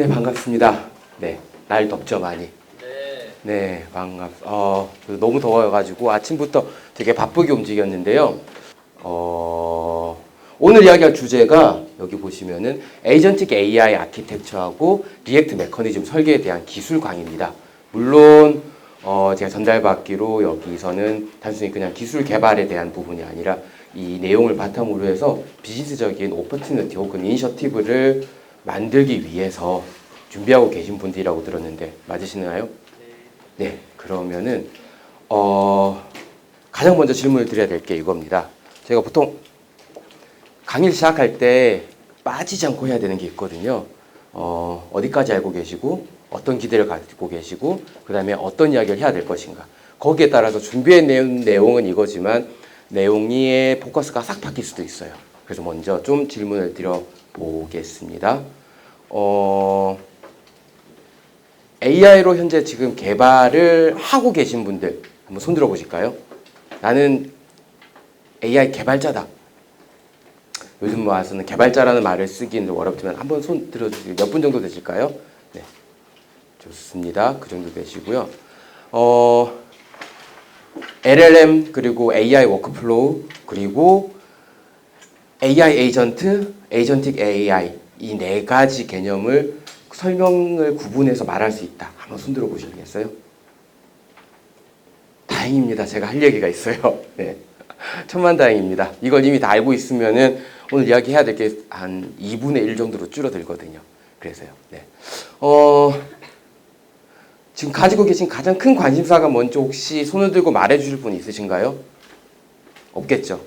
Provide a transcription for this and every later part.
반갑습니다. 네, 날 덥죠, 많이. 네, 너무 더워가지고 아침부터 되게 바쁘게 움직였는데요. 오늘 이야기할 주제가 여기 보시면은 에이전틱 AI 아키텍처하고 리액트 메커니즘 설계에 대한 기술 강의입니다. 물론 제가 전달받기로 여기서는 단순히 그냥 기술 개발에 대한 부분이 아니라 이 내용을 바탕으로 해서 비즈니스적인 오퍼튜니티 혹은 이니셔티브를 만들기 위해서 준비하고 계신 분들이라고 들었는데 맞으시나요? 네, 그러면은 가장 먼저 질문을 드려야 될 게 이겁니다. 제가 보통 강의를 시작할 때 빠지지 않고 해야 되는 게 있거든요. 어디까지 알고 계시고 어떤 기대를 가지고 계시고 그 다음에 어떤 이야기를 해야 될 것인가. 거기에 따라서 준비해 낸 내용은 이거지만 내용의 포커스가 싹 바뀔 수도 있어요. 그래서 먼저 좀 질문을 드려보겠습니다. AI로 현재 지금 개발을 하고 계신 분들 한번 손 들어보실까요? 나는 AI 개발자다. 요즘 와서는 개발자라는 말을 쓰기는 어렵지만 한번 손 들어주세요. 몇 분 정도 되실까요? 네, 좋습니다. 그 정도 되시고요. LLM 그리고 AI 워크플로우 그리고 AI 에이전트, 에이전틱 AI 이 네 가지 개념을 설명을 구분해서 말할 수 있다. 한번 손 들어 보시겠어요? 다행입니다. 제가 할 얘기가 있어요. 네. 천만다행입니다. 이걸 이미 다 알고 있으면은 오늘 이야기 해야 될 게 한 2분의 1 정도로 줄어들거든요. 그래서요. 네. 지금 가지고 계신 가장 큰 관심사가 뭔지 혹시 손을 들고 말해 주실 분 있으신가요? 없겠죠.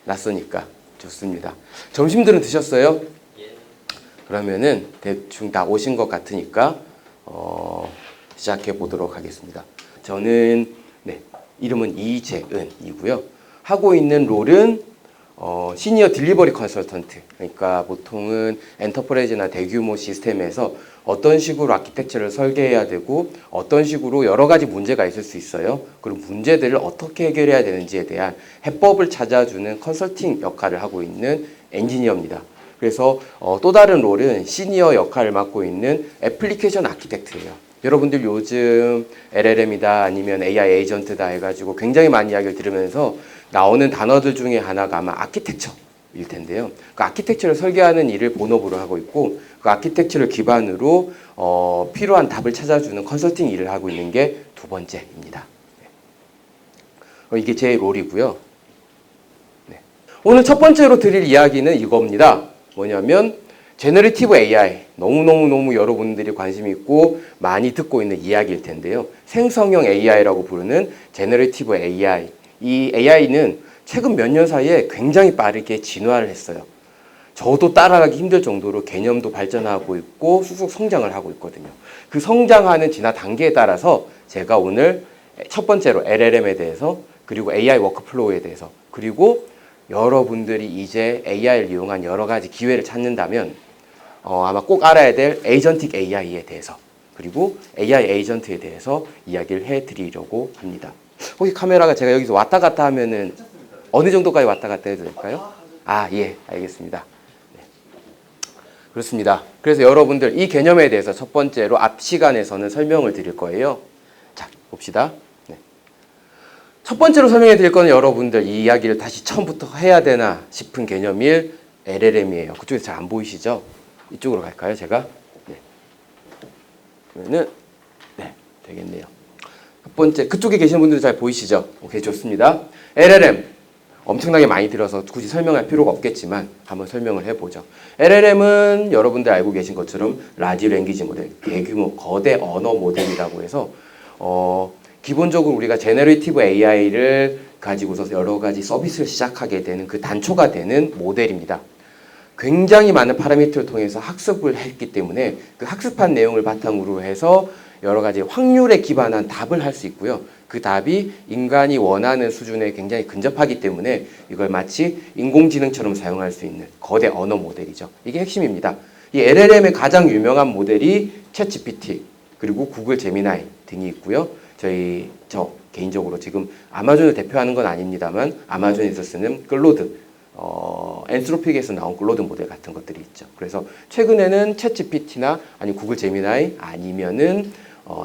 낯서니까. 좋습니다. 점심들은 드셨어요? 그러면은 대충 다 오신 것 같으니까 시작해 보도록 하겠습니다. 저는 이름은 이재은이고요. 하고 있는 롤은 시니어 딜리버리 컨설턴트. 그러니까 보통은 엔터프라이즈나 대규모 시스템에서 어떤 식으로 아키텍처를 설계해야 되고 어떤 식으로 여러 가지 문제가 있을 수 있어요. 그리고 문제들을 어떻게 해결해야 되는지에 대한 해법을 찾아주는 컨설팅 역할을 하고 있는 엔지니어입니다. 그래서 또 다른 롤은 시니어 역할을 맡고 있는 애플리케이션 아키텍트예요. 여러분들 요즘 LLM이다 아니면 AI 에이전트다 해가지고 굉장히 많은 이야기를 들으면서 나오는 단어들 중에 하나가 아마 아키텍처일 텐데요. 그 아키텍처를 설계하는 일을 본업으로 하고 있고 그 아키텍처를 기반으로 필요한 답을 찾아주는 컨설팅 일을 하고 있는 게 두 번째입니다. 이게 제 롤이고요. 오늘 첫 번째로 드릴 이야기는 이겁니다. 뭐냐면 제너레이티브 AI, 너무너무 여러분들이 관심 있고 많이 듣고 있는 이야기일 텐데요. 생성형 AI라고 부르는 제너레이티브 AI. 이 AI는 최근 몇 년 사이에 굉장히 빠르게 진화를 했어요. 저도 따라가기 힘들 정도로 개념도 발전하고 있고 쑥쑥 성장을 하고 있거든요. 그 성장하는 진화 단계에 따라서 제가 오늘 첫 번째로 LLM에 대해서 그리고 AI 워크플로우에 대해서 그리고 여러분들이 이제 AI를 이용한 여러 가지 기회를 찾는다면 아마 꼭 알아야 될 에이전틱 AI에 대해서 그리고 AI 에이전트에 대해서 이야기를 해드리려고 합니다. 혹시 카메라가 제가 여기서 왔다 갔다 하면은 어느 정도까지 왔다 갔다 해도 될까요? 예, 알겠습니다. 네. 그렇습니다. 그래서 여러분들 이 개념에 대해서 첫 번째로 앞 시간에서는 설명을 드릴 거예요. 자, 봅시다. 첫 번째로 설명해 드릴 거는 여러분들 이 이야기를 다시 처음부터 해야 되나 싶은 개념일 LLM이에요. 그쪽에서 잘 안 보이시죠? 이쪽으로 갈까요, 제가? 네. 그러면은, 되겠네요. 첫 번째, 그쪽에 계시는 분들 잘 보이시죠? 오케이, 좋습니다. LLM. 엄청나게 많이 들어서 굳이 설명할 필요가 없겠지만 한번 설명을 해보죠. LLM은 여러분들 알고 계신 것처럼 라지 랭귀지 모델, 대규모 거대 언어 모델이라고 해서 기본적으로 우리가 제너레이티브 AI를 가지고서 여러 가지 서비스를 시작하게 되는 그 단초가 되는 모델입니다. 굉장히 많은 파라미터를 통해서 학습을 했기 때문에 그 학습한 내용을 바탕으로 해서 여러 가지 확률에 기반한 답을 할 수 있고요. 그 답이 인간이 원하는 수준에 굉장히 근접하기 때문에 이걸 마치 인공지능처럼 사용할 수 있는 거대 언어 모델이죠. 이게 핵심입니다. 이 LLM의 가장 유명한 모델이 챗GPT 그리고 구글 제미나이 등이 있고요. 저 개인적으로 지금 아마존을 대표하는 건 아닙니다만 아마존에서 쓰는 클로드 엔트로픽에서 나온 클로드 모델 같은 것들이 있죠. 그래서 최근에는 챗GPT나 아니면 구글 제미나이 아니면은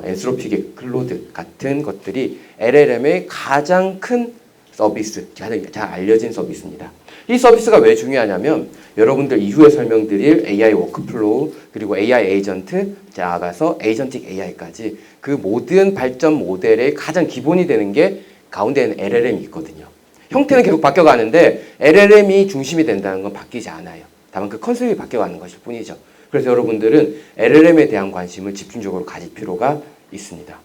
엔트로픽의 클로드 같은 것들이 LLM의 가장 큰 서비스, 가장 잘 알려진 서비스입니다. 이 서비스가 왜 중요하냐면 여러분들 이후에 설명드릴 AI 워크플로우 그리고 AI 에이전트 나아가서 에이전틱 AI까지 그 모든 발전 모델의 가장 기본이 되는 게 가운데에는 LLM이 있거든요. 형태는 계속 바뀌어가는데 LLM이 중심이 된다는 건 바뀌지 않아요. 다만 그 컨셉이 바뀌어가는 것일 뿐이죠. 그래서 여러분들은 LLM에 대한 관심을 집중적으로 가질 필요가 있습니다.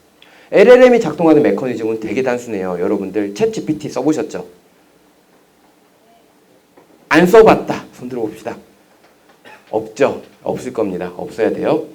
LLM이 작동하는 메커니즘은 되게 단순해요. 여러분들 챗GPT 써보셨죠? 안 써봤다. 손 들어봅시다. 없죠? 없을 겁니다. 없어야 돼요.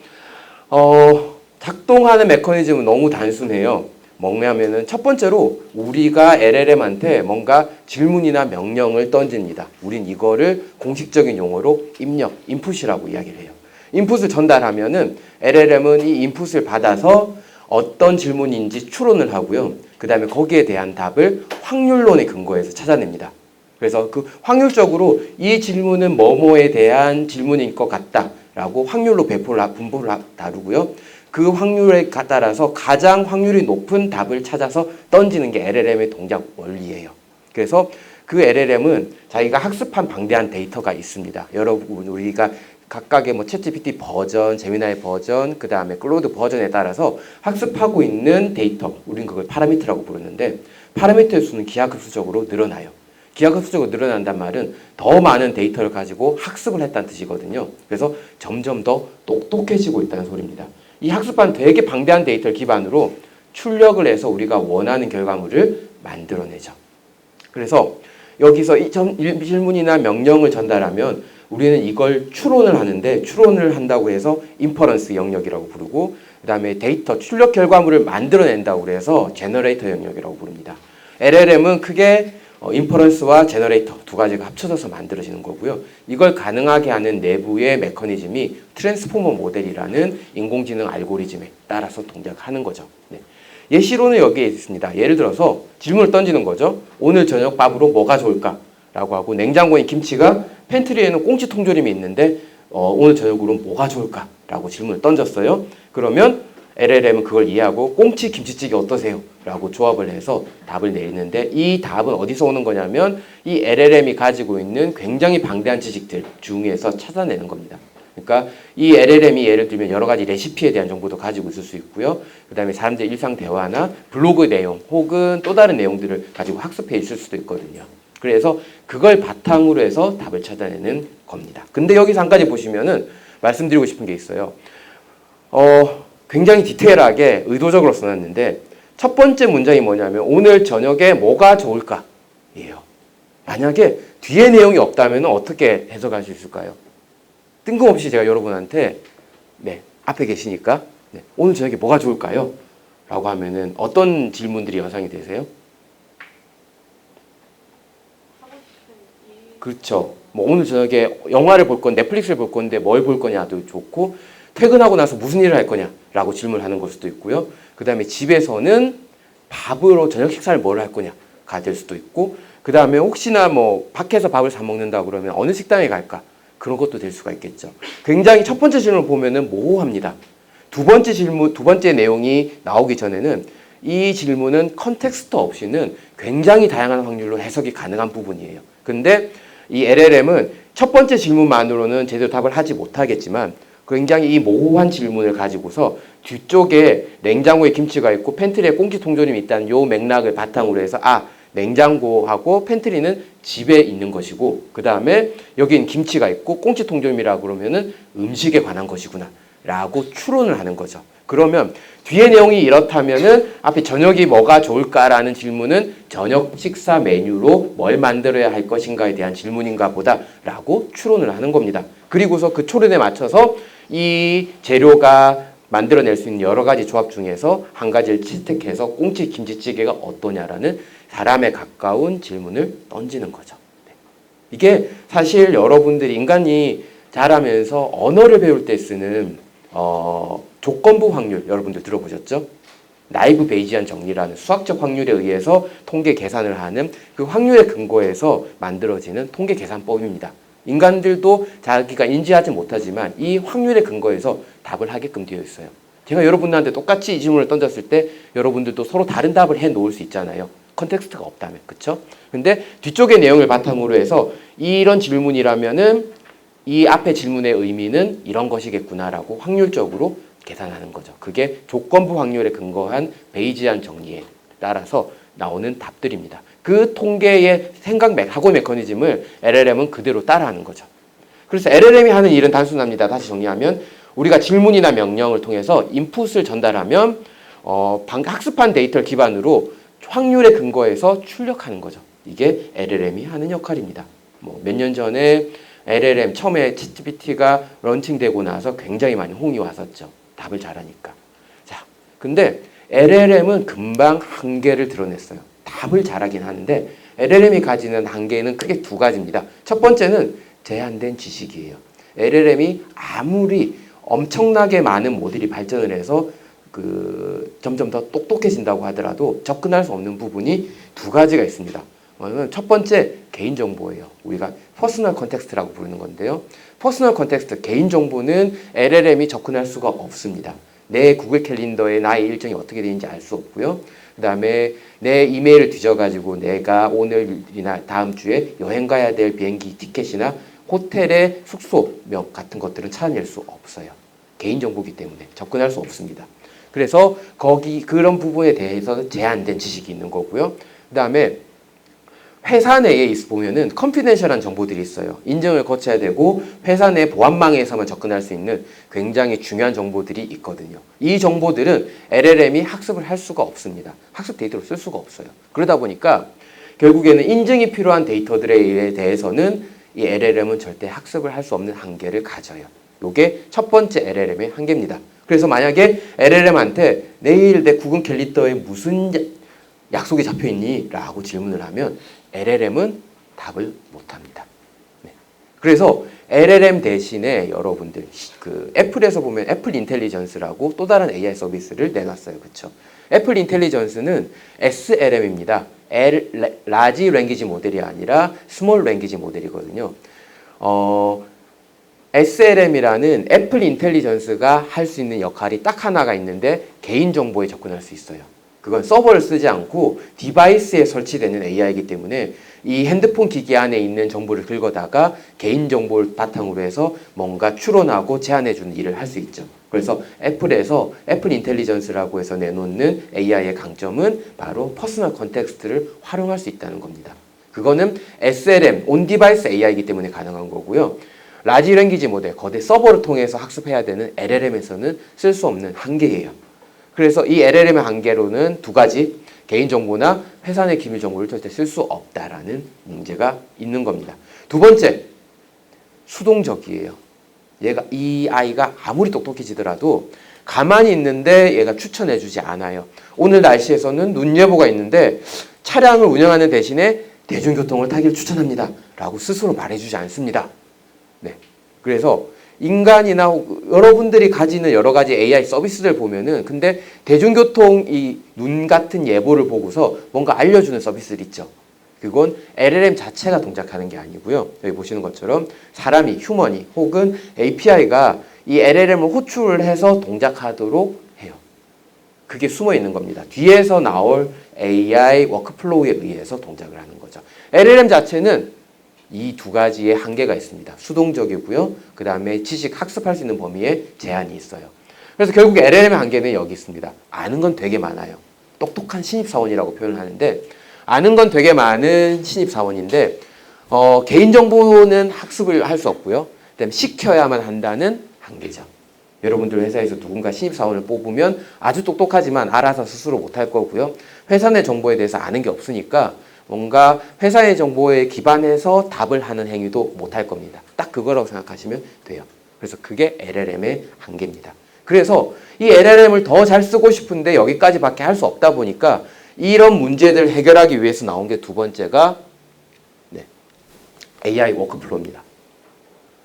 작동하는 메커니즘은 너무 단순해요. 뭐냐면은 첫 번째로 우리가 LLM한테 뭔가 질문이나 명령을 던집니다. 우린 이거를 공식적인 용어로 입력, 인풋이라고 이야기를 해요. 인풋을 전달하면은 LLM은 이 인풋을 받아서 어떤 질문인지 추론을 하고요. 그 다음에 거기에 대한 답을 확률론에 근거해서 찾아냅니다. 그래서 그 확률적으로 이 질문은 뭐뭐에 대한 질문인 것 같다라고 확률로 분포를 다루고요. 그 확률에 따라서 가장 확률이 높은 답을 찾아서 던지는 게 LLM의 동작 원리예요. 그래서 그 LLM은 자기가 학습한 방대한 데이터가 있습니다. 여러분 우리가 각각의 뭐 챗GPT 버전, 제미나이 버전, 그 다음에 클로드 버전에 따라서 학습하고 있는 데이터, 우리는 그걸 파라미터라고 부르는데 파라미터의 수는 기하급수적으로 늘어나요. 기하급수적으로 늘어난단 말은 더 많은 데이터를 가지고 학습을 했다는 뜻이거든요. 그래서 점점 더 똑똑해지고 있다는 소리입니다. 이 학습한 되게 방대한 데이터를 기반으로 출력을 해서 우리가 원하는 결과물을 만들어내죠. 그래서 여기서 이 질문이나 명령을 전달하면 우리는 이걸 추론을 하는데 추론을 한다고 해서 인퍼런스 영역이라고 부르고 그 다음에 데이터 출력 결과물을 만들어낸다고 해서 제너레이터 영역이라고 부릅니다. LLM은 크게 인퍼런스와 제너레이터 두 가지가 합쳐져서 만들어지는 거고요. 이걸 가능하게 하는 내부의 메커니즘이 트랜스포머 모델이라는 인공지능 알고리즘에 따라서 동작하는 거죠. 네. 예시로는 여기에 있습니다. 예를 들어서 질문을 던지는 거죠. 오늘 저녁 밥으로 뭐가 좋을까? 라고 하고 냉장고에 김치가 팬트리에는 꽁치 통조림이 있는데 오늘 저녁으로 뭐가 좋을까? 라고 질문을 던졌어요. 그러면 LLM은 그걸 이해하고 꽁치 김치찌개 어떠세요? 라고 조합을 해서 답을 내리는데 이 답은 어디서 오는 거냐면 이 LLM이 가지고 있는 굉장히 방대한 지식들 중에서 찾아내는 겁니다. 그러니까 이 LLM이 예를 들면 여러 가지 레시피에 대한 정보도 가지고 있을 수 있고요. 그 다음에 사람들의 일상 대화나 블로그 내용 혹은 또 다른 내용들을 가지고 학습해 있을 수도 있거든요. 그래서 그걸 바탕으로 해서 답을 찾아내는 겁니다. 근데 여기서 한 가지 보시면은 말씀드리고 싶은 게 있어요. 굉장히 디테일하게 의도적으로 써놨는데 첫 번째 문장이 뭐냐면 오늘 저녁에 뭐가 좋을까? 예요. 만약에 뒤에 내용이 없다면 어떻게 해석할 수 있을까요? 뜬금없이 제가 여러분한테 앞에 계시니까 오늘 저녁에 뭐가 좋을까요? 라고 하면은 어떤 질문들이 연상이 되세요? 그렇죠. 뭐 오늘 저녁에 영화를 볼 건데 넷플릭스를 볼 건데 뭘 볼 거냐도 좋고 퇴근하고 나서 무슨 일을 할 거냐라고 질문하는 걸 수도 있고요. 그 다음에 집에서는 밥으로 저녁 식사를 뭘 할 거냐가 될 수도 있고 그 다음에 혹시나 뭐 밖에서 밥을 사 먹는다 그러면 어느 식당에 갈까? 그런 것도 될 수가 있겠죠. 굉장히 첫 번째 질문을 보면은 모호합니다. 두 번째 내용이 나오기 전에는 이 질문은 컨텍스트 없이는 굉장히 다양한 확률로 해석이 가능한 부분이에요. 근데 이 LLM은 첫 번째 질문만으로는 제대로 답을 하지 못하겠지만 굉장히 이 모호한 질문을 가지고서 뒤쪽에 냉장고에 김치가 있고 팬트리에 꽁치 통조림이 있다는 요 맥락을 바탕으로 해서 냉장고하고 팬트리는 집에 있는 것이고 그 다음에 여긴 김치가 있고 꽁치 통조림이라고 그러면은 음식에 관한 것이구나 라고 추론을 하는 거죠. 그러면 뒤에 내용이 이렇다면은 앞에 저녁이 뭐가 좋을까라는 질문은 저녁 식사 메뉴로 뭘 만들어야 할 것인가에 대한 질문인가 보다라고 추론을 하는 겁니다. 그리고서 그 추론에 맞춰서 이 재료가 만들어낼 수 있는 여러 가지 조합 중에서 한 가지를 채택해서 꽁치 김치찌개가 어떠냐라는 사람에 가까운 질문을 던지는 거죠. 이게 사실 여러분들이 인간이 자라면서 언어를 배울 때 쓰는 조건부 확률 여러분들 들어보셨죠? 나이브 베이지안 정리라는 수학적 확률에 의해서 통계 계산을 하는 그 확률에 근거해서 만들어지는 통계 계산법입니다. 인간들도 자기가 인지하지 못하지만 이 확률에 근거해서 답을 하게끔 되어 있어요. 제가 여러분들한테 똑같이 이 질문을 던졌을 때 여러분들도 서로 다른 답을 해 놓을 수 있잖아요. 컨텍스트가 없다면. 그쵸? 근데 뒤쪽의 내용을 바탕으로 해서 이런 질문이라면은 이 앞에 질문의 의미는 이런 것이겠구나라고 확률적으로 계산하는 거죠. 그게 조건부 확률에 근거한 베이지안 정리에 따라서 나오는 답들입니다. 그 통계의 사고 메커니즘을 LLM은 그대로 따라하는 거죠. 그래서 LLM이 하는 일은 단순합니다. 다시 정리하면 우리가 질문이나 명령을 통해서 인풋을 전달하면 학습한 데이터를 기반으로 확률에 근거해서 출력하는 거죠. 이게 LLM이 하는 역할입니다. 몇 년 전에 LLM 처음에 챗GPT가 런칭되고 나서 굉장히 많이 홍이 왔었죠. 답을 잘하니까. 자, 근데 LLM은 금방 한계를 드러냈어요. 답을 잘하긴 하는데 LLM이 가지는 한계는 크게 두 가지입니다. 첫 번째는 제한된 지식이에요. LLM이 아무리 엄청나게 많은 모델이 발전을 해서 점점 더 똑똑해진다고 하더라도 접근할 수 없는 부분이 두 가지가 있습니다. 첫 번째, 개인정보예요. 우리가 퍼스널 컨텍스트라고 부르는 건데요. 퍼스널 컨텍스트, 개인정보는 LLM이 접근할 수가 없습니다. 내 구글 캘린더에 나의 일정이 어떻게 되는지 알 수 없고요. 그 다음에 내 이메일을 뒤져가지고 내가 오늘이나 다음 주에 여행 가야 될 비행기 티켓이나 호텔의 숙소명 같은 것들은 찾아낼 수 없어요. 개인정보이기 때문에 접근할 수 없습니다. 그래서 그런 부분에 대해서 제한된 지식이 있는 거고요. 그 다음에 회사 내에 보면은 컨피덴셜한 정보들이 있어요. 인증을 거쳐야 되고 회사 내 보안망에서만 접근할 수 있는 굉장히 중요한 정보들이 있거든요. 이 정보들은 LLM이 학습을 할 수가 없습니다. 학습 데이터로 쓸 수가 없어요. 그러다 보니까 결국에는 인증이 필요한 데이터들에 대해서는 이 LLM은 절대 학습을 할 수 없는 한계를 가져요. 이게 첫 번째 LLM의 한계입니다. 그래서 만약에 LLM한테 내일 내 구글 캘린더에 무슨 약속이 잡혀있니? 라고 질문을 하면 LLM은 답을 못합니다. 네. 그래서 LLM 대신에 여러분들 애플에서 보면 애플 인텔리전스라고 또 다른 AI 서비스를 내놨어요. 그렇죠? 애플 인텔리전스는 SLM입니다. 라지 랭귀지 모델이 아니라 스몰 랭귀지 모델이거든요. SLM이라는 애플 인텔리전스가 할 수 있는 역할이 딱 하나가 있는데 개인정보에 접근할 수 있어요. 그건 서버를 쓰지 않고 디바이스에 설치되는 AI이기 때문에 이 핸드폰 기기 안에 있는 정보를 긁어다가 개인정보를 바탕으로 해서 뭔가 추론하고 제안해주는 일을 할 수 있죠. 그래서 애플에서 애플 인텔리전스라고 해서 내놓는 AI의 강점은 바로 퍼스널 컨텍스트를 활용할 수 있다는 겁니다. 그거는 SLM, 온디바이스 AI이기 때문에 가능한 거고요. 라지 랭귀지 모델, 거대 서버를 통해서 학습해야 되는 LLM에서는 쓸 수 없는 한계예요. 그래서 이 LLM의 한계로는 두 가지, 개인정보나 회사 내 기밀정보를 절대 쓸 수 없다라는 문제가 있는 겁니다. 두 번째, 수동적이에요. 이 아이가 아무리 똑똑해지더라도 가만히 있는데 얘가 추천해주지 않아요. 오늘 날씨에서는 눈 예보가 있는데 차량을 운영하는 대신에 대중교통을 타기를 추천합니다. 라고 스스로 말해주지 않습니다. 네. 그래서 인간이나 여러분들이 가지는 여러 가지 AI 서비스들 보면은 근데 대중교통 이 눈 같은 예보를 보고서 뭔가 알려주는 서비스들 있죠. 그건 LLM 자체가 동작하는 게 아니고요. 여기 보시는 것처럼 사람이, 휴먼이 혹은 API가 이 LLM을 호출을 해서 동작하도록 해요. 그게 숨어 있는 겁니다. 뒤에서 나올 AI 워크플로우에 의해서 동작을 하는 거죠. LLM 자체는 이 두 가지의 한계가 있습니다. 수동적이고요. 그 다음에 지식 학습할 수 있는 범위에 제한이 있어요. 그래서 결국 LLM의 한계는 여기 있습니다. 아는 건 되게 많아요. 똑똑한 신입사원이라고 표현을 하는데 아는 건 되게 많은 신입사원인데 개인정보는 학습을 할 수 없고요. 그다음에 시켜야만 한다는 한계죠. 여러분들 회사에서 누군가 신입사원을 뽑으면 아주 똑똑하지만 알아서 스스로 못할 거고요. 회사 내 정보에 대해서 아는 게 없으니까 뭔가 회사의 정보에 기반해서 답을 하는 행위도 못할 겁니다. 딱 그거라고 생각하시면 돼요. 그래서 그게 LLM의 한계입니다. 그래서 이 LLM을 더 잘 쓰고 싶은데 여기까지밖에 할 수 없다 보니까 이런 문제들을 해결하기 위해서 나온 게 두 번째가 AI 워크플로우입니다.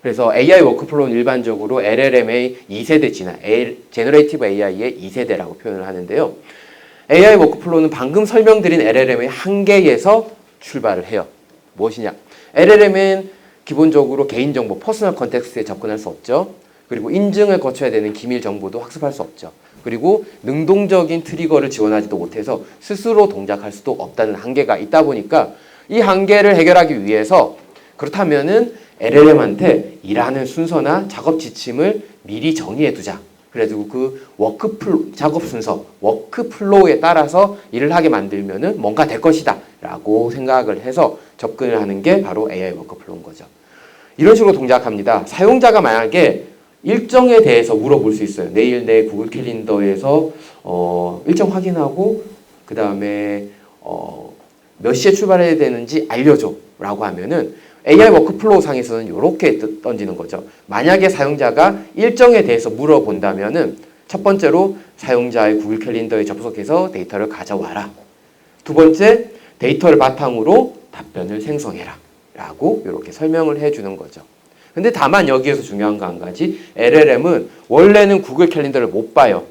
그래서 AI 워크플로우는 일반적으로 LLM의 2세대 진화, 제너레이티브 AI의 2세대라고 표현을 하는데요. AI 워크플로우는 방금 설명드린 LLM의 한계에서 출발을 해요. 무엇이냐? LLM은 기본적으로 개인정보, 퍼스널 컨텍스트에 접근할 수 없죠. 그리고 인증을 거쳐야 되는 기밀 정보도 학습할 수 없죠. 그리고 능동적인 트리거를 지원하지도 못해서 스스로 동작할 수도 없다는 한계가 있다 보니까 이 한계를 해결하기 위해서 그렇다면은 LLM한테 일하는 순서나 작업 지침을 미리 정의해 두자. 그래가지고 그 작업 순서, 워크플로우에 따라서 일을 하게 만들면은 뭔가 될 것이다 라고 생각을 해서 접근을 하는 게 바로 AI 워크플로우인 거죠. 이런 식으로 동작합니다. 사용자가 만약에 일정에 대해서 물어볼 수 있어요. 내일 내 구글 캘린더에서 일정 확인하고 그 다음에 몇 시에 출발해야 되는지 알려줘 라고 하면은 AI 워크플로우 상에서는 이렇게 던지는 거죠. 만약에 사용자가 일정에 대해서 물어본다면은 첫 번째로 사용자의 구글 캘린더에 접속해서 데이터를 가져와라. 두 번째, 데이터를 바탕으로 답변을 생성해라 라고 이렇게 설명을 해주는 거죠. 근데 다만 여기에서 중요한 거 한 가지, LLM은 원래는 구글 캘린더를 못 봐요.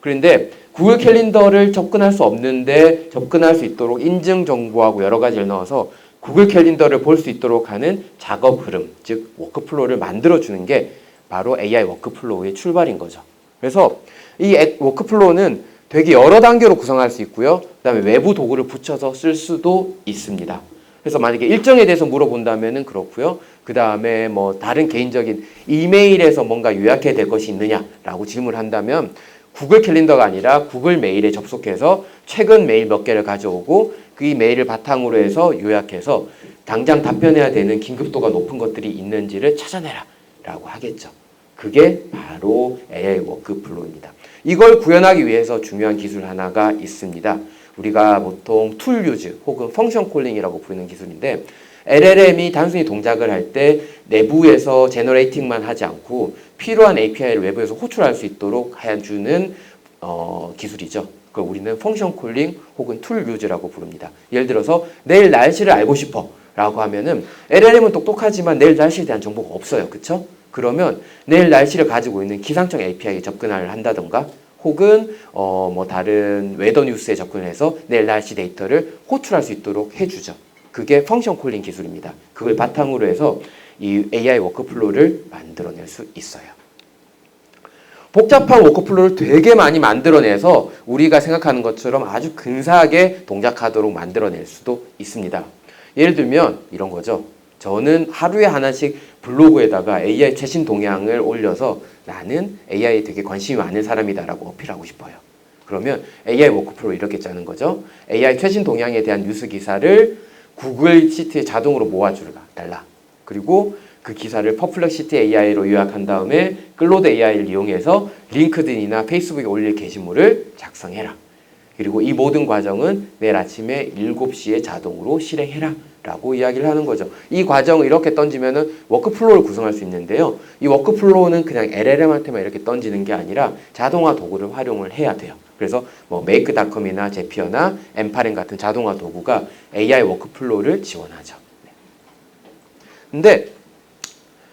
그런데 구글 캘린더를 접근할 수 없는데 접근할 수 있도록 인증 정보하고 여러 가지를 넣어서 구글 캘린더를 볼 수 있도록 하는 작업 흐름, 즉 워크플로우를 만들어주는 게 바로 AI 워크플로우의 출발인 거죠. 그래서 이 워크플로우는 되게 여러 단계로 구성할 수 있고요. 그 다음에 외부 도구를 붙여서 쓸 수도 있습니다. 그래서 만약에 일정에 대해서 물어본다면은 그렇고요. 그 다음에 뭐 다른 개인적인 이메일에서 뭔가 요약해야 될 것이 있느냐라고 질문을 한다면 구글 캘린더가 아니라 구글 메일에 접속해서 최근 메일 몇 개를 가져오고 그 메일을 바탕으로 해서 요약해서 당장 답변해야 되는 긴급도가 높은 것들이 있는지를 찾아내라 라고 하겠죠. 그게 바로 AI 워크플로우입니다. 이걸 구현하기 위해서 중요한 기술 하나가 있습니다. 우리가 보통 툴 유즈 혹은 펑션 콜링이라고 부르는 기술인데 LLM이 단순히 동작을 할 때 내부에서 제너레이팅만 하지 않고 필요한 API를 외부에서 호출할 수 있도록 해주는 기술이죠. 그걸 우리는 펑션 콜링 혹은 툴 유즈라고 부릅니다. 예를 들어서 내일 날씨를 알고 싶어 라고 하면은 LLM은 똑똑하지만 내일 날씨에 대한 정보가 없어요. 그쵸? 그러면 내일 날씨를 가지고 있는 기상청 API에 접근을 한다던가 혹은 뭐 다른 웨더 뉴스에 접근해서 내일 날씨 데이터를 호출할 수 있도록 해주죠. 그게 펑션 콜링 기술입니다. 그걸 바탕으로 해서 이 AI 워크플로우를 만들어낼 수 있어요. 복잡한 워크플로우를 되게 많이 만들어내서 우리가 생각하는 것처럼 아주 근사하게 동작하도록 만들어낼 수도 있습니다. 예를 들면 이런 거죠. 저는 하루에 하나씩 블로그에다가 AI 최신 동향을 올려서 나는 AI에 되게 관심이 많은 사람이다라고 어필하고 싶어요. 그러면 AI 워크플로우 이렇게 짜는 거죠. AI 최신 동향에 대한 뉴스 기사를 구글 시트에 자동으로 모아달라. 그리고 그 기사를 퍼플렉시티 AI로 요약한 다음에 클로드 AI를 이용해서 링크드인이나 페이스북에 올릴 게시물을 작성해라. 그리고 이 모든 과정은 내일 아침에 7시에 자동으로 실행해라 라고 이야기를 하는 거죠. 이 과정을 이렇게 던지면은 워크플로우를 구성할 수 있는데요. 이 워크플로우는 그냥 LLM한테만 이렇게 던지는 게 아니라 자동화 도구를 활용을 해야 돼요. 그래서 뭐 메이크닷컴이나 제피어나 엠파렌 같은 자동화 도구가 AI 워크플로우를 지원하죠. 근데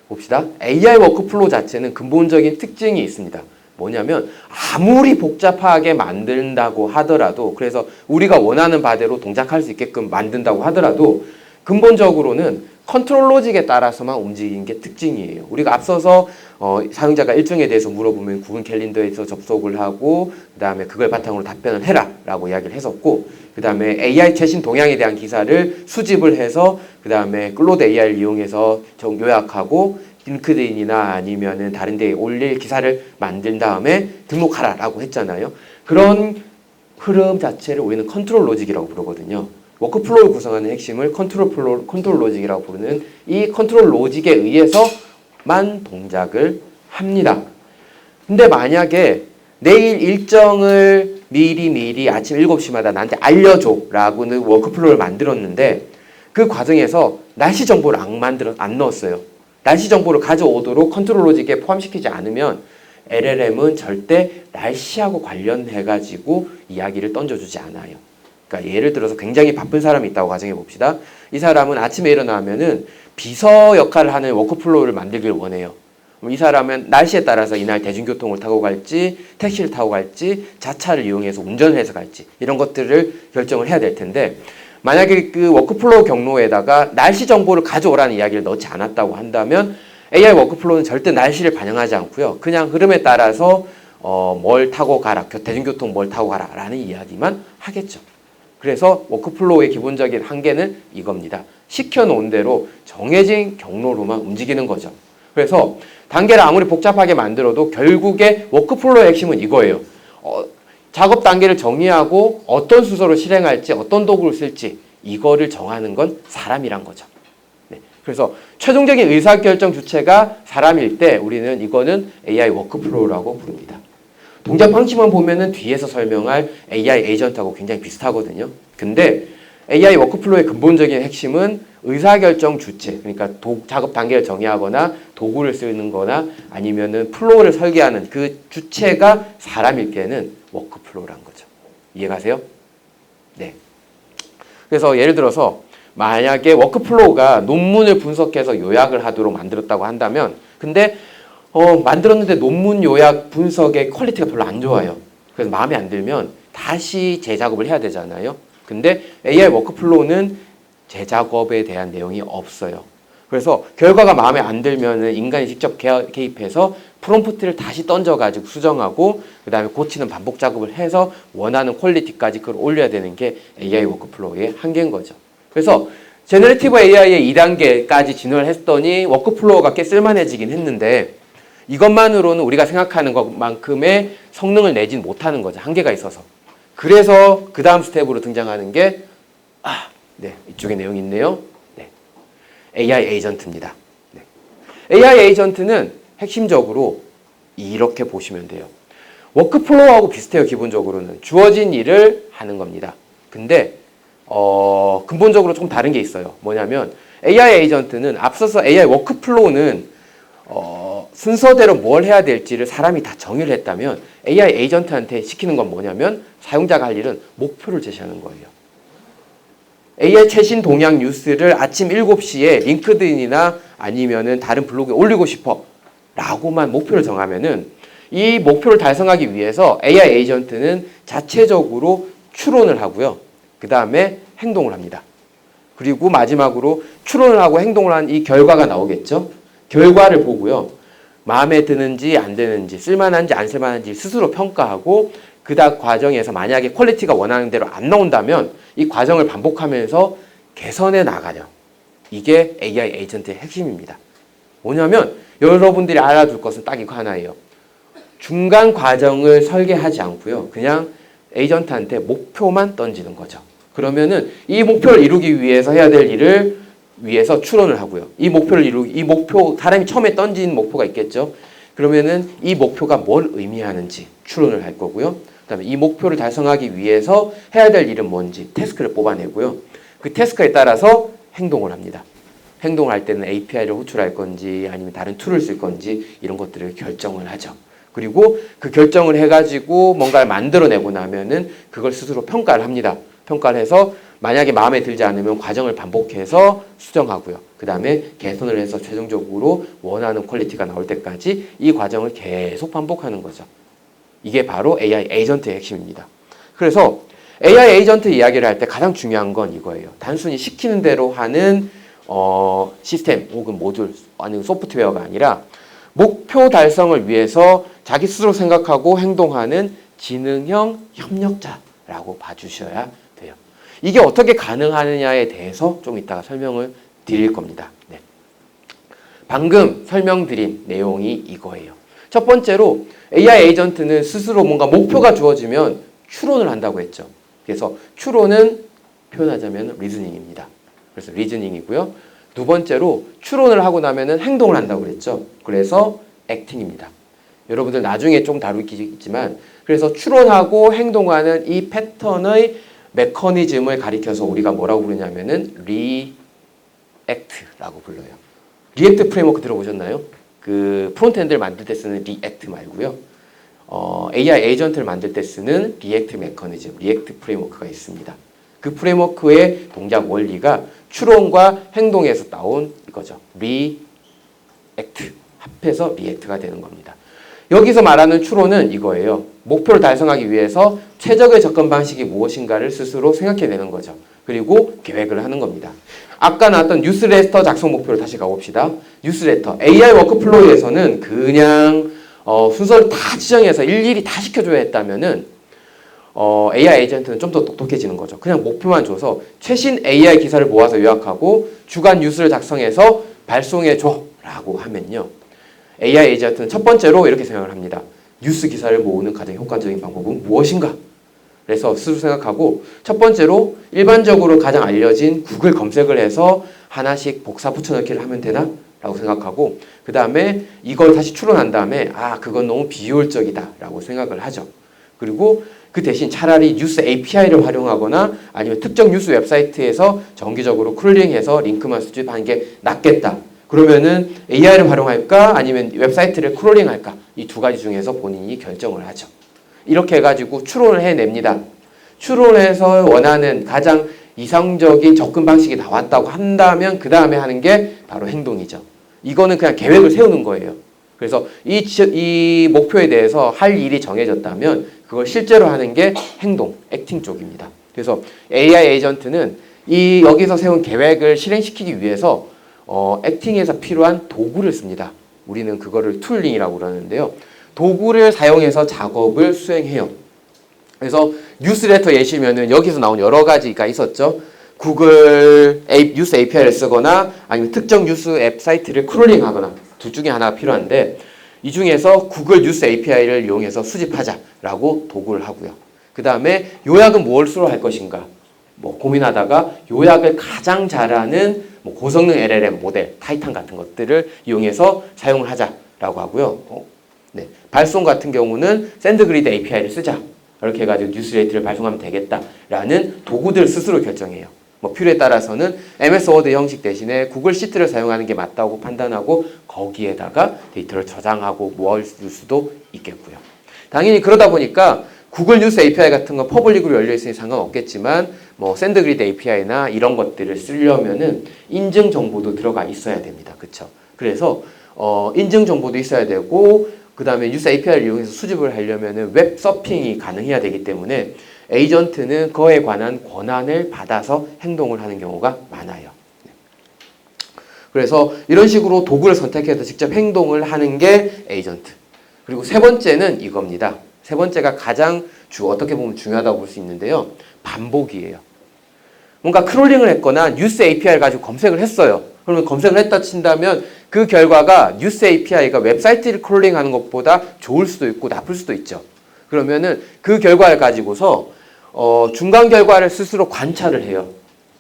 봅시다. AI 워크플로우 자체는 근본적인 특징이 있습니다. 뭐냐면 아무리 복잡하게 만든다고 하더라도 그래서 우리가 원하는 바대로 동작할 수 있게끔 만든다고 하더라도 근본적으로는 컨트롤 로직에 따라서만 움직이는 게 특징이에요. 우리가 앞서서 사용자가 일정에 대해서 물어보면 구글 캘린더에서 접속을 하고 그 다음에 그걸 바탕으로 답변을 해라 라고 이야기를 했었고 그 다음에 AI 최신 동향에 대한 기사를 수집을 해서 그 다음에 클로드 AI를 이용해서 요약하고 링크드인이나 아니면은 다른 데에 올릴 기사를 만든 다음에 등록하라 라고 했잖아요. 그런 흐름 자체를 우리는 컨트롤 로직이라고 부르거든요. 워크플로우를 구성하는 핵심을 컨트롤 로직이라고 부르는 이 컨트롤 로직에 의해서만 동작을 합니다. 근데 만약에 내일 일정을 미리 아침 7시마다 나한테 알려줘 라고는 워크플로우를 만들었는데 그 과정에서 날씨 정보를 안 넣었어요. 날씨 정보를 가져오도록 컨트롤 로직에 포함시키지 않으면 LLM은 절대 날씨하고 관련해가지고 이야기를 던져주지 않아요. 그러니까 예를 들어서 굉장히 바쁜 사람이 있다고 가정해 봅시다. 이 사람은 아침에 일어나면은 비서 역할을 하는 워크플로우를 만들길 원해요. 이 사람은 날씨에 따라서 이날 대중교통을 타고 갈지 택시를 타고 갈지 자차를 이용해서 운전을 해서 갈지 이런 것들을 결정을 해야 될 텐데 만약에 그 워크플로우 경로에다가 날씨 정보를 가져오라는 이야기를 넣지 않았다고 한다면 AI 워크플로우는 절대 날씨를 반영하지 않고요. 그냥 흐름에 따라서 뭘 타고 가라, 대중교통 뭘 타고 가라 라는 이야기만 하겠죠. 그래서 워크플로우의 기본적인 한계는 이겁니다. 시켜놓은 대로 정해진 경로로만 움직이는 거죠. 그래서 단계를 아무리 복잡하게 만들어도 결국에 워크플로우의 핵심은 이거예요. 작업 단계를 정의하고 어떤 순서로 실행할지 어떤 도구를 쓸지 이거를 정하는 건 사람이란 거죠. 네. 그래서 최종적인 의사결정 주체가 사람일 때 우리는 이거는 AI 워크플로우라고 부릅니다. 동작 방식만 보면은 뒤에서 설명할 AI 에이전트하고 굉장히 비슷하거든요. 근데 AI 워크플로우의 근본적인 핵심은 의사결정 주체, 그러니까 작업 단계를 정의하거나 도구를 쓰는 거나 아니면은 플로우를 설계하는 그 주체가 사람일 때는 워크플로우란 거죠. 이해가세요? 네. 그래서 예를 들어서 만약에 워크플로우가 논문을 분석해서 요약을 하도록 만들었다고 한다면 근데 만들었는데 논문 요약 분석의 퀄리티가 별로 안 좋아요. 그래서 마음에 안 들면 다시 재작업을 해야 되잖아요. 근데 AI 워크플로우는 재작업에 대한 내용이 없어요. 그래서 결과가 마음에 안 들면은 인간이 직접 개입해서 프롬프트를 다시 던져가지고 수정하고 그 다음에 고치는 반복 작업을 해서 원하는 퀄리티까지 그걸 올려야 되는 게 AI 워크플로우의 한계인 거죠. 그래서 제너레이티브 AI의 2단계까지 진화를 했더니 워크플로우가 꽤 쓸만해지긴 했는데 이것만으로는 우리가 생각하는 것만큼의 성능을 내진 못하는 거죠. 한계가 있어서. 그래서 그 다음 스텝으로 등장하는 게 네, 이쪽에 내용이 있네요. 네, AI 에이전트입니다. 네. AI 에이전트는 핵심적으로 이렇게 보시면 돼요. 워크플로우하고 비슷해요. 기본적으로는 주어진 일을 하는 겁니다. 근데 근본적으로 좀 다른 게 있어요. 뭐냐면 AI 에이전트는 앞서서 AI 워크플로우는 순서대로 뭘 해야 될지를 사람이 다 정의를 했다면 AI 에이전트한테 시키는 건 뭐냐면 사용자가 할 일은 목표를 제시하는 거예요. AI 최신 동향 뉴스를 아침 7시에 링크드인이나 아니면은 다른 블로그에 올리고 싶어 라고만 목표를 정하면은 이 목표를 달성하기 위해서 AI 에이전트는 자체적으로 추론을 하고요. 그 다음에 행동을 합니다. 그리고 마지막으로 추론을 하고 행동을 한 이 결과가 나오겠죠. 결과를 보고요. 마음에 드는지 안 드는지 쓸만한지 안 쓸만한지 스스로 평가하고 그 과정에서 만약에 퀄리티가 원하는 대로 안 나온다면 이 과정을 반복하면서 개선해 나가려. 이게 AI 에이전트의 핵심입니다. 뭐냐면 여러분들이 알아둘 것은 딱 이거 하나예요. 중간 과정을 설계하지 않고요. 그냥 에이전트한테 목표만 던지는 거죠. 그러면은 이 목표를 이루기 위해서 해야 될 일을 위해서 추론을 하고요. 이 목표, 사람이 처음에 던진 목표가 있겠죠. 그러면은 이 목표가 뭘 의미하는지 추론을 할 거고요. 그 다음에 이 목표를 달성하기 위해서 해야 될 일은 뭔지 태스크를 뽑아내고요. 그 태스크에 따라서 행동을 합니다. 행동을 할 때는 API를 호출할 건지 아니면 다른 툴을 쓸 건지 이런 것들을 결정을 하죠. 그리고 그 결정을 해가지고 뭔가를 만들어내고 나면은 그걸 스스로 평가를 합니다. 평가를 해서 만약에 마음에 들지 않으면 과정을 반복해서 수정하고요. 그 다음에 개선을 해서 최종적으로 원하는 퀄리티가 나올 때까지 이 과정을 계속 반복하는 거죠. 이게 바로 AI 에이전트의 핵심입니다. 그래서 AI 에이전트 이야기를 할 때 가장 중요한 건 이거예요. 단순히 시키는 대로 하는 시스템 혹은 모듈 아니면 소프트웨어가 아니라 목표 달성을 위해서 자기 스스로 생각하고 행동하는 지능형 협력자라고 봐주셔야 돼요. 이게 어떻게 가능하느냐에 대해서 좀 이따가 설명을 드릴 겁니다. 네. 방금 설명드린 내용이 이거예요. 첫 번째로 AI 에이전트는 스스로 뭔가 목표가 주어지면 추론을 한다고 했죠. 그래서 추론은 표현하자면 리즈닝입니다. 그래서 리즈닝이고요. 두 번째로 추론을 하고 나면은 행동을 한다고 그랬죠. 그래서 액팅입니다. 여러분들 나중에 좀 다루겠지만 그래서 추론하고 행동하는 이 패턴의 메커니즘을 가리켜서 우리가 뭐라고 부르냐면은 리액트라고 불러요. 리액트 프레임워크 들어보셨나요? 그 프론트엔드를 만들 때 쓰는 리액트 말고요. AI 에이전트를 만들 때 쓰는 리액트 메커니즘, 리액트 프레임워크가 있습니다. 그 프레임워크의 동작 원리가 추론과 행동에서 나온 이거죠. 리액트. 합해서 리액트가 되는 겁니다. 여기서 말하는 추론은 이거예요. 목표를 달성하기 위해서 최적의 접근 방식이 무엇인가를 스스로 생각해내는 거죠. 그리고 계획을 하는 겁니다. 아까 나왔던 뉴스레터 작성 목표를 다시 가봅시다. 뉴스레터. AI 워크플로우에서는 그냥 순서를 다 지정해서 일일이 다 시켜줘야 했다면은 AI 에이전트는 좀 더 똑똑해지는 거죠. 그냥 목표만 줘서 최신 AI 기사를 모아서 요약하고 주간 뉴스를 작성해서 발송해줘 라고 하면요. AI 에이전트는 첫 번째로 이렇게 생각을 합니다. 뉴스 기사를 모으는 가장 효과적인 방법은 무엇인가? 그래서 스스로 생각하고 첫 번째로 일반적으로 가장 알려진 구글 검색을 해서 하나씩 복사 붙여넣기를 하면 되나? 라고 생각하고 그 다음에 이걸 다시 추론한 다음에 그건 너무 비효율적이다 라고 생각을 하죠. 그리고 그 대신 차라리 뉴스 API를 활용하거나 아니면 특정 뉴스 웹사이트에서 정기적으로 크롤링해서 링크만 수집하는 게 낫겠다. 그러면은 AI를 활용할까 아니면 웹사이트를 크롤링할까 이 두 가지 중에서 본인이 결정을 하죠. 이렇게 해가지고 추론을 해냅니다. 추론해서 원하는 가장 이상적인 접근 방식이 나왔다고 한다면 그 다음에 하는 게 바로 행동이죠. 이거는 그냥 계획을 세우는 거예요. 그래서 이 목표에 대해서 할 일이 정해졌다면 그걸 실제로 하는 게 행동, 액팅 쪽입니다. 그래서 AI 에이전트는 여기서 세운 계획을 실행시키기 위해서 액팅에서 필요한 도구를 씁니다. 우리는 그거를 툴링이라고 그러는데요. 도구를 사용해서 작업을 수행해요. 그래서 뉴스레터 예시면은 여기서 나온 여러 가지가 있었죠. 구글 뉴스 API를 쓰거나 아니면 특정 뉴스 앱 사이트를 크롤링하거나 둘 중에 하나가 필요한데 이 중에서 구글 뉴스 API를 이용해서 수집하자라고 도구를 하고요. 그 다음에 요약은 무엇으로 할 것인가 고민하다가 요약을 가장 잘하는 고성능 LLM 모델, 타이탄 같은 것들을 이용해서 사용을 하자라고 하고요. 네. 발송 같은 경우는 샌드그리드 API를 쓰자. 이렇게 해가지고 뉴스레이트를 발송하면 되겠다라는 도구들을 스스로 결정해요. 필요에 따라서는 MS 워드 형식 대신에 구글 시트를 사용하는 게 맞다고 판단하고 거기에다가 데이터를 저장하고 모을 수도 있겠고요. 당연히 그러다 보니까 구글 뉴스 API 같은 건 퍼블릭으로 열려 있으니 상관없겠지만 샌드그리드 API나 이런 것들을 쓰려면은 인증 정보도 들어가 있어야 됩니다. 그렇죠? 그래서 인증 정보도 있어야 되고 그 다음에 뉴스 API를 이용해서 수집을 하려면은 웹 서핑이 가능해야 되기 때문에 에이전트는 그에 관한 권한을 받아서 행동을 하는 경우가 많아요. 그래서 이런 식으로 도구를 선택해서 직접 행동을 하는 게 에이전트. 그리고 세 번째는 이겁니다. 세 번째가 가장 어떻게 보면 중요하다고 볼 수 있는데요. 반복이에요. 뭔가 크롤링을 했거나 뉴스 API를 가지고 검색을 했어요. 그러면 검색을 했다 친다면 그 결과가 뉴스 API가 웹사이트를 크롤링하는 것보다 좋을 수도 있고 나쁠 수도 있죠. 그러면은 그 결과를 가지고서 중간 결과를 스스로 관찰을 해요.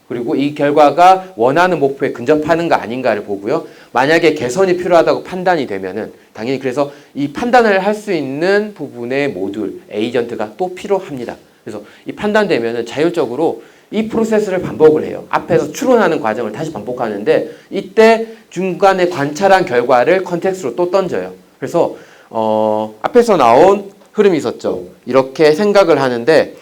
그리고 이 결과가 원하는 목표에 근접하는가 아닌가를 보고요. 만약에 개선이 필요하다고 판단이 되면은 당연히 그래서 이 판단을 할 수 있는 부분의 모듈, 에이전트가 또 필요합니다. 그래서 이 판단되면은 자율적으로 이 프로세스를 반복을 해요. 앞에서 추론하는 과정을 다시 반복하는데 이때 중간에 관찰한 결과를 컨텍스트로 또 던져요. 그래서 앞에서 나온 흐름이 있었죠. 이렇게 생각을 하는데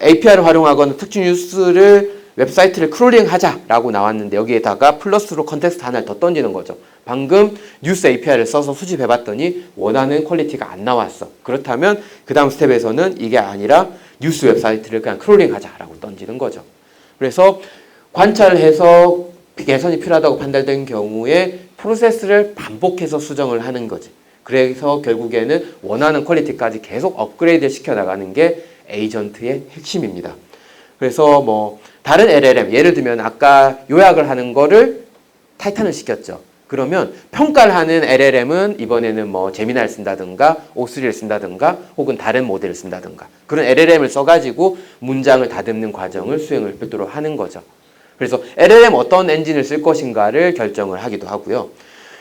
API를 활용하거나 특정 뉴스를 웹사이트를 크롤링하자라고 나왔는데 여기에다가 플러스로 컨텍스트 하나를 더 던지는 거죠. 방금 뉴스 API를 써서 수집해봤더니 원하는 퀄리티가 안 나왔어. 그렇다면 그 다음 스텝에서는 이게 아니라 뉴스 웹사이트를 그냥 크롤링하자라고 던지는 거죠. 그래서 관찰을 해서 개선이 필요하다고 판단된 경우에 프로세스를 반복해서 수정을 하는 거지. 그래서 결국에는 원하는 퀄리티까지 계속 업그레이드 시켜나가는 게 에이전트의 핵심입니다. 그래서 다른 LLM, 예를 들면 아까 요약을 하는 거를 타이탄을 시켰죠. 그러면 평가를 하는 LLM은 이번에는 제미나를 쓴다든가 O3를 쓴다든가 혹은 다른 모델을 쓴다든가 그런 LLM을 써가지고 문장을 다듬는 과정을 수행을 별도로 하는 거죠. 그래서 LLM 어떤 엔진을 쓸 것인가를 결정을 하기도 하고요.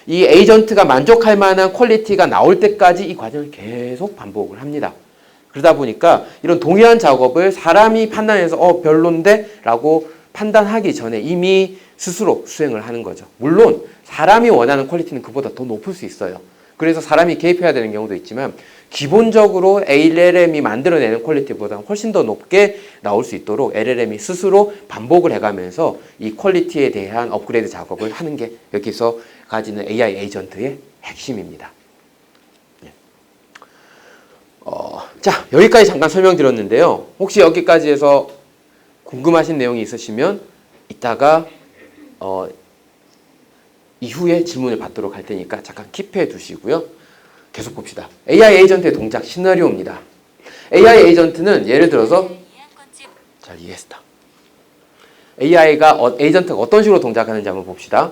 이 에이전트가 만족할 만한 퀄리티가 나올 때까지 이 과정을 계속 반복을 합니다. 그러다 보니까 이런 동일한 작업을 사람이 판단해서 별론데 라고 판단하기 전에 이미 스스로 수행을 하는 거죠. 물론 사람이 원하는 퀄리티는 그보다 더 높을 수 있어요. 그래서 사람이 개입해야 되는 경우도 있지만 기본적으로 LLM이 만들어내는 퀄리티보다 훨씬 더 높게 나올 수 있도록 LLM이 스스로 반복을 해가면서 이 퀄리티에 대한 업그레이드 작업을 하는 게 여기서 가지는 AI 에이전트의 핵심입니다. 자, 여기까지 잠깐 설명드렸는데요. 혹시 여기까지 해서 궁금하신 내용이 있으시면 이따가 이후에 질문을 받도록 할 테니까 잠깐 킵해 두시고요. 계속 봅시다. AI 에이전트의 동작 시나리오입니다. AI 에이전트는 예를 들어서 잘 이해했다. 에이전트가 어떤 식으로 동작하는지 한번 봅시다.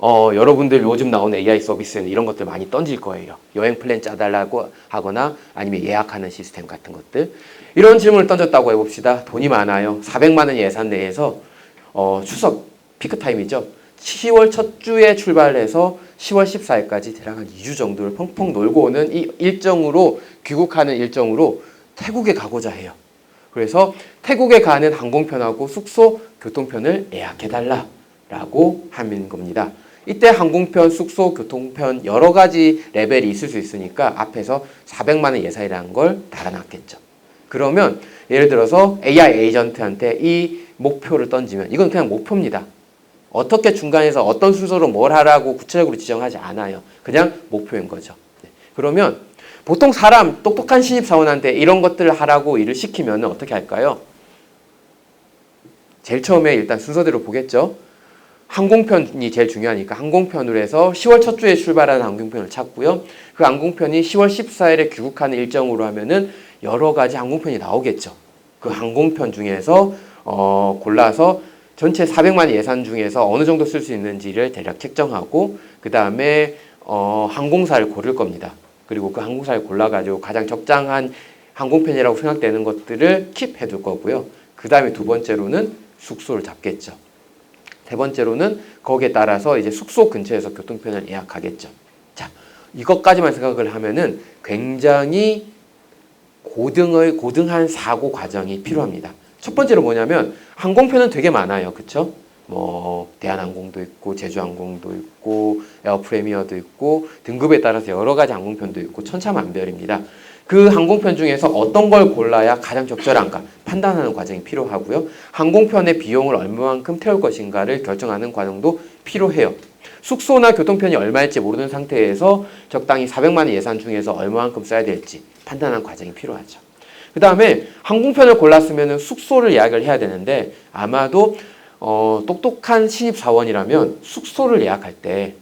여러분들 요즘 나오는 AI 서비스에는 이런 것들 많이 던질 거예요. 여행 플랜 짜달라고 하거나 아니면 예약하는 시스템 같은 것들. 이런 질문을 던졌다고 해봅시다. 돈이 많아요. 400만 원 예산 내에서 추석 피크타임이죠. 10월 첫 주에 출발해서 10월 14일까지 대략 한 2주 정도를 펑펑 놀고 오는 이 일정으로 귀국하는 일정으로 태국에 가고자 해요. 그래서 태국에 가는 항공편하고 숙소, 교통편을 예약해달라라고 하는 겁니다. 이때 항공편, 숙소, 교통편 여러 가지 레벨이 있을 수 있으니까 앞에서 400만 원 예산이라는 걸 달아놨겠죠. 그러면 예를 들어서 AI 에이전트한테 이 목표를 던지면 이건 그냥 목표입니다. 어떻게 중간에서 어떤 순서로 뭘 하라고 구체적으로 지정하지 않아요. 그냥 목표인 거죠. 그러면 보통 사람, 똑똑한 신입사원한테 이런 것들을 하라고 일을 시키면 어떻게 할까요? 제일 처음에 일단 순서대로 보겠죠. 항공편이 제일 중요하니까 항공편으로 해서 10월 첫 주에 출발하는 항공편을 찾고요. 그 항공편이 10월 14일에 귀국하는 일정으로 하면은 여러 가지 항공편이 나오겠죠. 그 항공편 중에서 골라서 전체 400만 예산 중에서 어느 정도 쓸 수 있는지를 대략 책정하고 그 다음에 항공사를 고를 겁니다. 그리고 그 항공사를 골라가지고 가장 적당한 항공편이라고 생각되는 것들을 킵해 둘 거고요. 그 다음에 두 번째로는 숙소를 잡겠죠. 세 번째로는 거기에 따라서 이제 숙소 근처에서 교통편을 예약하겠죠. 자, 이것까지만 생각을 하면은 굉장히 고등한 사고 과정이 필요합니다. 첫 번째로 뭐냐면 항공편은 되게 많아요. 그쵸? 뭐 대한항공도 있고 제주항공도 있고 에어프리미어도 있고 등급에 따라서 여러 가지 항공편도 있고 천차만별입니다. 그 항공편 중에서 어떤 걸 골라야 가장 적절한가 판단하는 과정이 필요하고요. 항공편의 비용을 얼마만큼 태울 것인가를 결정하는 과정도 필요해요. 숙소나 교통편이 얼마일지 모르는 상태에서 적당히 400만 원 예산 중에서 얼마만큼 써야 될지 판단하는 과정이 필요하죠. 그 다음에 항공편을 골랐으면 숙소를 예약을 해야 되는데 아마도 똑똑한 신입사원이라면 숙소를 예약할 때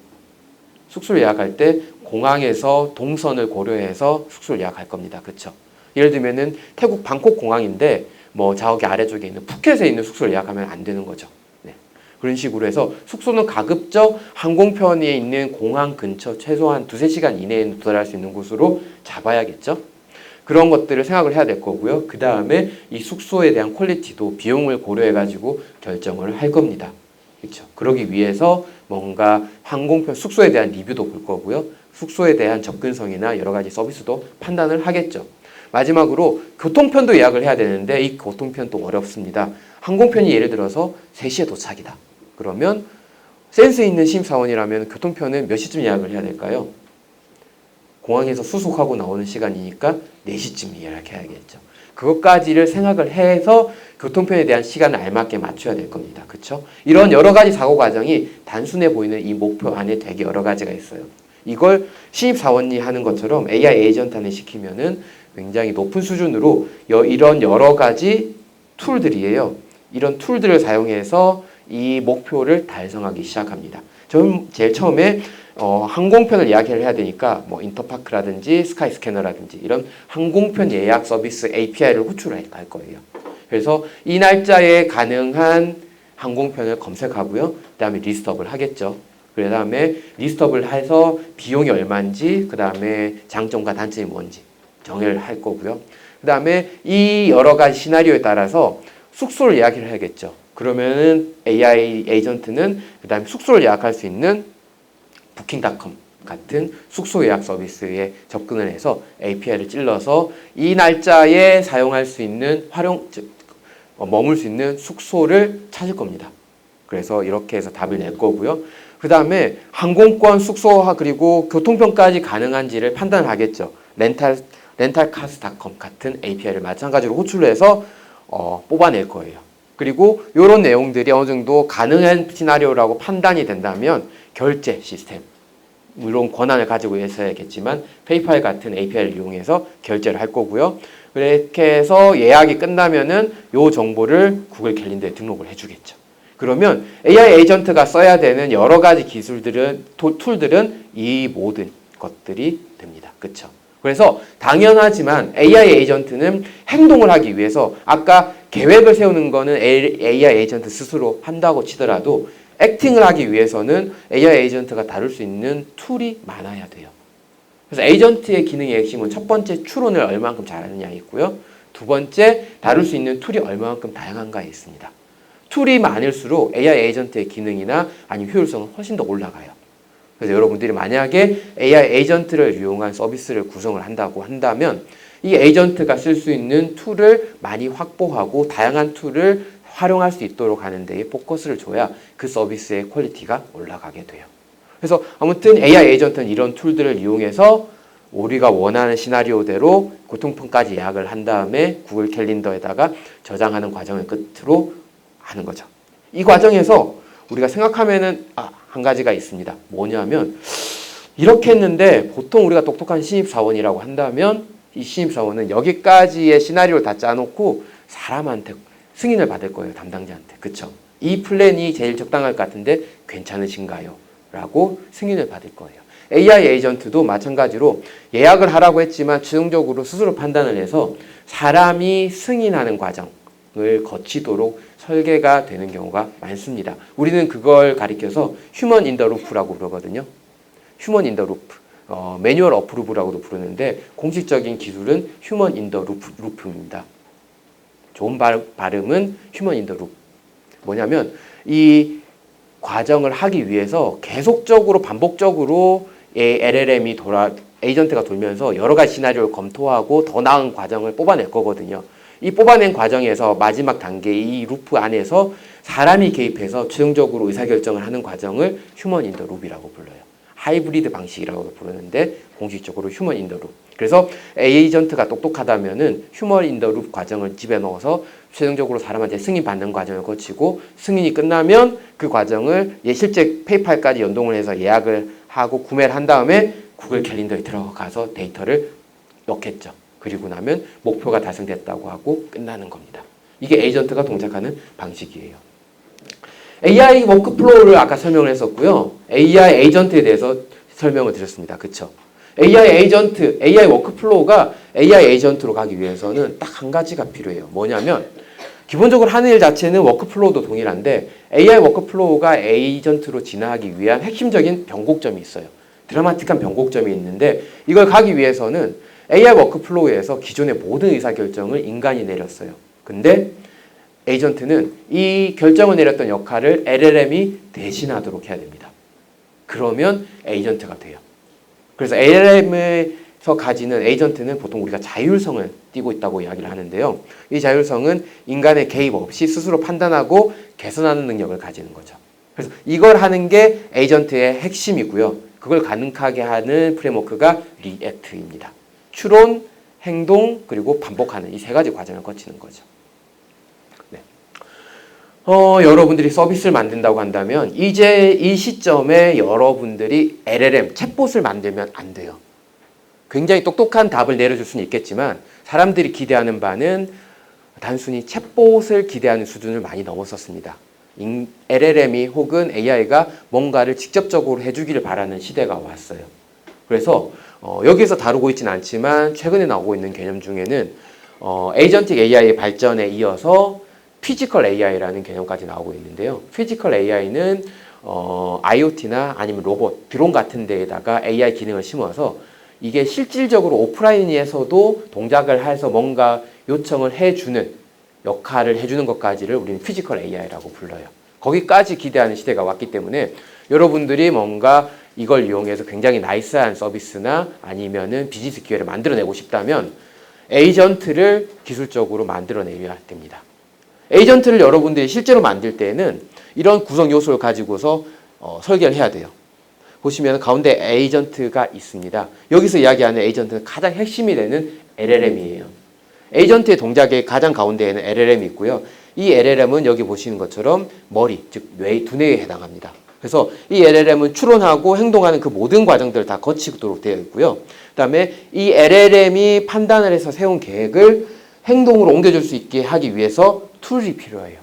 공항에서 동선을 고려해서 숙소를 예약할 겁니다. 그렇죠? 예를 들면은 태국 방콕 공항인데 뭐 저기 아래쪽에 있는 푸켓에 있는 숙소를 예약하면 안 되는 거죠. 네. 그런 식으로 해서 숙소는 가급적 항공편에 있는 공항 근처 최소한 2-3시간 이내에 도달할 수 있는 곳으로 잡아야겠죠. 그런 것들을 생각을 해야 될 거고요. 그 다음에 이 숙소에 대한 퀄리티도 비용을 고려해가지고 결정을 할 겁니다. 그렇죠? 그러기 위해서 뭔가 항공편 숙소에 대한 리뷰도 볼 거고요. 숙소에 대한 접근성이나 여러 가지 서비스도 판단을 하겠죠. 마지막으로 교통편도 예약을 해야 되는데 이 교통편도 어렵습니다. 항공편이 예를 들어서 3시에 도착이다. 그러면 센스 있는 신입사원이라면 교통편은 몇 시쯤 예약을 해야 될까요? 공항에서 수속하고 나오는 시간이니까 4시쯤 예약해야겠죠. 그것까지를 생각을 해서 교통편에 대한 시간을 알맞게 맞춰야 될 겁니다. 그렇죠? 이런 여러 가지 사고 과정이 단순해 보이는 이 목표 안에 되게 여러 가지가 있어요. 이걸 신입사원이 하는 것처럼 AI 에이전트한테 시키면은 굉장히 높은 수준으로 이런 여러 가지 툴들이에요. 이런 툴들을 사용해서 이 목표를 달성하기 시작합니다. 저는 제일 처음에 항공편을 예약을 해야 되니까 뭐 인터파크라든지 스카이스캐너라든지 이런 항공편 예약 서비스 API를 호출할 거예요. 그래서 이 날짜에 가능한 항공편을 검색하고요. 그 다음에 리스트업을 하겠죠. 그 다음에 리스트업을 해서 비용이 얼마인지 그 다음에 장점과 단점이 뭔지 정의를 할 거고요. 그 다음에 이 여러 가지 시나리오에 따라서 숙소를 예약을 해야겠죠. 그러면은 AI 에이전트는 그 다음에 숙소를 예약할 수 있는 부킹닷컴 같은 숙소 예약 서비스에 접근을 해서 API를 찔러서 이 날짜에 사용할 수 있는 머물 수 있는 숙소를 찾을 겁니다. 그래서 이렇게 해서 답을 낼 거고요. 그 다음에 항공권, 숙소와 그리고 교통편까지 가능한지를 판단을 하겠죠. 렌탈카스닷컴 같은 API를 마찬가지로 호출해서 뽑아낼 거예요. 그리고 이런 내용들이 어느 정도 가능한 시나리오라고 판단이 된다면 결제 시스템. 물론 권한을 가지고 있어야겠지만 페이팔 같은 API를 이용해서 결제를 할 거고요. 그렇게 해서 예약이 끝나면은 요 정보를 구글 캘린더에 등록을 해주겠죠. 그러면 AI 에이전트가 써야 되는 여러 가지 기술들은, 툴들은 이 모든 것들이 됩니다. 그쵸? 그래서 당연하지만 AI 에이전트는 행동을 하기 위해서 아까 계획을 세우는 거는 AI 에이전트 스스로 한다고 치더라도 액팅을 하기 위해서는 AI 에이전트가 다룰 수 있는 툴이 많아야 돼요. 그래서 에이전트의 기능의 핵심은 첫 번째 추론을 얼마만큼 잘하느냐에 있고요. 두 번째 다룰 수 있는 툴이 얼마만큼 다양한가에 있습니다. 툴이 많을수록 AI 에이전트의 기능이나 아니면 효율성은 훨씬 더 올라가요. 그래서 여러분들이 만약에 AI 에이전트를 이용한 서비스를 구성을 한다고 한다면 이 에이전트가 쓸 수 있는 툴을 많이 확보하고 다양한 툴을 활용할 수 있도록 하는 데에 포커스를 줘야 그 서비스의 퀄리티가 올라가게 돼요. 그래서 아무튼 AI 에이전트는 이런 툴들을 이용해서 우리가 원하는 시나리오대로 교통편까지 예약을 한 다음에 구글 캘린더에다가 저장하는 과정을 끝으로 하는 거죠. 이 과정에서 우리가 생각하면은 한 가지가 있습니다. 뭐냐면 이렇게 했는데 보통 우리가 똑똑한 신입사원이라고 한다면 이 신입사원은 여기까지의 시나리오를 다 짜놓고 사람한테 승인을 받을 거예요. 담당자한테. 그쵸? 이 플랜이 제일 적당할 것 같은데 괜찮으신가요? 라고 승인을 받을 거예요. AI 에이전트도 마찬가지로 예약을 하라고 했지만 최종적으로 스스로 판단을 해서 사람이 승인하는 과정을 거치도록 설계가 되는 경우가 많습니다. 우리는 그걸 가리켜서 휴먼 인 더 루프라고 부르거든요. 휴먼 인 더 루프. 매뉴얼 어프루브라고도 부르는데 공식적인 기술은 휴먼 인 더 루프입니다. 좋은 발음은 휴먼 인 더 루프. 뭐냐면 이 과정을 하기 위해서 계속적으로 반복적으로 LLM이 에이전트가 돌면서 여러 가지 시나리오를 검토하고 더 나은 과정을 뽑아낼 거거든요. 이 뽑아낸 과정에서 마지막 단계 이 루프 안에서 사람이 개입해서 최종적으로 의사결정을 하는 과정을 휴먼 인 더 룹이라고 불러요. 하이브리드 방식이라고 부르는데 공식적으로 휴먼 인 더 룹. 그래서 에이전트가 똑똑하다면은 휴먼 인 더 룹 과정을 집어넣어서 최종적으로 사람한테 승인받는 과정을 거치고 승인이 끝나면 그 과정을 실제 페이팔까지 연동을 해서 예약을 하고 구매를 한 다음에 구글 캘린더에 들어가서 데이터를 넣겠죠. 그리고 나면 목표가 달성됐다고 하고 끝나는 겁니다. 이게 에이전트가 동작하는 방식이에요. AI 워크플로우를 아까 설명을 했었고요. AI 에이전트에 대해서 설명을 드렸습니다. 그쵸? AI 에이전트, AI 워크플로우가 AI 에이전트로 가기 위해서는 딱 한 가지가 필요해요. 뭐냐면 기본적으로 하는 일 자체는 워크플로우도 동일한데 AI 워크플로우가 에이전트로 진화하기 위한 핵심적인 변곡점이 있어요. 드라마틱한 변곡점이 있는데 이걸 가기 위해서는 AI 워크플로우에서 기존의 모든 의사결정을 인간이 내렸어요. 근데 에이전트는 이 결정을 내렸던 역할을 LLM이 대신하도록 해야 됩니다. 그러면 에이전트가 돼요. 그래서 LLM에서 가지는 에이전트는 보통 우리가 자율성을 띠고 있다고 이야기를 하는데요. 이 자율성은 인간의 개입 없이 스스로 판단하고 개선하는 능력을 가지는 거죠. 그래서 이걸 하는 게 에이전트의 핵심이고요. 그걸 가능하게 하는 프레임워크가 리액트입니다. 추론, 행동, 그리고 반복하는 이 세 가지 과정을 거치는 거죠. 네. 여러분들이 서비스를 만든다고 한다면 이제 이 시점에 여러분들이 LLM, 챗봇을 만들면 안 돼요. 굉장히 똑똑한 답을 내려줄 수는 있겠지만 사람들이 기대하는 바는 단순히 챗봇을 기대하는 수준을 많이 넘었었습니다. LLM이 혹은 AI가 뭔가를 직접적으로 해주기를 바라는 시대가 왔어요. 그래서 여기서 다루고 있지는 않지만 최근에 나오고 있는 개념 중에는 에이전틱 AI의 발전에 이어서 피지컬 AI라는 개념까지 나오고 있는데요. 피지컬 AI는 IoT나 아니면 로봇, 드론 같은 데에다가 AI 기능을 심어서 이게 실질적으로 오프라인에서도 동작을 해서 뭔가 요청을 해주는 역할을 해주는 것까지를 우리는 피지컬 AI라고 불러요. 거기까지 기대하는 시대가 왔기 때문에 여러분들이 뭔가 이걸 이용해서 굉장히 나이스한 서비스나 아니면은 비즈니스 기회를 만들어내고 싶다면 에이전트를 기술적으로 만들어내야 됩니다. 에이전트를 여러분들이 실제로 만들 때에는 이런 구성 요소를 가지고서 설계를 해야 돼요. 보시면 가운데 에이전트가 있습니다. 여기서 이야기하는 에이전트는 가장 핵심이 되는 LLM이에요. 에이전트의 동작의 가장 가운데에는 LLM이 있고요. 이 LLM은 여기 보시는 것처럼 머리, 즉 두뇌에 해당합니다. 그래서 이 LLM은 추론하고 행동하는 그 모든 과정들을 다 거치도록 되어 있고요. 그다음에 이 LLM이 판단을 해서 세운 계획을 행동으로 옮겨줄 수 있게 하기 위해서 툴이 필요해요.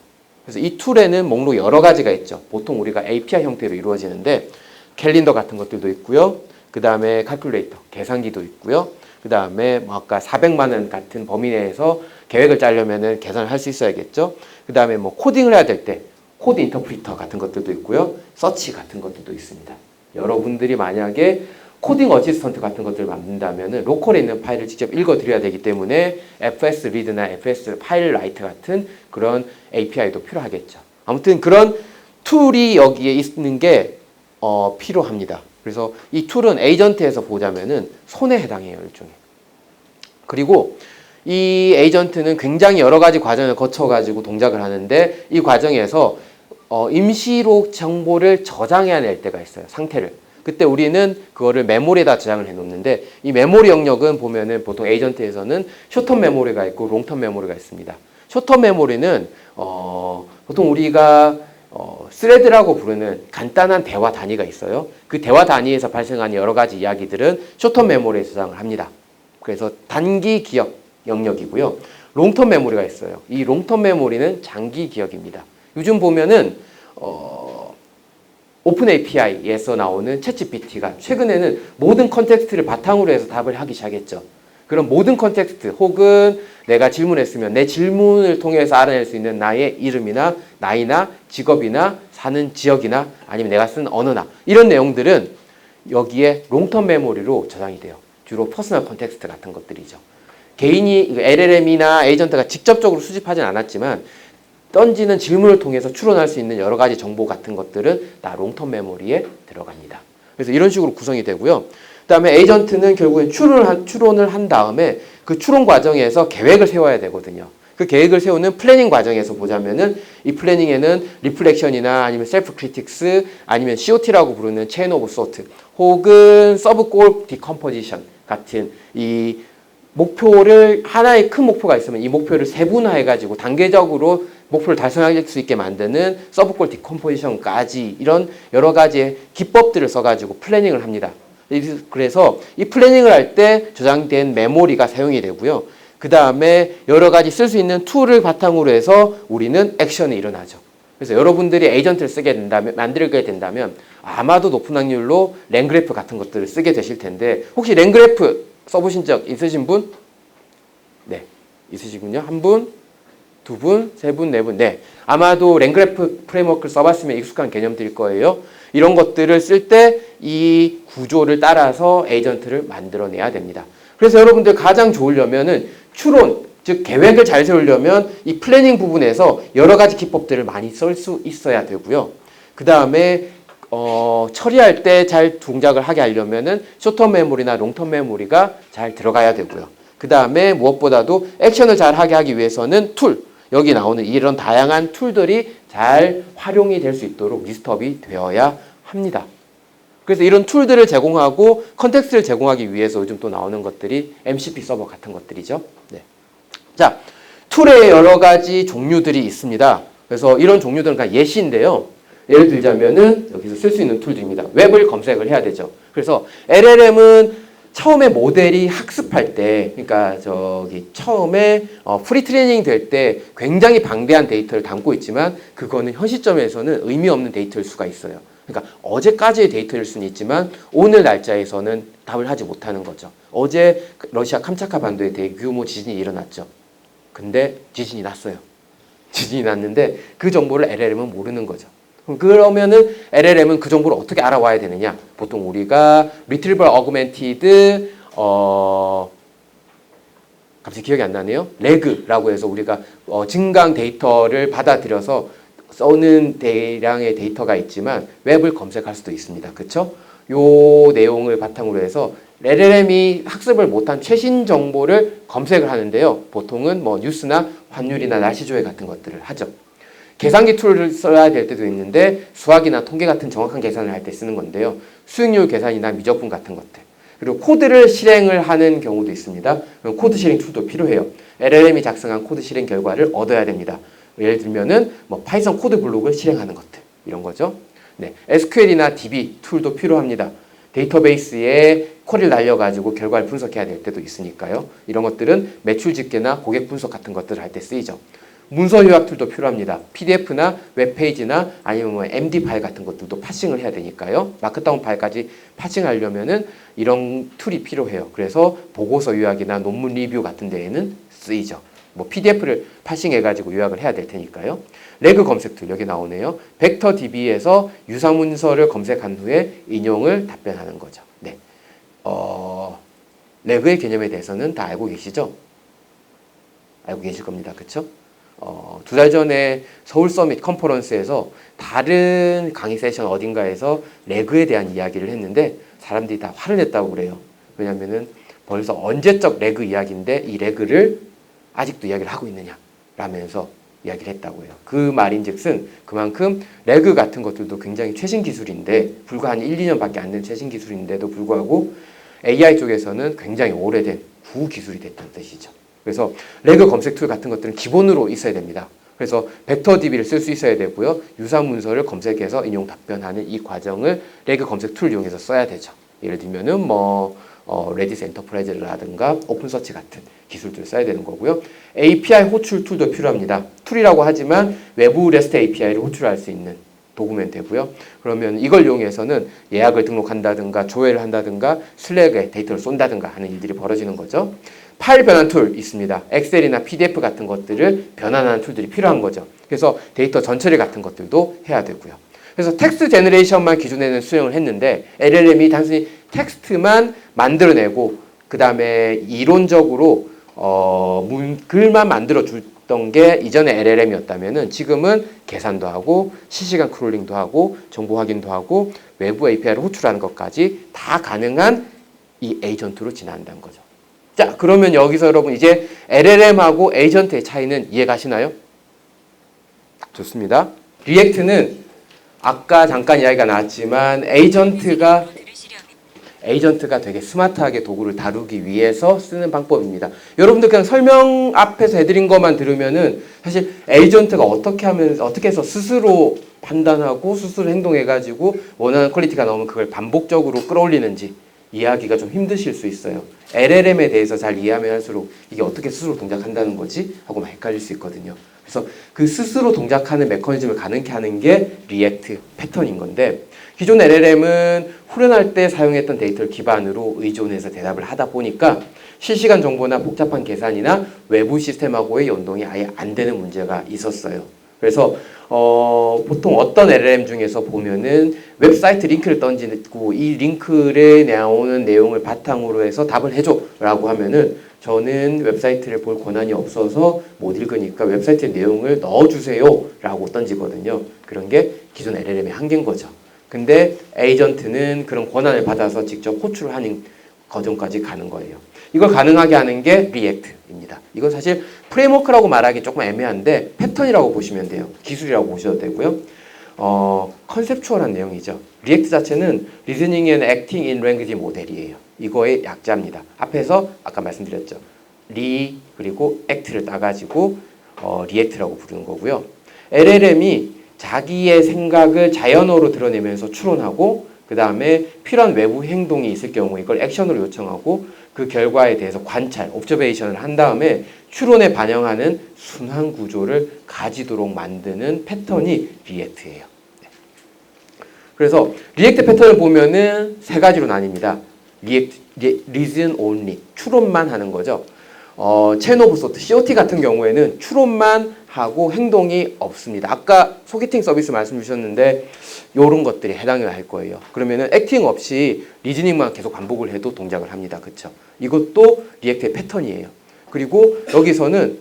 그래서 이 툴에는 목록 여러 가지가 있죠. 보통 우리가 API 형태로 이루어지는데 캘린더 같은 것들도 있고요. 그 다음에 칼큘레이터, 계산기도 있고요. 그 다음에 뭐 아까 400만 원 같은 범위 내에서 계획을 짜려면은 계산을 할 수 있어야겠죠. 그 다음에 뭐 코딩을 해야 될 때 코드 인터프리터 같은 것들도 있고요. 서치 같은 것들도 있습니다. 여러분들이 만약에 코딩 어시스턴트 같은 것들을 만든다면은 로컬에 있는 파일을 직접 읽어드려야 되기 때문에 FS 리드나 FS 파일 라이트 같은 그런 API도 필요하겠죠. 아무튼 그런 툴이 여기에 있는 게 필요합니다. 그래서 이 툴은 에이전트에서 보자면은 손에 해당해요, 일종의. 그리고 이 에이전트는 굉장히 여러 가지 과정을 거쳐가지고 동작을 하는데 이 과정에서 임시로 정보를 저장해야 될 때가 있어요, 상태를. 그때 우리는 그거를 메모리에다 저장을 해 놓는데 이 메모리 영역은 보면은 보통 에이전트에서는 숏텀 메모리가 있고 롱텀 메모리가 있습니다. 숏텀 메모리는 보통 우리가 스레드라고 부르는 간단한 대화 단위가 있어요. 그 대화 단위에서 발생하는 여러 가지 이야기들은 숏텀 메모리에 저장을 합니다. 그래서 단기 기억 영역이고요. 롱텀 메모리가 있어요. 이 롱텀 메모리는 장기 기억입니다. 요즘 보면은 오픈 API에서 나오는 챗GPT가 최근에는 모든 컨텍스트를 바탕으로 해서 답을 하기 시작했죠. 그럼 모든 컨텍스트 혹은 내가 질문했으면 내 질문을 통해서 알아낼 수 있는 나의 이름이나 나이나 직업이나 사는 지역이나 아니면 내가 쓰는 언어나 이런 내용들은 여기에 롱텀 메모리로 저장이 돼요. 주로 퍼스널 컨텍스트 같은 것들이죠. 개인이 LLM이나 에이전트가 직접적으로 수집하진 않았지만 던지는 질문을 통해서 추론할 수 있는 여러 가지 정보 같은 것들은 다 롱텀 메모리에 들어갑니다. 그래서 이런 식으로 구성이 되고요. 그 다음에 에이전트는 결국엔 추론을 한 다음에 그 추론 과정에서 계획을 세워야 되거든요. 그 계획을 세우는 플래닝 과정에서 보자면은 이 플래닝에는 리플렉션이나 아니면 셀프 크리틱스 아니면 COT라고 부르는 체인 오브 소트 혹은 서브 골 디컴포지션 같은 이 목표를 하나의 큰 목표가 있으면 이 목표를 세분화해가지고 단계적으로 목표를 달성할 수 있게 만드는 서브골 디컴포지션까지 이런 여러 가지의 기법들을 써가지고 플래닝을 합니다. 그래서 이 플래닝을 할 때 저장된 메모리가 사용이 되고요. 그 다음에 여러 가지 쓸 수 있는 툴을 바탕으로 해서 우리는 액션이 일어나죠. 그래서 여러분들이 에이전트를 쓰게 된다면, 만들게 된다면 아마도 높은 확률로 랭그래프 같은 것들을 쓰게 되실 텐데 혹시 랭그래프 써보신 적 있으신 분? 네, 있으시군요. 한 분, 두 분, 세 분, 네 분. 네, 아마도 랭그래프 프레임워크를 써봤으면 익숙한 개념들일 거예요. 이런 것들을 쓸 때 이 구조를 따라서 에이전트를 만들어내야 됩니다. 그래서 여러분들 가장 좋으려면은 추론, 즉 계획을 잘 세우려면 이 플래닝 부분에서 여러 가지 기법들을 많이 쓸 수 있어야 되고요. 그 다음에 처리할 때 잘 동작을 하게 하려면은 숏텀 메모리나 롱텀 메모리가 잘 들어가야 되고요. 그 다음에 무엇보다도 액션을 잘 하게 하기 위해서는 툴, 여기 나오는 이런 다양한 툴들이 잘 활용이 될 수 있도록 리스트업이 되어야 합니다. 그래서 이런 툴들을 제공하고 컨텍스트를 제공하기 위해서 요즘 또 나오는 것들이 MCP 서버 같은 것들이죠. 네. 자, 툴의 여러 가지 종류들이 있습니다. 그래서 이런 종류들은 그냥 예시인데요. 예를 들자면은 여기서 쓸 수 있는 툴들입니다. 웹을 검색을 해야 되죠. 그래서 LLM은 처음에 모델이 학습할 때, 그러니까 처음에 프리 트레이닝 될 때 굉장히 방대한 데이터를 담고 있지만 그거는 현 시점에서는 의미 없는 데이터일 수가 있어요. 그러니까 어제까지의 데이터일 수는 있지만 오늘 날짜에서는 답을 하지 못하는 거죠. 어제 러시아 캄차카 반도에 대규모 지진이 일어났죠. 근데 지진이 났어요. 지진이 났는데 그 정보를 LLM은 모르는 거죠. 그러면은 LLM은 그 정보를 어떻게 알아와야 되느냐? 보통 우리가 Retrieval Augmented 갑자기 기억이 안 나네요. RAG라고 해서 우리가 증강 데이터를 받아들여서 써는 대량의 데이터가 있지만 웹을 검색할 수도 있습니다. 그렇죠? 요 내용을 바탕으로 해서 LLM이 학습을 못한 최신 정보를 검색을 하는데요. 보통은 뭐 뉴스나 환율이나 날씨 조회 같은 것들을 하죠. 계산기 툴을 써야 될 때도 있는데 수학이나 통계 같은 정확한 계산을 할 때 쓰는 건데요. 수익률 계산이나 미적분 같은 것들. 그리고 코드를 실행을 하는 경우도 있습니다. 그럼 코드 실행 툴도 필요해요. LLM이 작성한 코드 실행 결과를 얻어야 됩니다. 예를 들면은 뭐 파이썬 코드 블록을 실행하는 것들 이런 거죠. 네, SQL이나 DB 툴도 필요합니다. 데이터베이스에 쿼리를 날려가지고 결과를 분석해야 될 때도 있으니까요. 이런 것들은 매출 집계나 고객 분석 같은 것들을 할 때 쓰이죠. 문서 요약 툴도 필요합니다. PDF나 웹페이지나 아니면 뭐 MD 파일 같은 것들도 파싱을 해야 되니까요. 마크다운 파일까지 파싱하려면은 이런 툴이 필요해요. 그래서 보고서 요약이나 논문 리뷰 같은 데에는 쓰이죠. 뭐 PDF를 파싱해가지고 요약을 해야 될 테니까요. 레그 검색 툴 여기 나오네요. 벡터 DB에서 유사 문서를 검색한 후에 인용을 답변하는 거죠. 네. 레그의 개념에 대해서는 다 알고 계시죠? 알고 계실 겁니다. 그쵸? 2달 전에 서울 서밋 컨퍼런스에서 다른 강의 세션 어딘가에서 레그에 대한 이야기를 했는데 사람들이 다 화를 냈다고 그래요. 왜냐면은 벌써 언제적 레그 이야기인데 이 레그를 아직도 이야기를 하고 있느냐 라면서 이야기를 했다고 해요. 그 말인즉슨 그만큼 레그 같은 것들도 굉장히 최신 기술인데 불과 한 1, 2년밖에 안 된 최신 기술인데도 불구하고 AI 쪽에서는 굉장히 오래된 구기술이 됐다는 뜻이죠. 그래서 레그 검색 툴 같은 것들은 기본으로 있어야 됩니다. 그래서 벡터 DB를 쓸 수 있어야 되고요. 유사 문서를 검색해서 인용 답변하는 이 과정을 레그 검색 툴을 이용해서 써야 되죠. 예를 들면은 레디스 엔터프라이즈라든가 오픈서치 같은 기술들을 써야 되는 거고요. API 호출 툴도 필요합니다. 툴이라고 하지만 외부 REST API를 호출할 수 있는 도구면 되고요. 그러면 이걸 이용해서는 예약을 등록한다든가 조회를 한다든가 슬랙에 데이터를 쏜다든가 하는 일들이 벌어지는 거죠. 파일 변환 툴 있습니다. 엑셀이나 PDF 같은 것들을 변환하는 툴들이 필요한 거죠. 그래서 데이터 전처리 같은 것들도 해야 되고요. 그래서 텍스트 제너레이션만 기존에는 수행을 했는데 LLM이 단순히 텍스트만 만들어내고 그 다음에 이론적으로 글만 만들어 줬던 게 이전에 LLM이었다면은 지금은 계산도 하고 실시간 크롤링도 하고 정보 확인도 하고 외부 API를 호출하는 것까지 다 가능한 이 에이전트로 진화한다는 거죠. 자, 그러면 여기서 여러분 이제 LLM하고 에이전트의 차이는 이해가시나요? 좋습니다. 리액트는 아까 잠깐 이야기가 나왔지만 에이전트가 되게 스마트하게 도구를 다루기 위해서 쓰는 방법입니다. 여러분들 그냥 설명 앞에서 해드린 것만 들으면은 사실 에이전트가 어떻게 해서 스스로 판단하고 스스로 행동해가지고 원하는 퀄리티가 나오면 그걸 반복적으로 끌어올리는지 이해하기가 좀 힘드실 수 있어요. LLM에 대해서 잘 이해하면 할수록 이게 어떻게 스스로 동작한다는 거지? 하고 막 헷갈릴 수 있거든요. 그래서 그 스스로 동작하는 메커니즘을 가능케 하는 게 리액트 패턴인 건데 기존 LLM은 후련할 때 사용했던 데이터를 기반으로 의존해서 대답을 하다 보니까 실시간 정보나 복잡한 계산이나 외부 시스템하고의 연동이 아예 안 되는 문제가 있었어요. 그래서 보통 어떤 LLM 중에서 보면은 웹사이트 링크를 던지고 이 링크에 나오는 내용을 바탕으로 해서 답을 해줘 라고 하면은 저는 웹사이트를 볼 권한이 없어서 못 읽으니까 웹사이트 내용을 넣어주세요 라고 던지거든요. 그런 게 기존 LLM의 한계인 거죠. 근데 에이전트는 그런 권한을 받아서 직접 호출을 하는 과정까지 가는 거예요. 이걸 가능하게 하는 게 리액트입니다. 이건 사실 프레임워크라고 말하기 조금 애매한데 패턴이라고 보시면 돼요. 기술이라고 보셔도 되고요. 컨셉추얼한 내용이죠. 리액트 자체는 Reasoning and Acting in Language 모델이에요. 이거의 약자입니다. 앞에서 아까 말씀드렸죠. 그리고 act를 따가지고 리액트라고 부르는 거고요. LLM이 자기의 생각을 자연어로 드러내면서 추론하고 그 다음에 필요한 외부 행동이 있을 경우 이걸 액션으로 요청하고 그 결과에 대해서 관찰, 옵저베이션을 한 다음에 추론에 반영하는 순환 구조를 가지도록 만드는 패턴이 리액트예요. 그래서 리액트 패턴을 보면은 세 가지로 나뉩니다. reason only, 추론만 하는 거죠. 체인 오브 소트, COT 같은 경우에는 추론만 하고 행동이 없습니다. 아까 소개팅 서비스 말씀 주셨는데 이런 것들이 해당이 할 거예요. 그러면은 액팅 없이 리즈닝만 계속 반복을 해도 동작을 합니다. 그렇죠? 이것도 리액트의 패턴이에요. 그리고 여기서는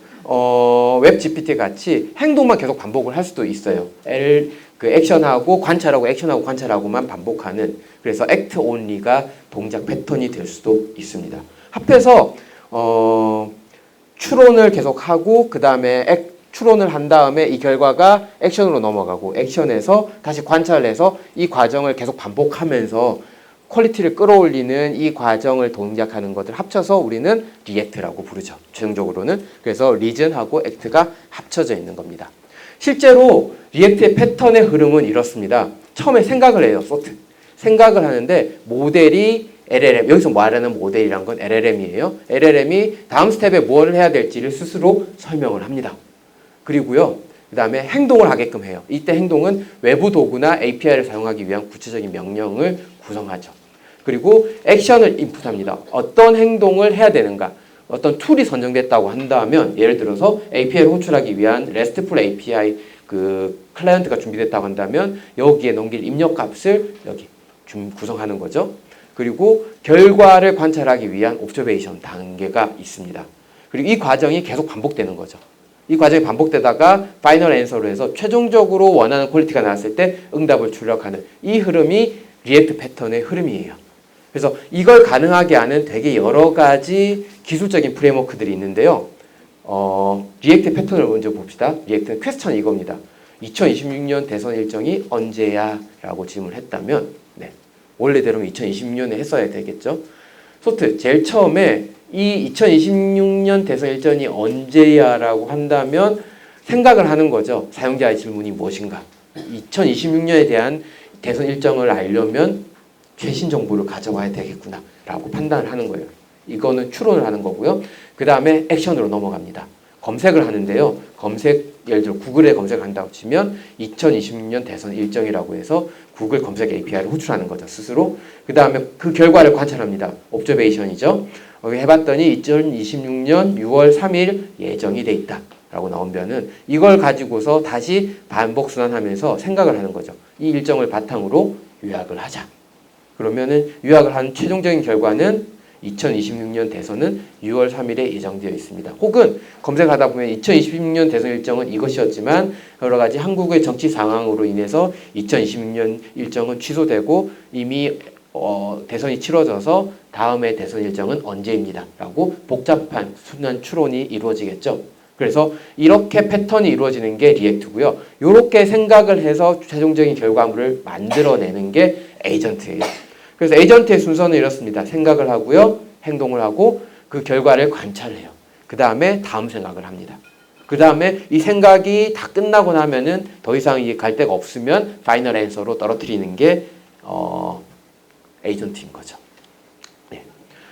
웹 GPT 같이 행동만 계속 반복을 할 수도 있어요. 그 액션하고 관찰하고 액션하고 관찰하고만 반복하는, 그래서 액트 온리가 동작 패턴이 될 수도 있습니다. 합해서 추론을 계속하고 그 다음에 추론을 한 다음에 이 결과가 액션으로 넘어가고 액션에서 다시 관찰을 해서 이 과정을 계속 반복하면서 퀄리티를 끌어올리는 이 과정을 동작하는 것을 합쳐서 우리는 리액트라고 부르죠. 최종적으로는. 그래서 리즌하고 액트가 합쳐져 있는 겁니다. 실제로 리액트의 패턴의 흐름은 이렇습니다. 처음에 생각을 해요. 소트. 생각을 하는데 모델이 LLM, 여기서 말하는 모델이란 건 LLM이에요. LLM이 다음 스텝에 뭘 해야 될지를 스스로 설명을 합니다. 그리고요, 그 다음에 행동을 하게끔 해요. 이때 행동은 외부 도구나 API를 사용하기 위한 구체적인 명령을 구성하죠. 그리고 액션을 인풋합니다. 어떤 행동을 해야 되는가, 어떤 툴이 선정됐다고 한다면, 예를 들어서 API를 호출하기 위한 RESTful API 그 클라이언트가 준비됐다고 한다면 여기에 넘길 입력 값을 여기 구성하는 거죠. 그리고 결과를 관찰하기 위한 옵저베이션 단계가 있습니다. 그리고 이 과정이 계속 반복되는 거죠. 이 과정이 반복되다가 파이널 앤서로 해서 최종적으로 원하는 퀄리티가 나왔을 때 응답을 출력하는 이 흐름이 리액트 패턴의 흐름이에요. 그래서 이걸 가능하게 하는 되게 여러 가지 기술적인 프레임워크들이 있는데요. 리액트 패턴을 먼저 봅시다. 리액트는 퀘스천 이겁니다. 2026년 대선 일정이 언제야? 라고 질문을 했다면, 네, 원래대로면 2026년에 했어야 되겠죠. 소트, 제일 처음에 이 2026년 대선 일정이 언제야? 라고 한다면 생각을 하는 거죠. 사용자의 질문이 무엇인가? 2026년에 대한 대선 일정을 알려면 최신 정보를 가져와야 되겠구나 라고 판단을 하는 거예요. 이거는 추론을 하는 거고요. 그 다음에 액션으로 넘어갑니다. 검색을 하는데요. 예를 들어 구글에 검색을 한다고 치면 2026년 대선 일정이라고 해서 구글 검색 API를 호출하는 거죠. 스스로. 그 다음에 그 결과를 관찰합니다. 옵저베이션이죠. 해봤더니 2026년 6월 3일 예정이 돼 있다 라고 나오면은 이걸 가지고서 다시 반복순환하면서 생각을 하는 거죠. 이 일정을 바탕으로 요약을 하자. 그러면은 요약을 한 최종적인 결과는 2026년 대선은 6월 3일에 예정되어 있습니다. 혹은 검색하다 보면 2026년 대선 일정은 이것이었지만 여러 가지 한국의 정치 상황으로 인해서 2026년 일정은 취소되고 이미 대선이 치러져서 다음에 대선 일정은 언제입니다. 라고 복잡한 순환 추론이 이루어지겠죠. 그래서 이렇게 패턴이 이루어지는 게 리액트고요. 이렇게 생각을 해서 최종적인 결과물을 만들어내는 게 에이전트예요. 그래서 에이전트의 순서는 이렇습니다. 생각을 하고요. 행동을 하고 그 결과를 관찰해요. 그 다음에 다음 생각을 합니다. 그 다음에 이 생각이 다 끝나고 나면은 더 이상 이게 갈 데가 없으면 파이널 앤서로 떨어뜨리는 게 에이전트인 거죠. 네.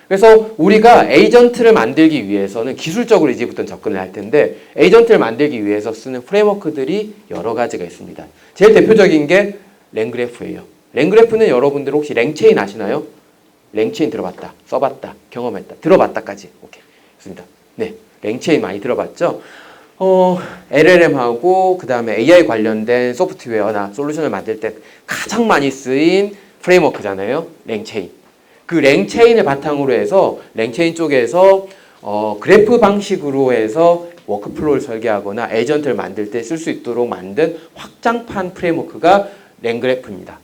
그래서 우리가 에이전트를 만들기 위해서는 기술적으로 이제부터 접근을 할 텐데 에이전트를 만들기 위해서 쓰는 프레임워크들이 여러 가지가 있습니다. 제일 대표적인 게 랭그래프예요. 랭그래프는 여러분들 혹시 랭체인 아시나요? 랭체인 들어봤다, 써봤다, 경험했다, 들어봤다까지. 오케이. 좋습니다. 네. 랭체인 많이 들어봤죠? LLM하고 그 다음에 AI 관련된 소프트웨어나 솔루션을 만들 때 가장 많이 쓰인 프레임워크잖아요. 랭체인. 그 랭체인을 바탕으로 해서 랭체인 쪽에서 그래프 방식으로 해서 워크플로우를 설계하거나 에이전트를 만들 때 쓸 수 있도록 만든 확장판 프레임워크가 랭그래프입니다.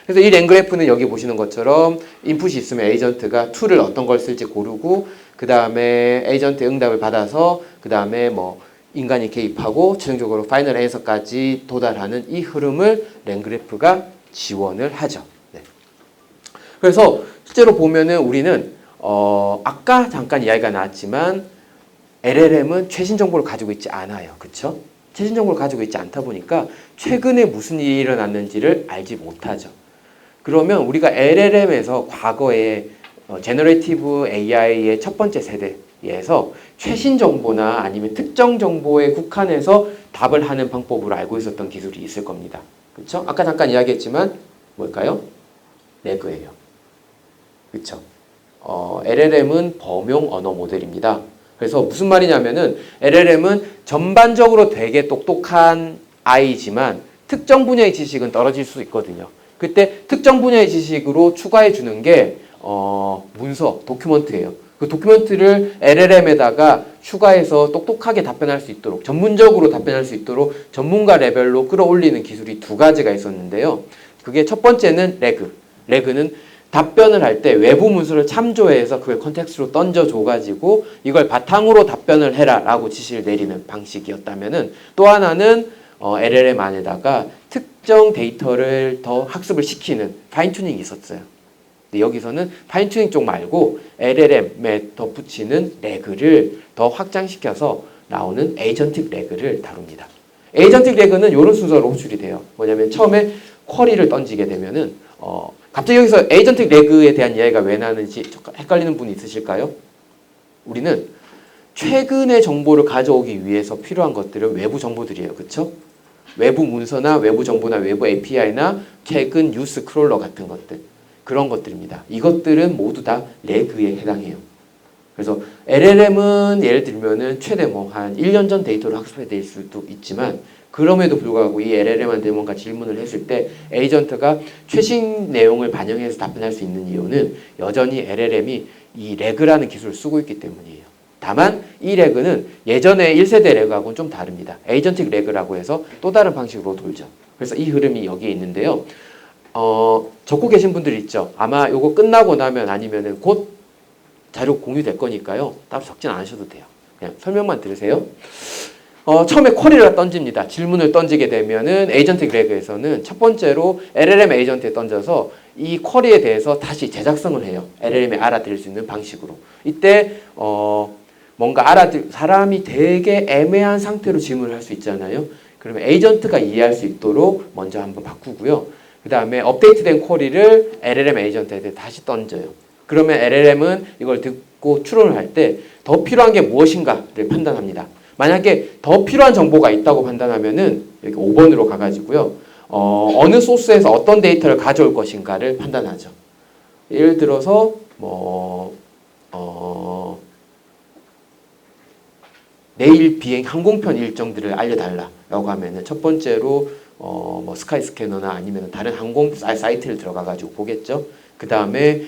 그래서 이 랭그래프는 여기 보시는 것처럼 인풋이 있으면 에이전트가 툴을 어떤 걸 쓸지 고르고 그 다음에 에이전트의 응답을 받아서 그 다음에 뭐 인간이 개입하고 최종적으로 파이널 앤서까지 도달하는 이 흐름을 랭그래프가 지원을 하죠. 네. 그래서 실제로 보면은 우리는 아까 잠깐 이야기가 나왔지만 LLM은 최신 정보를 가지고 있지 않아요. 그렇죠? 최신 정보를 가지고 있지 않다 보니까 최근에 무슨 일이 일어났는지를 알지 못하죠. 그러면 우리가 LLM에서 과거에 제너레이티브 AI의 첫 번째 세대에서 최신 정보나 아니면 특정 정보에 국한해서 답을 하는 방법으로 알고 있었던 기술이 있을 겁니다. 그렇죠? 아까 잠깐 이야기했지만 뭘까요? 레그예요. 그렇죠? LLM은 범용 언어 모델입니다. 그래서 무슨 말이냐면은 LLM은 전반적으로 되게 똑똑한 아이지만 특정 분야의 지식은 떨어질 수 있거든요. 그때 특정 분야의 지식으로 추가해 주는 게 문서, 도큐먼트예요. 그 도큐먼트를 LLM에다가 추가해서 똑똑하게 답변할 수 있도록 전문적으로 답변할 수 있도록 전문가 레벨로 끌어올리는 기술이 두 가지가 있었는데요. 그게 첫 번째는 레그. 레그는 답변을 할 때 외부 문서를 참조해서 그걸 컨텍스트로 던져줘가지고 이걸 바탕으로 답변을 해라 라고 지시를 내리는 방식이었다면은 또 하나는 LLM 안에다가 특정 데이터를 더 학습을 시키는 파인튜닝이 있었어요. 근데 여기서는 파인튜닝 쪽 말고 LLM에 덧붙이는 레그를 더 확장시켜서 나오는 에이전틱 레그를 다룹니다. 에이전틱 레그는 이런 순서로 호출이 돼요. 뭐냐면 처음에 쿼리를 던지게 되면은 갑자기 여기서 에이전틱 레그에 대한 이야기가 왜 나는지 헷갈리는 분이 있으실까요? 우리는 최근의 정보를 가져오기 위해서 필요한 것들은 외부 정보들이에요. 그렇죠? 외부 문서나 외부 정보나 외부 API나 최근 뉴스 크롤러 같은 것들, 그런 것들입니다. 이것들은 모두 다 레그에 해당해요. 그래서 LLM은 예를 들면은 최대 한 1년 전 데이터를 학습해낼 수도 있지만, 그럼에도 불구하고 이 LLM한테 뭔가 질문을 했을 때 에이전트가 최신 내용을 반영해서 답변할 수 있는 이유는 여전히 LLM이 이 레그라는 기술을 쓰고 있기 때문이에요. 다만 이 레그는 예전에 1세대 레그하고는 좀 다릅니다. 에이전틱 레그라고 해서 또 다른 방식으로 돌죠. 그래서 이 흐름이 여기에 있는데요. 적고 계신 분들 있죠. 아마 이거 끝나고 나면 아니면은 곧 자료 공유될 거니까요. 따로 적진 않으셔도 돼요. 그냥 설명만 들으세요. 처음에 쿼리를 던집니다. 질문을 던지게 되면은 에이전틱 레그에서는 첫 번째로 LLM 에이전트에 던져서 이 쿼리에 대해서 다시 제작성을 해요. LLM이 알아들을 수 있는 방식으로. 이때 뭔가 사람이 되게 애매한 상태로 질문을 할 수 있잖아요. 그러면 에이전트가 이해할 수 있도록 먼저 한번 바꾸고요. 그 다음에 업데이트된 쿼리를 LLM 에이전트에 다시 던져요. 그러면 LLM은 이걸 듣고 추론을 할 때 더 필요한 게 무엇인가를 판단합니다. 만약에 더 필요한 정보가 있다고 판단하면은 여기 5번으로 가가지고요. 어느 소스에서 어떤 데이터를 가져올 것인가를 판단하죠. 예를 들어서 내일 비행 항공편 일정들을 알려달라라고 하면은 첫 번째로 스카이스캐너나 아니면 다른 항공 사이트를 들어가가지고 보겠죠. 그 다음에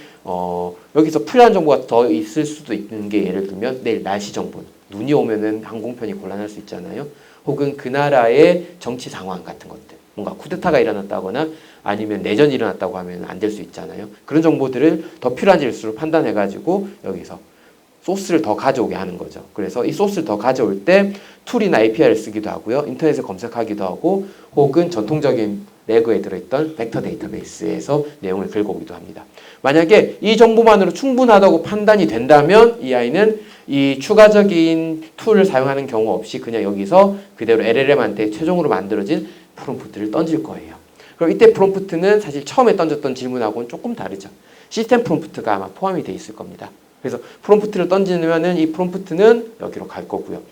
여기서 필요한 정보가 더 있을 수도 있는 게 예를 들면 내일 날씨 정보. 눈이 오면은 항공편이 곤란할 수 있잖아요. 혹은 그 나라의 정치 상황 같은 것들. 뭔가 쿠데타가 일어났다거나 아니면 내전이 일어났다고 하면 안 될 수 있잖아요. 그런 정보들을 더 필요한 질수로 판단해가지고 여기서 소스를 더 가져오게 하는 거죠. 그래서 이 소스를 더 가져올 때 툴이나 API를 쓰기도 하고요. 인터넷에 검색하기도 하고 혹은 전통적인 레그에 들어있던 벡터 데이터베이스에서 내용을 긁어오기도 합니다. 만약에 이 정보만으로 충분하다고 판단이 된다면 이 아이는 이 추가적인 툴을 사용하는 경우 없이 그냥 여기서 그대로 LLM한테 최종으로 만들어진 프롬프트를 던질 거예요. 그럼 이때 프롬프트는 사실 처음에 던졌던 질문하고는 조금 다르죠. 시스템 프롬프트가 아마 포함이 돼 있을 겁니다. 그래서 프롬프트를 던지면은 이 프롬프트는 여기로 갈 거고요.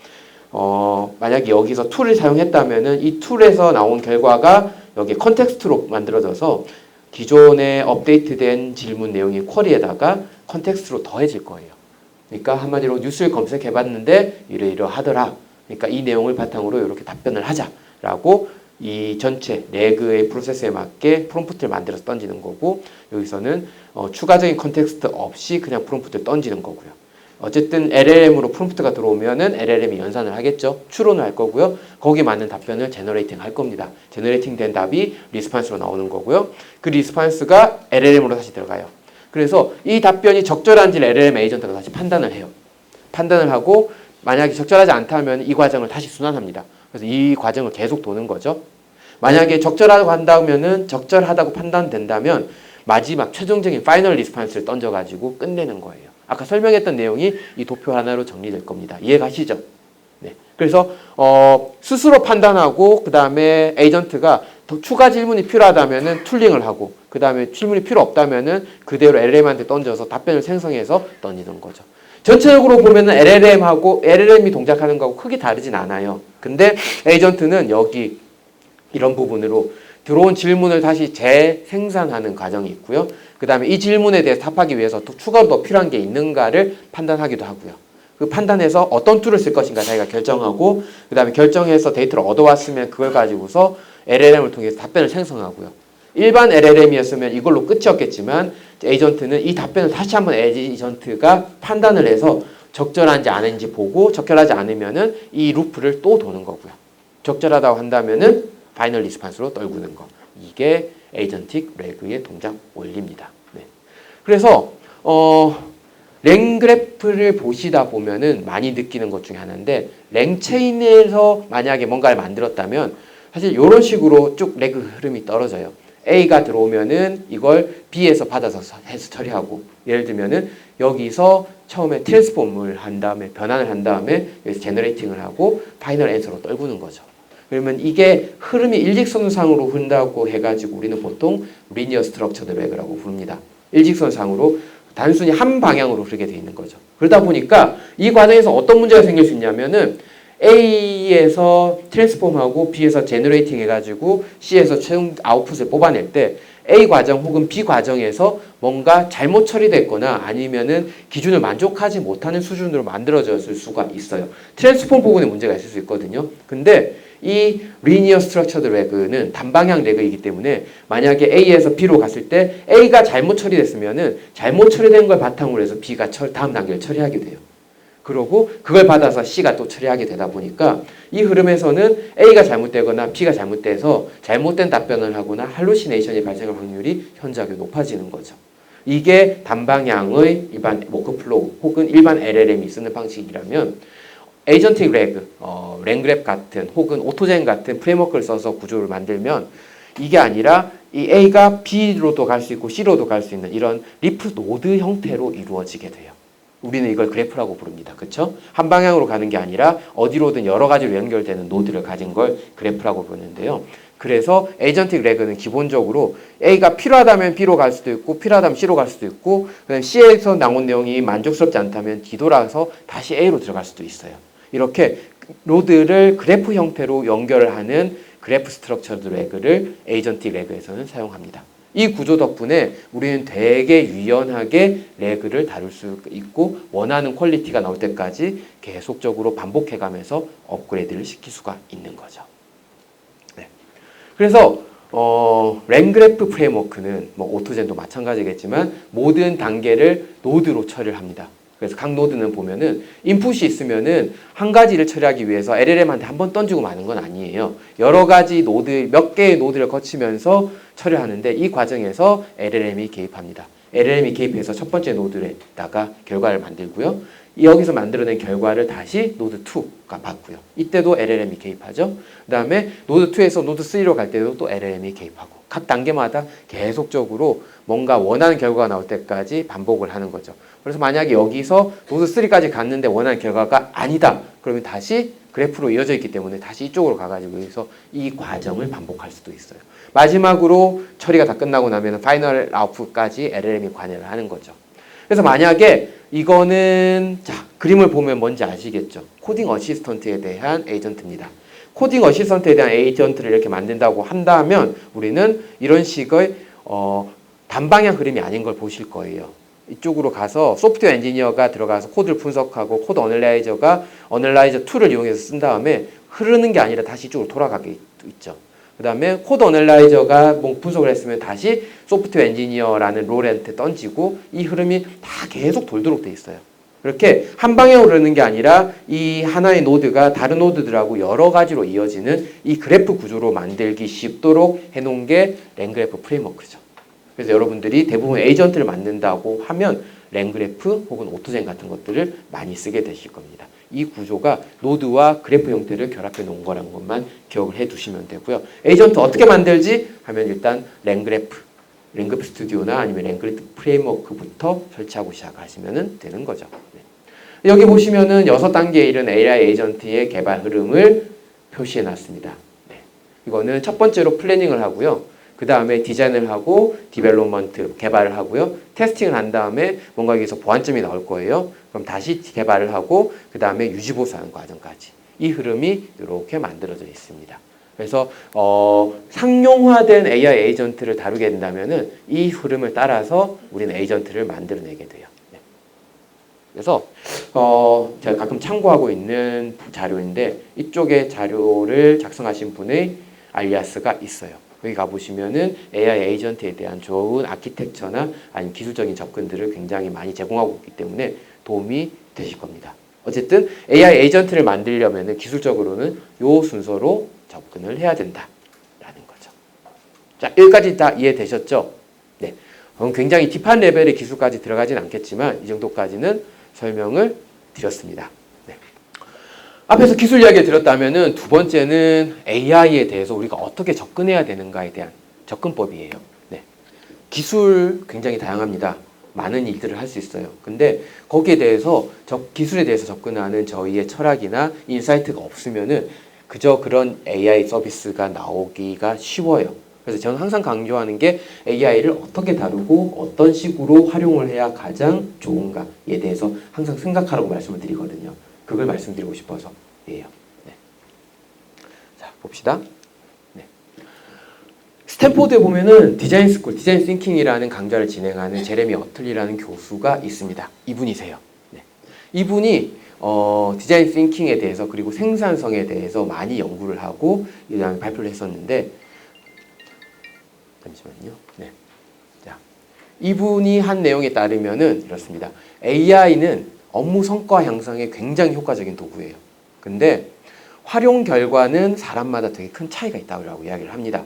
만약에 여기서 툴을 사용했다면은 이 툴에서 나온 결과가 여기 컨텍스트로 만들어져서 기존에 업데이트된 질문 내용이 쿼리에다가 컨텍스트로 더해질 거예요. 그러니까 한마디로 뉴스를 검색해 봤는데 이러이러하더라. 그러니까 이 내용을 바탕으로 이렇게 답변을 하자라고 이 전체 레그의 프로세스에 맞게 프롬프트를 만들어서 던지는 거고, 여기서는 추가적인 컨텍스트 없이 그냥 프롬프트를 던지는 거고요. 어쨌든 LLM으로 프롬프트가 들어오면은 LLM이 연산을 하겠죠. 추론을 할 거고요. 거기에 맞는 답변을 제너레이팅 할 겁니다. 제너레이팅 된 답이 리스판스로 나오는 거고요. 그 리스판스가 LLM으로 다시 들어가요. 그래서 이 답변이 적절한지를 LLM 에이전트가 다시 판단을 해요. 판단을 하고 만약에 적절하지 않다면 이 과정을 다시 순환합니다. 그래서 이 과정을 계속 도는 거죠. 만약에 적절하다고 한다면은 적절하다고 판단된다면 마지막 최종적인 파이널 리스판스를 던져가지고 끝내는 거예요. 아까 설명했던 내용이 이 도표 하나로 정리될 겁니다. 이해가시죠? 네. 그래서 스스로 판단하고 그 다음에 에이전트가 더 추가 질문이 필요하다면은 툴링을 하고 그 다음에 질문이 필요 없다면은 그대로 LLM한테 던져서 답변을 생성해서 던지는 거죠. 전체적으로 보면은 LLM이 동작하는 거하고 크게 다르진 않아요. 근데 에이전트는 여기 이런 부분으로 들어온 질문을 다시 재생산하는 과정이 있고요. 그 다음에 이 질문에 대해서 답하기 위해서 또 추가로 더 필요한 게 있는가를 판단하기도 하고요. 그 판단해서 어떤 툴을 쓸 것인가 자기가 결정하고 그 다음에 결정해서 데이터를 얻어왔으면 그걸 가지고서 LLM을 통해서 답변을 생성하고요. 일반 LLM이었으면 이걸로 끝이었겠지만 에이전트는 이 답변을 다시 한번 에이전트가 판단을 해서 적절한지 아닌지 보고 적절하지 않으면은 이 루프를 또 도는 거고요. 적절하다고 한다면은 파이널 리스판스로 떨구는 거. 이게 에이전틱 레그의 동작 원리입니다. 네. 그래서 랭그래프를 보시다 보면은 많이 느끼는 것 중에 하나인데 랭체인에서 만약에 뭔가를 만들었다면 사실 이런 식으로 쭉 레그 흐름이 떨어져요. A가 들어오면은 이걸 B에서 받아서 해서 처리하고 예를 들면은 여기서 처음에 트랜스폼을 한 다음에 변환을 한 다음에 여기서 제너레이팅을 하고 파이널 앤서로 떨구는 거죠. 그러면 이게 흐름이 일직선상으로 흐른다고 해가지고 우리는 보통 리니어 스트럭처드 레그라고 부릅니다. 일직선상으로 단순히 한 방향으로 흐르게 되어 있는 거죠. 그러다 보니까 이 과정에서 어떤 문제가 생길 수 있냐면은 A에서 트랜스폼하고 B에서 제너레이팅 해가지고 C에서 최종 아웃풋을 뽑아낼 때 A 과정 혹은 B 과정에서 뭔가 잘못 처리됐거나 아니면은 기준을 만족하지 못하는 수준으로 만들어졌을 수가 있어요. 트랜스폼 부분에 문제가 있을 수 있거든요. 근데 이 리니어 스트럭처드 레그는 단방향 레그이기 때문에 만약에 A에서 B로 갔을 때 A가 잘못 처리됐으면은 잘못 처리된 걸 바탕으로 해서 B가 다음 단계를 처리하게 돼요. 그러고 그걸 받아서 C가 또 처리하게 되다 보니까 이 흐름에서는 A가 잘못되거나 B가 잘못돼서 잘못된 답변을 하거나 할루시네이션이 발생할 확률이 현저하게 높아지는 거죠. 이게 단방향의 일반 워크플로우 혹은 일반 LLM이 쓰는 방식이라면 에이전틱 레그, 랭그랩 같은 혹은 오토젠 같은 프레임워크를 써서 구조를 만들면 이게 아니라 이 A가 B로도 갈 수 있고 C로도 갈 수 있는 이런 리프 노드 형태로 이루어지게 돼요. 우리는 이걸 그래프라고 부릅니다. 그렇죠? 한 방향으로 가는 게 아니라 어디로든 여러 가지로 연결되는 노드를 가진 걸 그래프라고 부르는데요. 그래서 에이전틱 레그는 기본적으로 A가 필요하다면 B로 갈 수도 있고 필요하다면 C로 갈 수도 있고 그다음에 C에서 나온 내용이 만족스럽지 않다면 뒤돌아서 다시 A로 들어갈 수도 있어요. 이렇게 노드를 그래프 형태로 연결을 하는 그래프 스트럭처드 레그를 에이전틱 레그에서는 사용합니다. 이 구조 덕분에 우리는 되게 유연하게 레그를 다룰 수 있고 원하는 퀄리티가 나올 때까지 계속적으로 반복해가면서 업그레이드를 시킬 수가 있는 거죠. 네. 그래서 랭그래프 프레임워크는 뭐 오토젠도 마찬가지겠지만 모든 단계를 노드로 처리를 합니다. 그래서 각 노드는 보면은 인풋이 있으면은 한 가지를 처리하기 위해서 LLM한테 한 번 던지고 마는 건 아니에요. 여러 가지 노드, 몇 개의 노드를 거치면서 처리하는데 이 과정에서 LLM이 개입합니다. LLM이 개입해서 첫 번째 노드에다가 결과를 만들고요. 여기서 만들어낸 결과를 다시 노드 2가 받고요. 이때도 LLM이 개입하죠. 그 다음에 노드 2에서 노드 3로 갈 때도 또 LLM이 개입하고 각 단계마다 계속적으로 뭔가 원하는 결과가 나올 때까지 반복을 하는 거죠. 그래서 만약에 여기서 노드 3까지 갔는데 원하는 결과가 아니다. 그러면 다시 그래프로 이어져 있기 때문에 다시 이쪽으로 가가지고 여기서 이 과정을 반복할 수도 있어요. 마지막으로 처리가 다 끝나고 나면 파이널 아웃풋까지 LLM이 관여를 하는 거죠. 그래서 만약에 이거는 자 그림을 보면 뭔지 아시겠죠? 코딩 어시스턴트에 대한 에이전트입니다. 코딩 어시스턴트에 대한 에이전트를 이렇게 만든다고 한다면 우리는 이런 식의 단방향 그림이 아닌 걸 보실 거예요. 이쪽으로 가서 소프트웨어 엔지니어가 들어가서 코드를 분석하고 코드 어널라이저가 어널라이저 툴을 이용해서 쓴 다음에 흐르는 게 아니라 다시 이쪽으로 돌아가게 있죠. 그 다음에 코드 어널라이저가 뭐 분석을 했으면 다시 소프트웨어 엔지니어라는 롤한테 던지고 이 흐름이 다 계속 돌도록 돼 있어요. 그렇게 한 방향으로 흐르는 게 아니라 이 하나의 노드가 다른 노드들하고 여러 가지로 이어지는 이 그래프 구조로 만들기 쉽도록 해놓은 게 랭그래프 프레임워크죠. 그래서 여러분들이 대부분 에이전트를 만든다고 하면 랭그래프 혹은 오토젠 같은 것들을 많이 쓰게 되실 겁니다. 이 구조가 노드와 그래프 형태를 결합해 놓은 거라는 것만 기억을 해 두시면 되고요. 에이전트 어떻게 만들지? 하면 일단 랭그래프 스튜디오나 아니면 랭그래프 프레임워크부터 설치하고 시작하시면 되는 거죠. 네. 여기 보시면은 6단계에 이른 AI 에이전트의 개발 흐름을 표시해 놨습니다. 네. 이거는 첫 번째로 플래닝을 하고요. 그 다음에 디자인을 하고 디벨롭먼트 개발을 하고요. 테스팅을 한 다음에 뭔가 여기서 보완점이 나올 거예요. 그럼 다시 개발을 하고 그 다음에 유지보수하는 과정까지 이 흐름이 이렇게 만들어져 있습니다. 그래서 상용화된 AI 에이전트를 다루게 된다면은 이 흐름을 따라서 우리는 에이전트를 만들어내게 돼요. 네. 그래서 제가 가끔 참고하고 있는 자료인데 이쪽에 자료를 작성하신 분의 알리아스가 있어요. 여기 가보시면은 AI 에이전트에 대한 좋은 아키텍처나 아니면 기술적인 접근들을 굉장히 많이 제공하고 있기 때문에 도움이 되실 겁니다. 어쨌든 AI 에이전트를 만들려면은 기술적으로는 요 순서로 접근을 해야 된다라는 거죠. 자, 여기까지 다 이해되셨죠? 네. 굉장히 딥한 레벨의 기술까지 들어가진 않겠지만 이 정도까지는 설명을 드렸습니다. 앞에서 기술 이야기를 드렸다면은 두 번째는 AI에 대해서 우리가 어떻게 접근해야 되는가에 대한 접근법이에요. 네. 기술 굉장히 다양합니다. 많은 일들을 할 수 있어요. 근데 거기에 대해서 기술에 대해서 접근하는 저희의 철학이나 인사이트가 없으면은 그저 그런 AI 서비스가 나오기가 쉬워요. 그래서 저는 항상 강조하는 게 AI를 어떻게 다루고 어떤 식으로 활용을 해야 가장 좋은가에 대해서 항상 생각하라고 말씀을 드리거든요. 그걸 말씀드리고 싶어서 예요. 네. 자, 봅시다. 네. 스탠포드에 보면은 디자인 스쿨, 디자인 띵킹이라는 강좌를 진행하는 제레미 어틀리라는 교수가 있습니다. 이분이세요. 네. 이분이 디자인 띵킹에 대해서 그리고 생산성에 대해서 많이 연구를 하고 그다음에 발표를 했었는데 잠시만요. 네. 자, 이분이 한 내용에 따르면은 이렇습니다. AI는 업무 성과 향상에 굉장히 효과적인 도구예요. 근데 활용 결과는 사람마다 되게 큰 차이가 있다고 이야기를 합니다.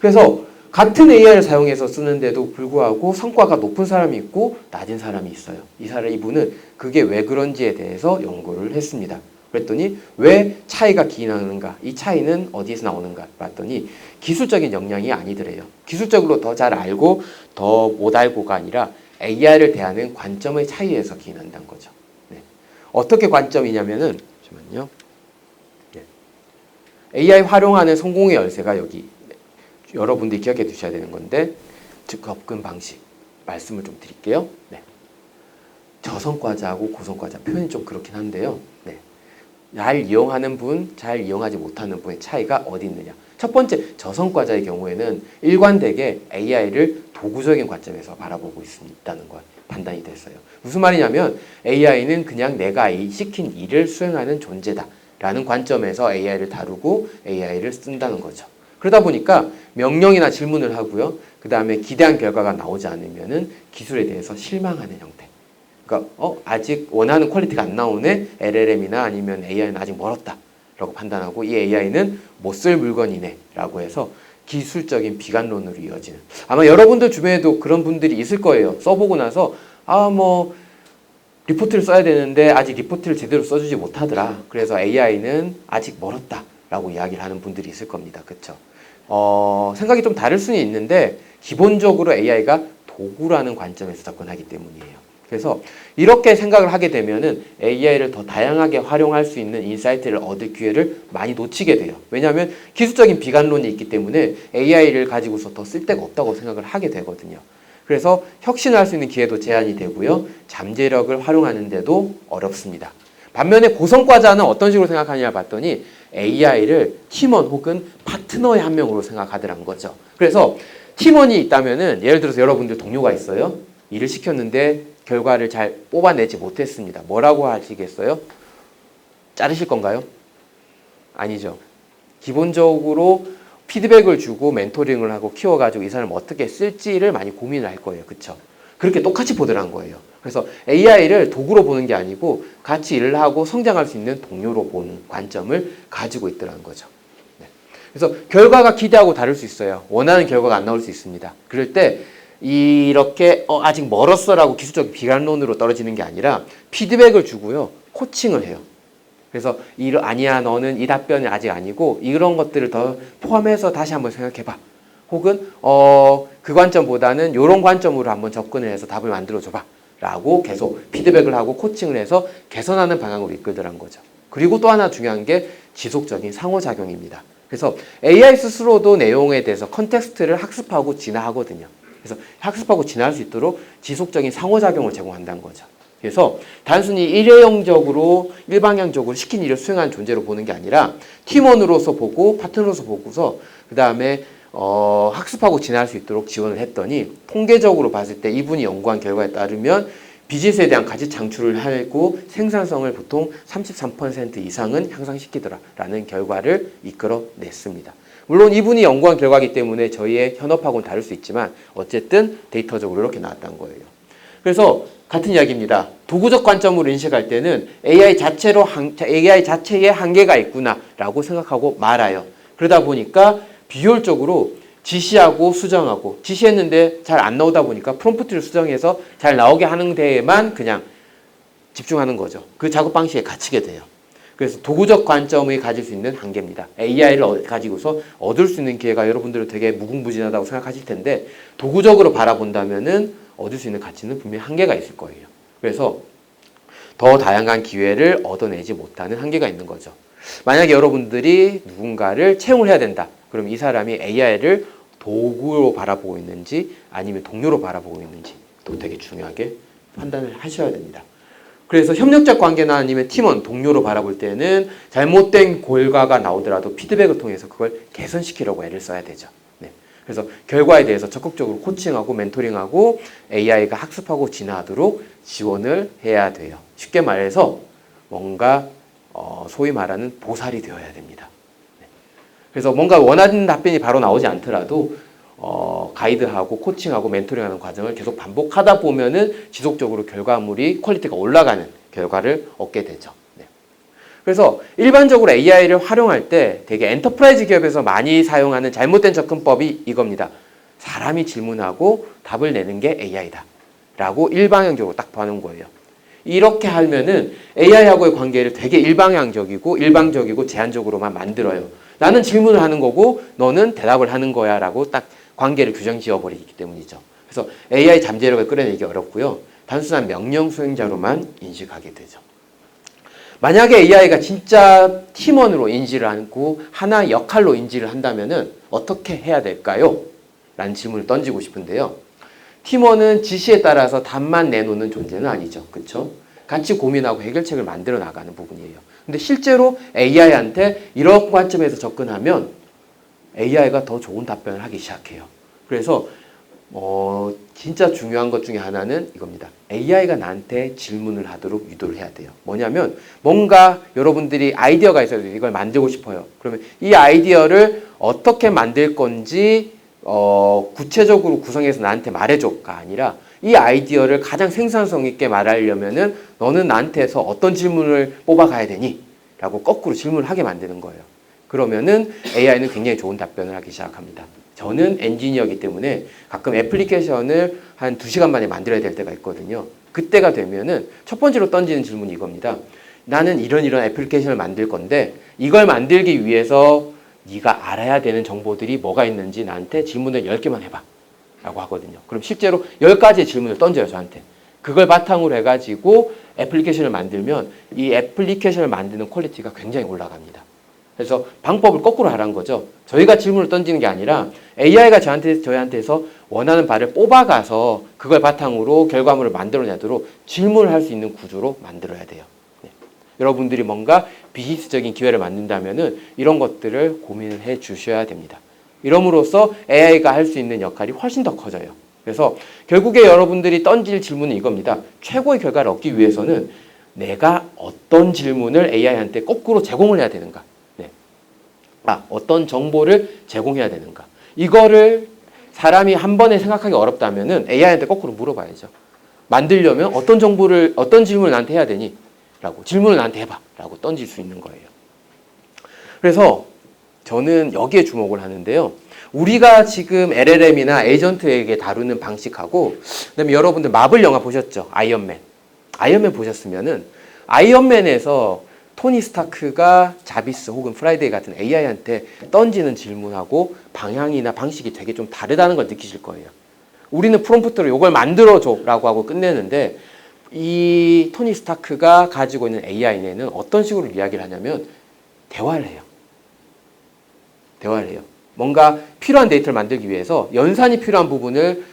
그래서 같은 AI를 사용해서 쓰는데도 불구하고 성과가 높은 사람이 있고 낮은 사람이 있어요. 이분은 그게 왜 그런지에 대해서 연구를 했습니다. 그랬더니 왜 차이가 기나는가? 이 차이는 어디에서 나오는가? 봤더니 기술적인 역량이 아니더래요. 기술적으로 더 잘 알고 더 못 알고가 아니라 AI를 대하는 관점의 차이에서 기인한다는 거죠. 네. 어떻게 관점이냐면은 잠시만요. 네. AI 활용하는 성공의 열쇠가 여기 여러분들이 기억해 두셔야 되는 건데 즉 접근 방식 말씀을 좀 드릴게요. 네. 저성과자하고 고성과자 표현이 좀 그렇긴 한데요. 네. 잘 이용하는 분, 잘 이용하지 못하는 분의 차이가 어디 있느냐. 첫 번째, 저성과자의 경우에는 일관되게 AI를 도구적인 관점에서 바라보고 있다는 것 판단이 됐어요. 무슨 말이냐면 AI는 그냥 내가 시킨 일을 수행하는 존재다 라는 관점에서 AI를 다루고 AI를 쓴다는 거죠. 그러다 보니까 명령이나 질문을 하고요. 그 다음에 기대한 결과가 나오지 않으면은 기술에 대해서 실망하는 형태. 그러니까 아직 원하는 퀄리티가 안 나오네. LLM이나 아니면 AI는 아직 멀었다 라고 판단하고 이 AI는 못 쓸 물건이네 라고 해서 기술적인 비관론으로 이어지는, 아마 여러분들 주변에도 그런 분들이 있을 거예요. 써보고 나서 리포트를 써야 되는데 아직 리포트를 제대로 써주지 못하더라. 그래서 AI는 아직 멀었다 라고 이야기를 하는 분들이 있을 겁니다. 그쵸? 생각이 좀 다를 수는 있는데 기본적으로 AI가 도구라는 관점에서 접근하기 때문이에요. 그래서 이렇게 생각을 하게 되면은 AI를 더 다양하게 활용할 수 있는 인사이트를 얻을 기회를 많이 놓치게 돼요. 왜냐하면 기술적인 비관론이 있기 때문에 AI를 가지고서 더 쓸데가 없다고 생각을 하게 되거든요. 그래서 혁신할 수 있는 기회도 제한이 되고요. 잠재력을 활용하는데도 어렵습니다. 반면에 고성과자는 어떤 식으로 생각하냐 봤더니 AI를 팀원 혹은 파트너의 한 명으로 생각하더란 거죠. 그래서 팀원이 있다면은 예를 들어서 여러분들 동료가 있어요. 일을 시켰는데 결과를 잘 뽑아내지 못했습니다. 뭐라고 하시겠어요? 자르실 건가요? 아니죠. 기본적으로 피드백을 주고 멘토링을 하고 키워가지고 이 사람을 어떻게 쓸지를 많이 고민을 할 거예요. 그쵸? 그렇게 똑같이 보더란 거예요. 그래서 AI를 도구로 보는 게 아니고 같이 일을 하고 성장할 수 있는 동료로 보는 관점을 가지고 있더라는 거죠. 네. 그래서 결과가 기대하고 다를 수 있어요. 원하는 결과가 안 나올 수 있습니다. 그럴 때 이렇게 아직 멀었어라고 기술적 비관론으로 떨어지는 게 아니라 피드백을 주고요. 코칭을 해요. 그래서 아니야 너는 이 답변이 아직 아니고 이런 것들을 더 포함해서 다시 한번 생각해봐. 혹은 그 관점보다는 이런 관점으로 한번 접근을 해서 답을 만들어줘봐 라고 계속 피드백을 하고 코칭을 해서 개선하는 방향으로 이끌더란 거죠. 그리고 또 하나 중요한 게 지속적인 상호작용입니다. 그래서 AI 스스로도 내용에 대해서 컨텍스트를 학습하고 진화하거든요. 그래서 학습하고 진화할 수 있도록 지속적인 상호작용을 제공한다는 거죠. 그래서 단순히 일회용적으로 일방향적으로 시킨 일을 수행하는 존재로 보는 게 아니라 팀원으로서 보고 파트너로서 보고서 그 다음에 학습하고 진화할 수 있도록 지원을 했더니 통계적으로 봤을 때 이분이 연구한 결과에 따르면 비즈니스에 대한 가치 창출을 하고 생산성을 보통 33% 이상은 향상시키더라라는 결과를 이끌어냈습니다. 물론 이분이 연구한 결과이기 때문에 저희의 현업하고는 다를 수 있지만 어쨌든 데이터적으로 이렇게 나왔다는 거예요. 그래서 같은 이야기입니다. 도구적 관점으로 인식할 때는 AI 자체에 한계가 있구나라고 생각하고 말아요. 그러다 보니까 비효율적으로 지시하고 수정하고 지시했는데 잘 안 나오다 보니까 프롬프트를 수정해서 잘 나오게 하는 데에만 그냥 집중하는 거죠. 그 작업 방식에 갇히게 돼요. 그래서 도구적 관점이 가질 수 있는 한계입니다. AI를 가지고서 얻을 수 있는 기회가 여러분들은 되게 무궁무진하다고 생각하실 텐데 도구적으로 바라본다면은 얻을 수 있는 가치는 분명히 한계가 있을 거예요. 그래서 더 다양한 기회를 얻어내지 못하는 한계가 있는 거죠. 만약에 여러분들이 누군가를 채용을 해야 된다. 그럼 이 사람이 AI를 도구로 바라보고 있는지 아니면 동료로 바라보고 있는지 또 되게 중요하게 판단을 하셔야 됩니다. 그래서 협력적 관계나 아니면 팀원, 동료로 바라볼 때는 잘못된 결과가 나오더라도 피드백을 통해서 그걸 개선시키려고 애를 써야 되죠. 네. 그래서 결과에 대해서 적극적으로 코칭하고 멘토링하고 AI가 학습하고 진화하도록 지원을 해야 돼요. 쉽게 말해서 뭔가 소위 말하는 보살이 되어야 됩니다. 네. 그래서 뭔가 원하는 답변이 바로 나오지 않더라도 가이드하고 코칭하고 멘토링하는 과정을 계속 반복하다 보면은 지속적으로 결과물이 퀄리티가 올라가는 결과를 얻게 되죠. 네. 그래서 일반적으로 AI를 활용할 때 되게 엔터프라이즈 기업에서 많이 사용하는 잘못된 접근법이 이겁니다. 사람이 질문하고 답을 내는 게 AI다. 라고 일방향적으로 딱 봐는 거예요. 이렇게 하면은 AI하고의 관계를 되게 일방적이고 제한적으로만 만들어요. 나는 질문을 하는 거고 너는 대답을 하는 거야 라고 딱 관계를 규정 지어버리기 때문이죠. 그래서 AI 잠재력을 끌어내기 어렵고요. 단순한 명령 수행자로만 인식하게 되죠. 만약에 AI가 진짜 팀원으로 인지를 하고 하나의 역할로 인지를 한다면은 어떻게 해야 될까요? 라는 질문을 던지고 싶은데요. 팀원은 지시에 따라서 답만 내놓는 존재는 아니죠. 그렇죠? 같이 고민하고 해결책을 만들어 나가는 부분이에요. 근데 실제로 AI한테 이런 관점에서 접근하면 AI가 더 좋은 답변을 하기 시작해요. 그래서 진짜 중요한 것 중에 하나는 이겁니다. AI가 나한테 질문을 하도록 유도를 해야 돼요. 뭐냐면 뭔가 여러분들이 아이디어가 있어요. 이걸 만들고 싶어요. 그러면 이 아이디어를 어떻게 만들 건지 구체적으로 구성해서 나한테 말해줘가 아니라 이 아이디어를 가장 생산성 있게 말하려면은 너는 나한테서 어떤 질문을 뽑아가야 되니? 라고 거꾸로 질문을 하게 만드는 거예요. 그러면은 AI는 굉장히 좋은 답변을 하기 시작합니다. 저는 엔지니어이기 때문에 가끔 애플리케이션을 한 2시간 만에 만들어야 될 때가 있거든요. 그때가 되면은 첫 번째로 던지는 질문이 이겁니다. 나는 이런 애플리케이션을 만들 건데 이걸 만들기 위해서 네가 알아야 되는 정보들이 뭐가 있는지 나한테 질문을 10개만 해봐 라고 하거든요. 그럼 실제로 10가지의 질문을 던져요, 저한테. 그걸 바탕으로 해가지고 애플리케이션을 만들면 이 애플리케이션을 만드는 퀄리티가 굉장히 올라갑니다. 그래서 방법을 거꾸로 하라는 거죠. 저희가 질문을 던지는 게 아니라 AI가 저희한테서 원하는 바를 뽑아가서 그걸 바탕으로 결과물을 만들어내도록 질문을 할 수 있는 구조로 만들어야 돼요. 네. 여러분들이 뭔가 비즈니스적인 기회를 만든다면은 이런 것들을 고민을 해 주셔야 됩니다. 이럼으로써 AI가 할 수 있는 역할이 훨씬 더 커져요. 그래서 결국에 여러분들이 던질 질문은 이겁니다. 최고의 결과를 얻기 위해서는 내가 어떤 질문을 AI한테 거꾸로 제공을 해야 되는가. 어떤 정보를 제공해야 되는가. 이거를 사람이 한 번에 생각하기 어렵다면은 AI한테 거꾸로 물어봐야죠. 만들려면 어떤 질문을 나한테 해야 되니? 라고, 질문을 나한테 해봐. 라고 던질 수 있는 거예요. 그래서 저는 여기에 주목을 하는데요. 우리가 지금 LLM이나 에이전트에게 다루는 방식하고, 그 다음에 여러분들 마블 영화 보셨죠? 아이언맨. 아이언맨 보셨으면은, 아이언맨에서 토니 스타크가 자비스 혹은 프라이데이 같은 AI한테 던지는 질문하고 방향이나 방식이 되게 좀 다르다는 걸 느끼실 거예요. 우리는 프롬프트로 이걸 만들어줘 라고 하고 끝내는데 이 토니 스타크가 가지고 있는 AI는 어떤 식으로 이야기를 하냐면 대화를 해요. 뭔가 필요한 데이터를 만들기 위해서 연산이 필요한 부분을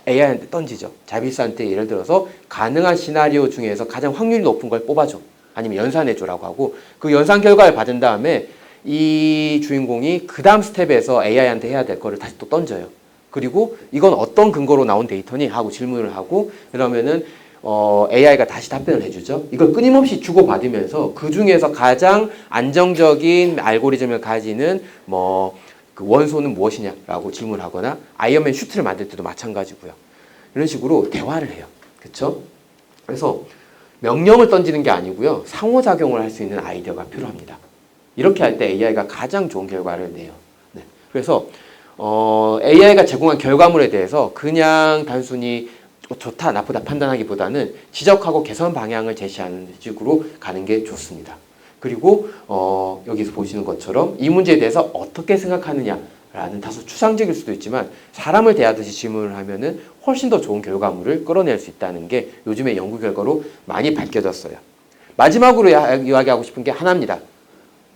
AI한테 던지죠. 자비스한테 예를 들어서 가능한 시나리오 중에서 가장 확률이 높은 걸 뽑아줘. 아니면 연산해줘라고 하고 그 연산 결과를 받은 다음에 이 주인공이 그 다음 스텝에서 AI한테 해야 될 거를 다시 또 던져요. 그리고 이건 어떤 근거로 나온 데이터니? 하고 질문을 하고 그러면은 AI가 다시 답변을 해주죠. 이걸 끊임없이 주고받으면서 그 중에서 가장 안정적인 알고리즘을 가지는 그 원소는 무엇이냐라고 질문을 하거나 아이언맨 슈트를 만들 때도 마찬가지고요. 이런 식으로 대화를 해요. 그렇죠? 그래서 명령을 던지는 게 아니고요. 상호작용을 할 수 있는 아이디어가 필요합니다. 이렇게 할 때 AI가 가장 좋은 결과를 내요. 네. 그래서 AI가 제공한 결과물에 대해서 그냥 단순히 좋다, 나쁘다 판단하기보다는 지적하고 개선 방향을 제시하는 식으로 가는 게 좋습니다. 그리고 여기서 보시는 것처럼 이 문제에 대해서 어떻게 생각하느냐라는 다소 추상적일 수도 있지만 사람을 대하듯이 질문을 하면은 훨씬 더 좋은 결과물을 끌어낼 수 있다는 게 요즘의 연구 결과로 많이 밝혀졌어요. 마지막으로 이야기하고 싶은 게 하나입니다.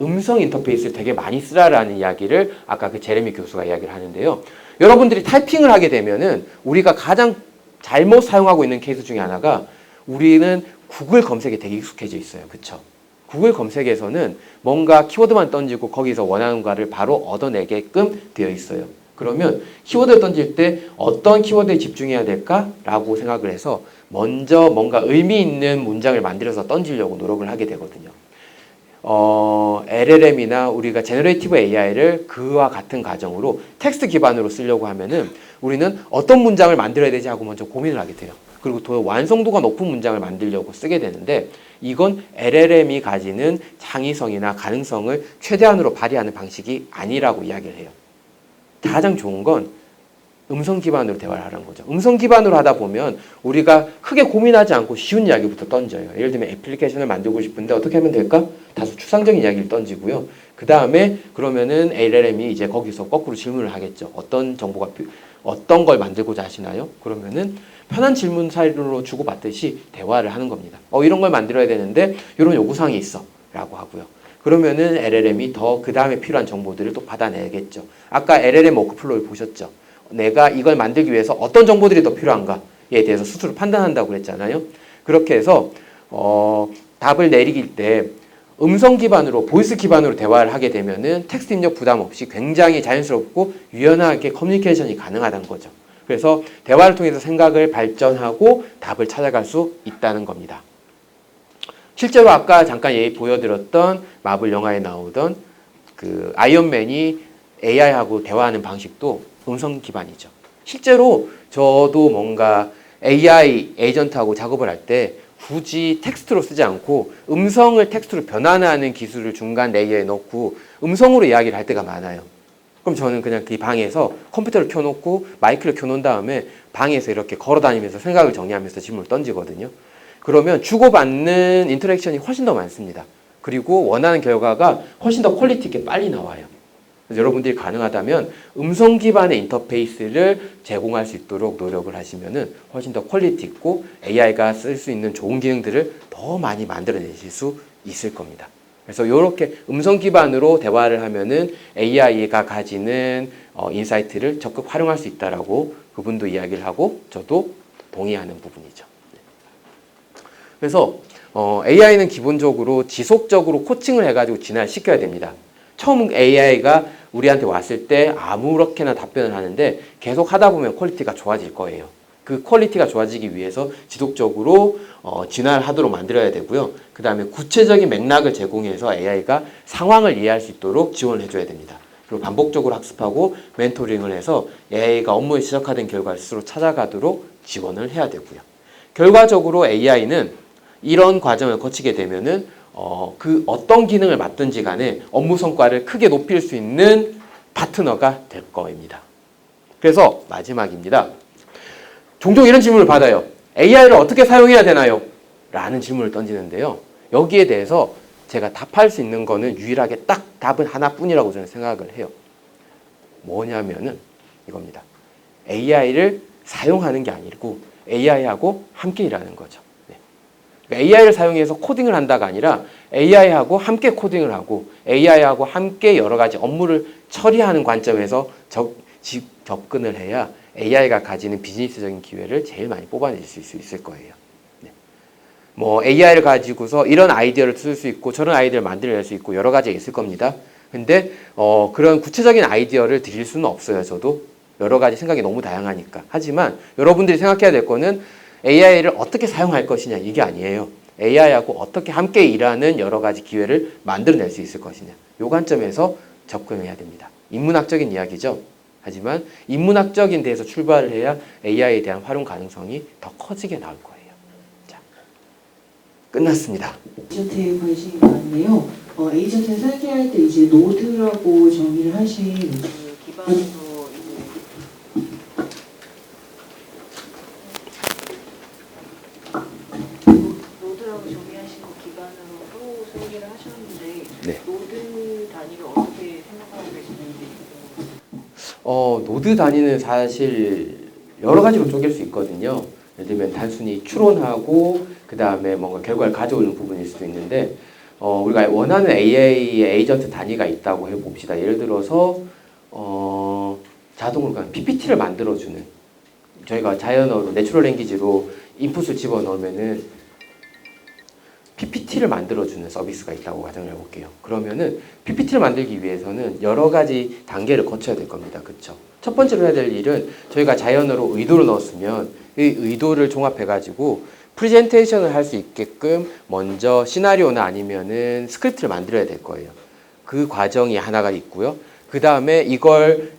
음성 인터페이스를 되게 많이 쓰라라는 이야기를 아까 그 제레미 교수가 이야기를 하는데요. 여러분들이 타이핑을 하게 되면은 우리가 가장 잘못 사용하고 있는 케이스 중에 하나가 우리는 구글 검색에 되게 익숙해져 있어요. 그쵸? 구글 검색에서는 뭔가 키워드만 던지고 거기서 원하는 거를 바로 얻어내게끔 되어 있어요. 그러면 키워드를 던질 때 어떤 키워드에 집중해야 될까라고 생각을 해서 먼저 뭔가 의미 있는 문장을 만들어서 던지려고 노력을 하게 되거든요. LLM이나 우리가 제너레이티브 AI를 그와 같은 과정으로 텍스트 기반으로 쓰려고 하면은 우리는 어떤 문장을 만들어야 되지 하고 먼저 고민을 하게 돼요. 그리고 더 완성도가 높은 문장을 만들려고 쓰게 되는데 이건 LLM이 가지는 창의성이나 가능성을 최대한으로 발휘하는 방식이 아니라고 이야기를 해요. 가장 좋은 건 음성 기반으로 대화를 하는 거죠. 음성 기반으로 하다 보면 우리가 크게 고민하지 않고 쉬운 이야기부터 던져요. 예를 들면 애플리케이션을 만들고 싶은데 어떻게 하면 될까? 다소 추상적인 이야기를 던지고요. 그 다음에 그러면은 LLM이 이제 거기서 거꾸로 질문을 하겠죠. 어떤 걸 만들고자 하시나요? 그러면은 편한 질문 사이로 주고받듯이 대화를 하는 겁니다. 이런 걸 만들어야 되는데 이런 요구사항이 있어 라고 하고요. 그러면은 LLM이 더 그 다음에 필요한 정보들을 또 받아내겠죠. 아까 LLM 워크플로우를 보셨죠? 내가 이걸 만들기 위해서 어떤 정보들이 더 필요한가에 대해서 스스로 판단한다고 그랬잖아요. 그렇게 해서 답을 내리길 때 음성 기반으로 보이스 기반으로 대화를 하게 되면은 텍스트 입력 부담 없이 굉장히 자연스럽고 유연하게 커뮤니케이션이 가능하다는 거죠. 그래서 대화를 통해서 생각을 발전하고 답을 찾아갈 수 있다는 겁니다. 실제로 아까 잠깐 보여드렸던 마블 영화에 나오던 그 아이언맨이 AI하고 대화하는 방식도 음성 기반이죠. 실제로 저도 뭔가 AI 에이전트하고 작업을 할 때 굳이 텍스트로 쓰지 않고 음성을 텍스트로 변환하는 기술을 중간 레이어에 넣고 음성으로 이야기를 할 때가 많아요. 그럼 저는 그냥 그 방에서 컴퓨터를 켜놓고 마이크를 켜놓은 다음에 방에서 이렇게 걸어다니면서 생각을 정리하면서 질문을 던지거든요. 그러면 주고받는 인터랙션이 훨씬 더 많습니다. 그리고 원하는 결과가 훨씬 더 퀄리티 있게 빨리 나와요. 그래서 여러분들이 가능하다면 음성 기반의 인터페이스를 제공할 수 있도록 노력을 하시면은 훨씬 더 퀄리티 있고 AI가 쓸 수 있는 좋은 기능들을 더 많이 만들어내실 수 있을 겁니다. 그래서 이렇게 음성 기반으로 대화를 하면은 AI가 가지는 인사이트를 적극 활용할 수 있다라고 그분도 이야기를 하고 저도 동의하는 부분이죠. 그래서 AI는 기본적으로 지속적으로 코칭을 해가지고 진화시켜야 됩니다. 처음 AI가 우리한테 왔을 때 아무렇게나 답변을 하는데 계속 하다 보면 퀄리티가 좋아질 거예요. 그 퀄리티가 좋아지기 위해서 지속적으로 진화를 하도록 만들어야 되고요. 그 다음에 구체적인 맥락을 제공해서 AI가 상황을 이해할 수 있도록 지원을 해줘야 됩니다. 그리고 반복적으로 학습하고 멘토링을 해서 AI가 업무에 지적화된 결과를 스스로 찾아가도록 지원을 해야 되고요. 결과적으로 AI는 이런 과정을 거치게 되면은 그 어떤 기능을 맡든지 간에 업무 성과를 크게 높일 수 있는 파트너가 될 거입니다. 그래서 마지막입니다. 종종 이런 질문을 받아요. AI를 어떻게 사용해야 되나요? 라는 질문을 던지는데요. 여기에 대해서 제가 답할 수 있는 거는 유일하게 딱 답은 하나뿐이라고 저는 생각을 해요. 뭐냐면은 이겁니다. AI를 사용하는 게 아니고 AI하고 함께 일하는 거죠. AI를 사용해서 코딩을 한다가 아니라 AI하고 함께 코딩을 하고 AI하고 함께 여러 가지 업무를 처리하는 관점에서 접근을 해야 AI가 가지는 비즈니스적인 기회를 제일 많이 뽑아낼 수 있을 거예요. 네. 뭐 AI를 가지고서 이런 아이디어를 쓸 수 있고 저런 아이디어를 만들어낼 수 있고 여러 가지가 있을 겁니다. 근데 그런 구체적인 아이디어를 드릴 수는 없어요. 저도 여러 가지 생각이 너무 다양하니까. 하지만 여러분들이 생각해야 될 거는 AI를 어떻게 사용할 것이냐 이게 아니에요. AI하고 어떻게 함께 일하는 여러 가지 기회를 만들어낼 수 있을 것이냐. 이 관점에서 접근해야 됩니다. 인문학적인 이야기죠. 하지만 인문학적인 데에서 출발을 해야 AI에 대한 활용 가능성이 더 커지게 나올 거예요. 자, 끝났습니다. 에이전트에 관심이 많네요. 에이전트를 설계할 때 이제 노드라고 정의를 하신 그 기반에서 노드라고 정의하신 기반으로 설계를 하셨는데 네. 노드 단위를 어떻게 생각하고 계시는지. 노드 단위는 사실 여러 가지로 쪼갤 수 있거든요. 예를 들면 단순히 추론하고 그 다음에 뭔가 결과를 가져오는 부분일 수도 있는데 우리가 원하는 AI의 에이전트 단위가 있다고 해봅시다. 예를 들어서 자동으로 그냥 PPT를 만들어주는, 저희가 자연어로 내추럴 랭귀지로 인풋을 집어넣으면은 PPT를 만들어주는 서비스가 있다고 가정을 해볼게요. 그러면은 PPT를 만들기 위해서는 여러 가지 단계를 거쳐야 될 겁니다. 그쵸? 첫 번째로 해야 될 일은 저희가 자연어로 의도를 넣었으면 이 의도를 종합해가지고 프레젠테이션을 할 수 있게끔 먼저 시나리오나 아니면은 스크립트를 만들어야 될 거예요. 그 과정이 하나가 있고요. 그 다음에 이걸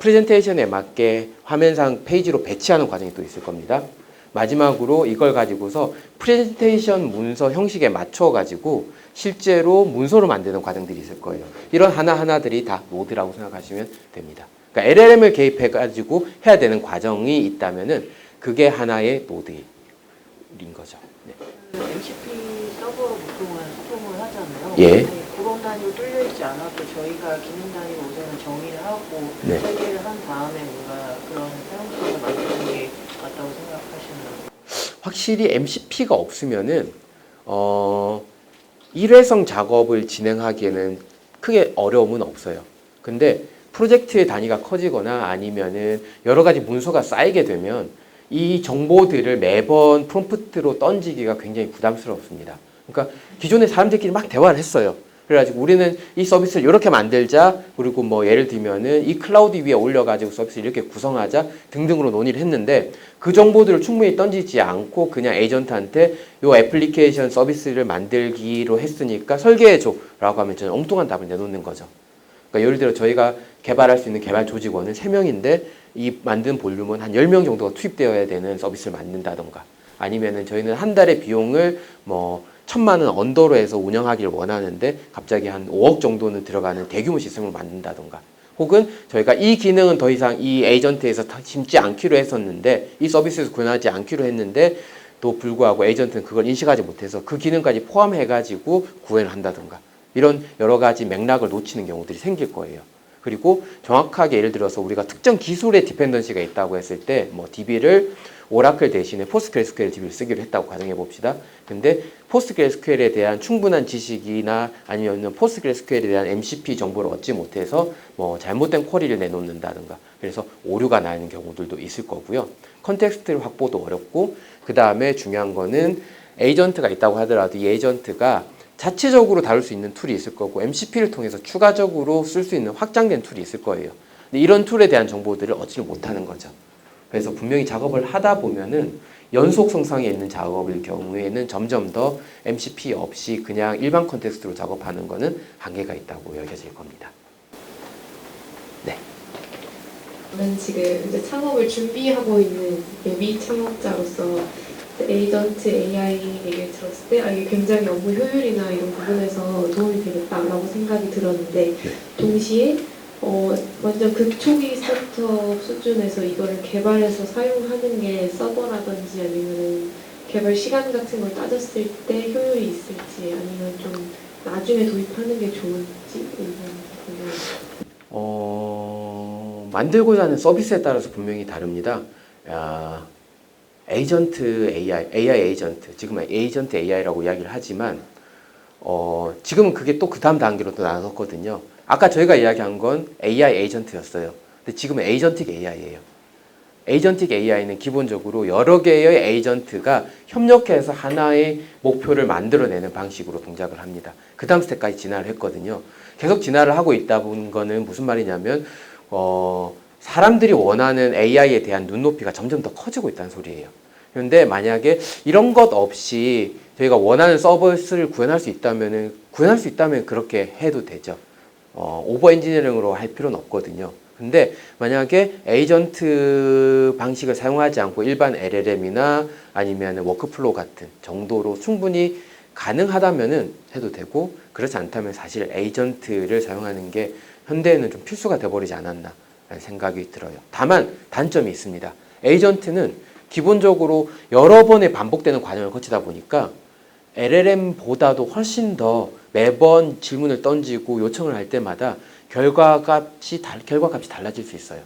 프레젠테이션에 맞게 화면상 페이지로 배치하는 과정이 또 있을 겁니다. 마지막으로 이걸 가지고서 프레젠테이션 문서 형식에 맞춰 가지고 실제로 문서로 만드는 과정들이 있을 거예요. 이런 하나하나들이 다 노드라고 생각하시면 됩니다. 그러니까 LLM을 개입해 가지고 해야 되는 과정이 있다면은 그게 하나의 노드인 거죠. 네. MCP 서버 보통은 소통을 하잖아요. 예. 구성 단위로 뚫려 있지 않아도 저희가 기능 단위로 우선은 정의를 하고 네. 설계를 한 다음에 뭔가 그런 사용성을 만드는 게 맞다고 생각하시나요? 확실히 MCP가 없으면은 일회성 작업을 진행하기에는 크게 어려움은 없어요. 근데 프로젝트의 단위가 커지거나 아니면은 여러 가지 문서가 쌓이게 되면 이 정보들을 매번 프롬프트로 던지기가 굉장히 부담스럽습니다. 그러니까 기존에 사람들끼리 막 대화를 했어요. 그래가지고 우리는 이 서비스를 이렇게 만들자, 그리고 뭐 예를 들면은 이 클라우드 위에 올려가지고 서비스를 이렇게 구성하자 등등으로 논의를 했는데 그 정보들을 충분히 던지지 않고 그냥 에이전트한테 요 애플리케이션 서비스를 만들기로 했으니까 설계해줘 라고 하면 저는 엉뚱한 답을 내놓는 거죠. 그러니까 예를 들어 저희가 개발할 수 있는 개발 조직원은 3명인데 이 만든 볼륨은 한 10명 정도가 투입되어야 되는 서비스를 만든다던가, 아니면은 저희는 한 달의 비용을 뭐 1,000만 원 언더로 해서 운영하기를 원하는데 갑자기 한 5억 정도는 들어가는 대규모 시스템을 만든다던가, 혹은 저희가 이 기능은 더 이상 이 에이전트에서 심지 않기로 했었는데 이 서비스에서 구현하지 않기로 했는데 또 불구하고 에이전트는 그걸 인식하지 못해서 그 기능까지 포함해가지고 구현을 한다던가, 이런 여러 가지 맥락을 놓치는 경우들이 생길 거예요. 그리고 정확하게 예를 들어서 우리가 특정 기술의 디펜던시가 있다고 했을 때 뭐 DB를 오라클 대신에 포스트그레스QL DB를 쓰기로 했다고 가정해 봅시다. 근데 포스트그레스QL에 대한 충분한 지식이나 아니면 포스트그레스QL에 대한 MCP 정보를 얻지 못해서 뭐 잘못된 쿼리를 내놓는다든가, 그래서 오류가 나는 경우들도 있을 거고요. 컨텍스트 확보도 어렵고, 그 다음에 중요한 거는 에이전트가 있다고 하더라도 이 에이전트가 자체적으로 다룰 수 있는 툴이 있을 거고 MCP를 통해서 추가적으로 쓸 수 있는 확장된 툴이 있을 거예요. 근데 이런 툴에 대한 정보들을 얻지 못하는 거죠. 그래서 분명히 작업을 하다 보면은 연속성상에 있는 작업일 경우에는 점점 더 MCP 없이 그냥 일반 컨텍스트로 작업하는 거는 한계가 있다고 여겨질 겁니다. 네. 저는 지금 이제 창업을 준비하고 있는 예비 창업자로서 에이전트 AI 얘기를 들었을 때 이게 굉장히 업무 효율이나 이런 부분에서 도움이 되겠다라고 생각이 들었는데, 동시에 완전 극초기 스타트업 수준에서 이거를 개발해서 사용하는 게 서버라든지 아니면 개발 시간 같은 걸 따졌을 때 효율이 있을지, 아니면 좀 나중에 도입하는 게 좋을지 만들고자 하는 서비스에 따라서 분명히 다릅니다. 에이전트 AI 에이전트, 지금은 에이전트 AI라고 이야기를 하지만 지금은 그게 또 그 다음 단계로 또 나섰거든요. 아까 저희가 이야기한 건 AI 에이전트였어요. 근데 지금은 에이전틱 AI예요. 에이전틱 AI는 기본적으로 여러 개의 에이전트가 협력해서 하나의 목표를 만들어내는 방식으로 동작을 합니다. 그 다음 스텝까지 진화를 했거든요. 계속 진화를 하고 있다 본 거는 무슨 말이냐면 사람들이 원하는 AI에 대한 눈높이가 점점 더 커지고 있다는 소리예요. 그런데 만약에 이런 것 없이 저희가 원하는 서비스를 구현할 수 있다면 그렇게 해도 되죠. 오버 엔지니어링으로 할 필요는 없거든요. 근데 만약에 에이전트 방식을 사용하지 않고 일반 LLM이나 아니면 워크플로우 같은 정도로 충분히 가능하다면은 해도 되고, 그렇지 않다면 사실 에이전트를 사용하는 게 현대에는 좀 필수가 돼버리지 않았나 라는 생각이 들어요. 다만 단점이 있습니다. 에이전트는 기본적으로 여러 번의 반복되는 과정을 거치다 보니까 LLM보다도 훨씬 더 매번 질문을 던지고 요청을 할 때마다 결과값이 달라질 수 있어요.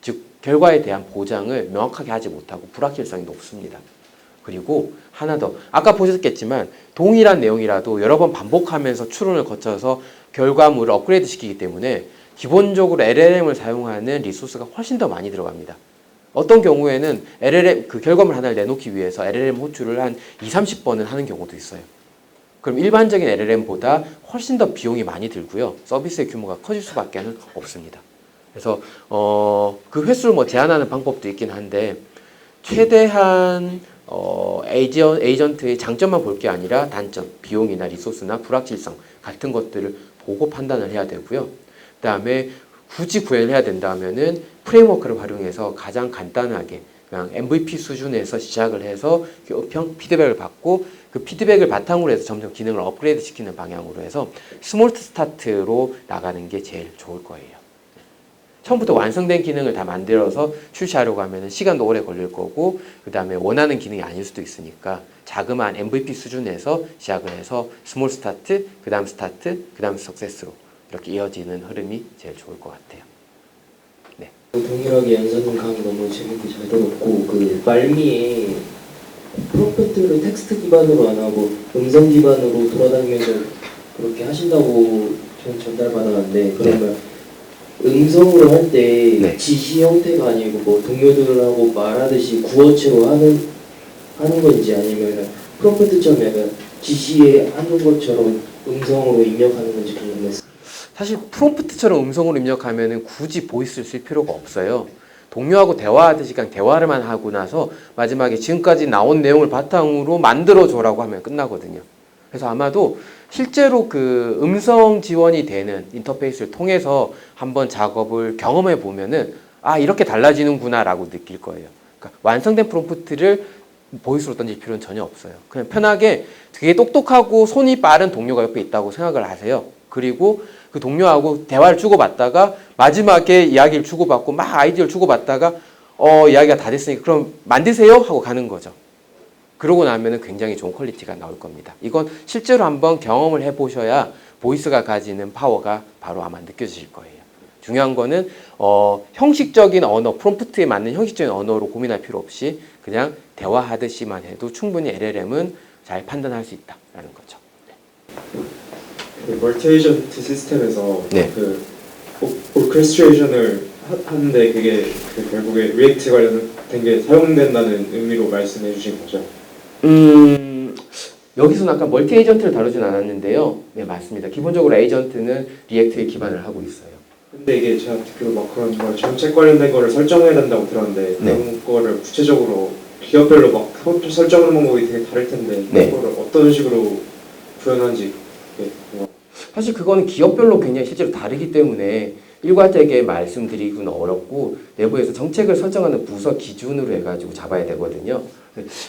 즉 결과에 대한 보장을 명확하게 하지 못하고 불확실성이 높습니다. 그리고 하나 더, 아까 보셨겠지만 동일한 내용이라도 여러 번 반복하면서 추론을 거쳐서 결과물을 업그레이드 시키기 때문에 기본적으로 LLM을 사용하는 리소스가 훨씬 더 많이 들어갑니다. 어떤 경우에는 LLM, 그 결과물 하나를 내놓기 위해서 LLM 호출을 한 20-30번은 하는 경우도 있어요. 그럼 일반적인 LLM보다 훨씬 더 비용이 많이 들고요. 서비스의 규모가 커질 수밖에 없습니다. 그래서 그 횟수를 뭐 제한하는 방법도 있긴 한데 최대한 에이전트의 장점만 볼 게 아니라 단점, 비용이나 리소스나 불확실성 같은 것들을 보고 판단을 해야 되고요. 그 다음에 굳이 구현을 해야 된다면은 프레임워크를 활용해서 가장 간단하게 그냥 MVP 수준에서 시작을 해서 피드백을 받고 그 피드백을 바탕으로 해서 점점 기능을 업그레이드 시키는 방향으로 해서 스몰 스타트로 나가는 게 제일 좋을 거예요. 처음부터 완성된 기능을 다 만들어서 출시하려고 하면 시간도 오래 걸릴 거고 그 다음에 원하는 기능이 아닐 수도 있으니까 자그마한 MVP 수준에서 시작을 해서 스몰 스타트, 그 다음 스타트, 그 다음 석세스로 이렇게 이어지는 흐름이 제일 좋을 것 같아요. 네. 동일하게 연사님 강의 너무 재밌게 잘 들었고 그 말미에 프롬프트를 텍스트 기반으로 안 하고 음성 기반으로 돌아다니면서 그렇게 하신다고 저는 전달받았는데 그러면 음성으로 할 때 네. 지시 형태가 아니고 뭐 동료들하고 말하듯이 구어체로 하는 건지 아니면 프롬프트처럼 약간 지시하는 것처럼 음성으로 입력하는 건지 궁금했어요. 사실 프롬프트처럼 음성으로 입력하면 굳이 보이스를 쓸 필요가 없어요. 동료하고 대화하듯이 그냥 대화를만 하고 나서 마지막에 지금까지 나온 내용을 바탕으로 만들어줘라고 하면 끝나거든요. 그래서 아마도 실제로 그 음성 지원이 되는 인터페이스를 통해서 한번 작업을 경험해 보면은 아 이렇게 달라지는구나 라고 느낄 거예요. 그러니까 완성된 프롬프트를 보이스로 던질 필요는 전혀 없어요. 그냥 편하게 되게 똑똑하고 손이 빠른 동료가 옆에 있다고 생각을 하세요. 그리고 그 동료하고 대화를 주고받다가 마지막에 이야기를 주고받고 막 아이디어를 주고받다가 이야기가 다 됐으니까 그럼 만드세요 하고 가는 거죠. 그러고 나면은 굉장히 좋은 퀄리티가 나올 겁니다. 이건 실제로 한번 경험을 해보셔야 보이스가 가지는 파워가 바로 아마 느껴지실 거예요. 중요한 거는 형식적인 언어, 프롬프트에 맞는 형식적인 언어로 고민할 필요 없이 그냥 대화하듯이만 해도 충분히 LLM은 잘 판단할 수 있다라는 거죠. 그 멀티 에이전트 시스템에서 네. 그 오케스트레이션을 하는데 그게 그 결국에 리액트 관련된 게 사용된다는 의미로 말씀해 주신 거죠? 여기서는 아까 멀티 에이전트를 다루진 않았는데요. 네, 맞습니다. 기본적으로 에이전트는 리액트에 기반을 하고 있어요. 근데 이게 제가 듣기로 막 그런 뭐 정책 관련된 거를 설정해야 된다고 들었는데 네. 그런 거를 구체적으로 기업별로 막 설정하는 방법이 되게 다를 텐데 네. 그거를 어떤 식으로 구현하는지 사실 그거는 기업별로 굉장히 실제로 다르기 때문에 일괄되게 말씀드리기는 어렵고 내부에서 정책을 설정하는 부서 기준으로 해가지고 잡아야 되거든요.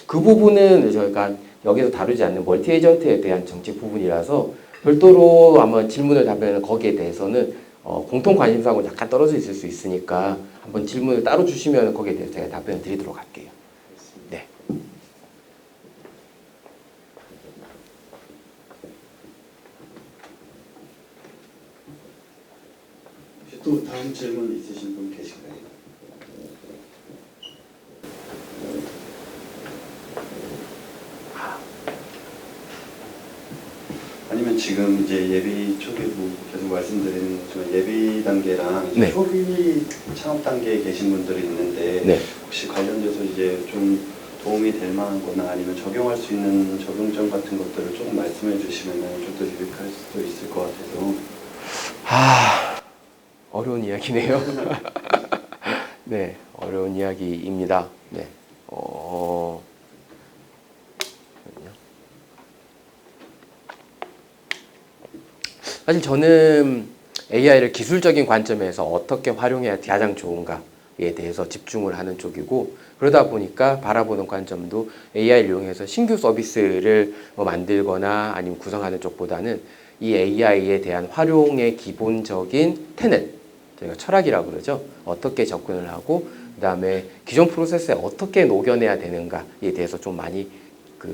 그 부분은 저희가 여기서 다루지 않는 멀티 에이전트에 대한 정책 부분이라서 별도로 아마 질문을 답변하는 거기에 대해서는 공통 관심사하고 약간 떨어져 있을 수 있으니까 한번 질문을 따로 주시면 거기에 대해서 제가 답변을 드리도록 할게요. 네. 또 다음 질문 있으신 분 계신가요? 아니면 지금 이제 예비 초기 계속 말씀드리는 것처럼 예비 단계랑 이제 네. 초기 창업 단계에 계신 분들이 있는데 네. 혹시 관련돼서 이제 좀 도움이 될 만한 거나 아니면 적용할 수 있는 적용점 같은 것들을 조금 말씀해 주시면 좀 더 유익할 수도 있을 것 같아서. 어려운 이야기네요. 네, 어려운 이야기입니다. 네. 사실 저는 AI를 기술적인 관점에서 어떻게 활용해야 가장 좋은가에 대해서 집중을 하는 쪽이고 그러다 보니까 바라보는 관점도 AI를 이용해서 신규 서비스를 만들거나 아니면 구성하는 쪽보다는 이 AI에 대한 활용의 기본적인 테넷, 저희가 철학이라고 그러죠. 어떻게 접근을 하고 그 다음에 기존 프로세스에 어떻게 녹여내야 되는가에 대해서 좀 많이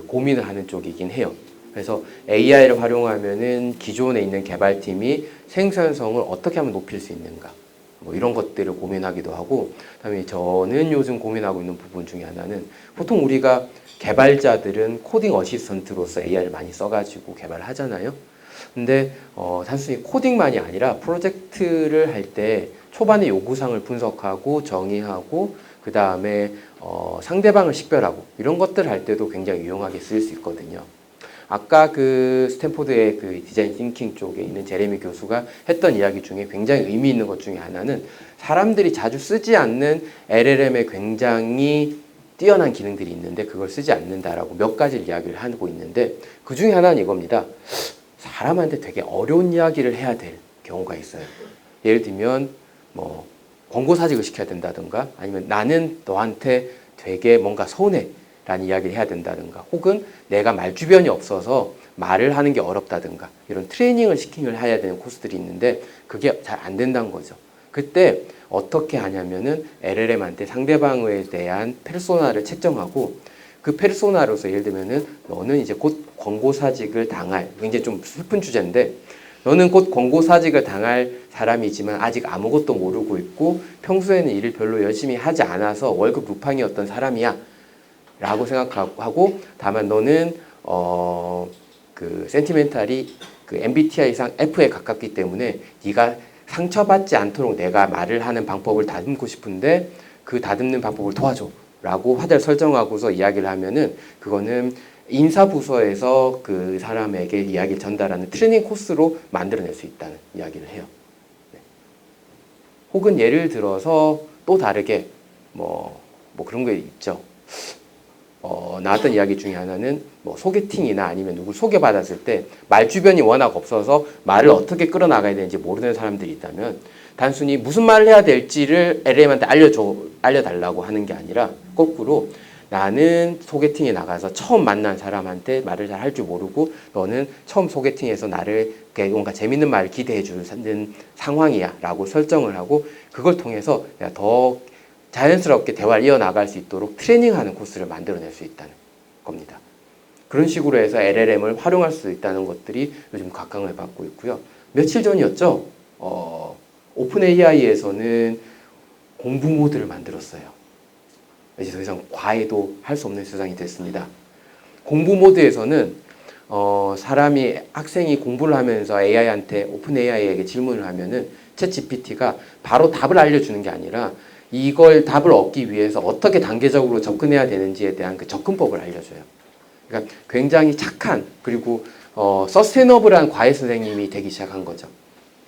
고민을 하는 쪽이긴 해요. 그래서 AI를 활용하면은 기존에 있는 개발팀이 생산성을 어떻게 하면 높일 수 있는가, 뭐 이런 것들을 고민하기도 하고, 그다음에 저는 요즘 고민하고 있는 부분 중에 하나는 보통 우리가 개발자들은 코딩 어시스턴트로서 AI를 많이 써가지고 개발을 하잖아요. 근데 단순히 코딩만이 아니라 프로젝트를 할 때 초반에 요구사항을 분석하고 정의하고 그 다음에 상대방을 식별하고 이런 것들을 할 때도 굉장히 유용하게 쓰일 수 있거든요. 아까 그 스탠포드의 그 디자인 띵킹 쪽에 있는 제레미 교수가 했던 이야기 중에 굉장히 의미 있는 것 중에 하나는 사람들이 자주 쓰지 않는 LLM에 굉장히 뛰어난 기능들이 있는데 그걸 쓰지 않는다라고 몇 가지 이야기를 하고 있는데 그 중에 하나는 이겁니다. 사람한테 되게 어려운 이야기를 해야 될 경우가 있어요. 예를 들면 뭐 권고 사직을 시켜야 된다든가 아니면 나는 너한테 되게 뭔가 서운해라는 이야기를 해야 된다든가 혹은 내가 말 주변이 없어서 말을 하는 게 어렵다든가 이런 트레이닝을 시키를 해야 되는 코스들이 있는데 그게 잘 안 된다는 거죠. 그때 어떻게 하냐면은 LLM한테 상대방에 대한 페르소나를 책정하고 그 페르소나로서 예를 들면은 너는 이제 곧 권고사직을 당할 굉장히 좀 슬픈 주제인데 너는 곧 권고사직을 당할 사람이지만 아직 아무것도 모르고 있고 평소에는 일을 별로 열심히 하지 않아서 월급 루팡이었던 사람이야 라고 생각하고 다만 너는 그 센티멘탈이 그 MBTI상 F에 가깝기 때문에 네가 상처받지 않도록 내가 말을 하는 방법을 다듬고 싶은데 그 다듬는 방법을 도와줘 라고 화대를 설정하고서 이야기를 하면은 그거는 인사부서에서 그 사람에게 이야기를 전달하는 트레이닝 코스로 만들어낼 수 있다는 이야기를 해요. 네. 혹은 예를 들어서 또 다르게 뭐 그런 게 있죠. 나왔던 이야기 중에 하나는 뭐 소개팅이나 아니면 누굴 소개받았을 때 말 주변이 워낙 없어서 말을 어떻게 끌어나가야 되는지 모르는 사람들이 있다면 단순히 무슨 말을 해야 될지를 LM한테 알려달라고 하는 게 아니라 거꾸로 나는 소개팅에 나가서 처음 만난 사람한테 말을 잘 할 줄 모르고 너는 처음 소개팅에서 나를 뭔가 재밌는 말을 기대해 주는 상황이야 라고 설정을 하고 그걸 통해서 내가 더 자연스럽게 대화를 이어나갈 수 있도록 트레이닝하는 코스를 만들어낼 수 있다는 겁니다. 그런 식으로 해서 LLM을 활용할 수 있다는 것들이 요즘 각광을 받고 있고요. 며칠 전이었죠. 오픈 AI에서는 공부 모드를 만들었어요. 이제 더 이상 과외도 할 수 없는 세상이 됐습니다. 공부 모드에서는 학생이 공부를 하면서 AI한테 오픈 AI에게 질문을 하면은 챗 GPT가 바로 답을 알려주는 게 아니라 이걸 답을 얻기 위해서 어떻게 단계적으로 접근해야 되는지에 대한 그 접근법을 알려줘요. 그러니까 굉장히 착한 그리고 서스테너블한 과외 선생님이 되기 시작한 거죠.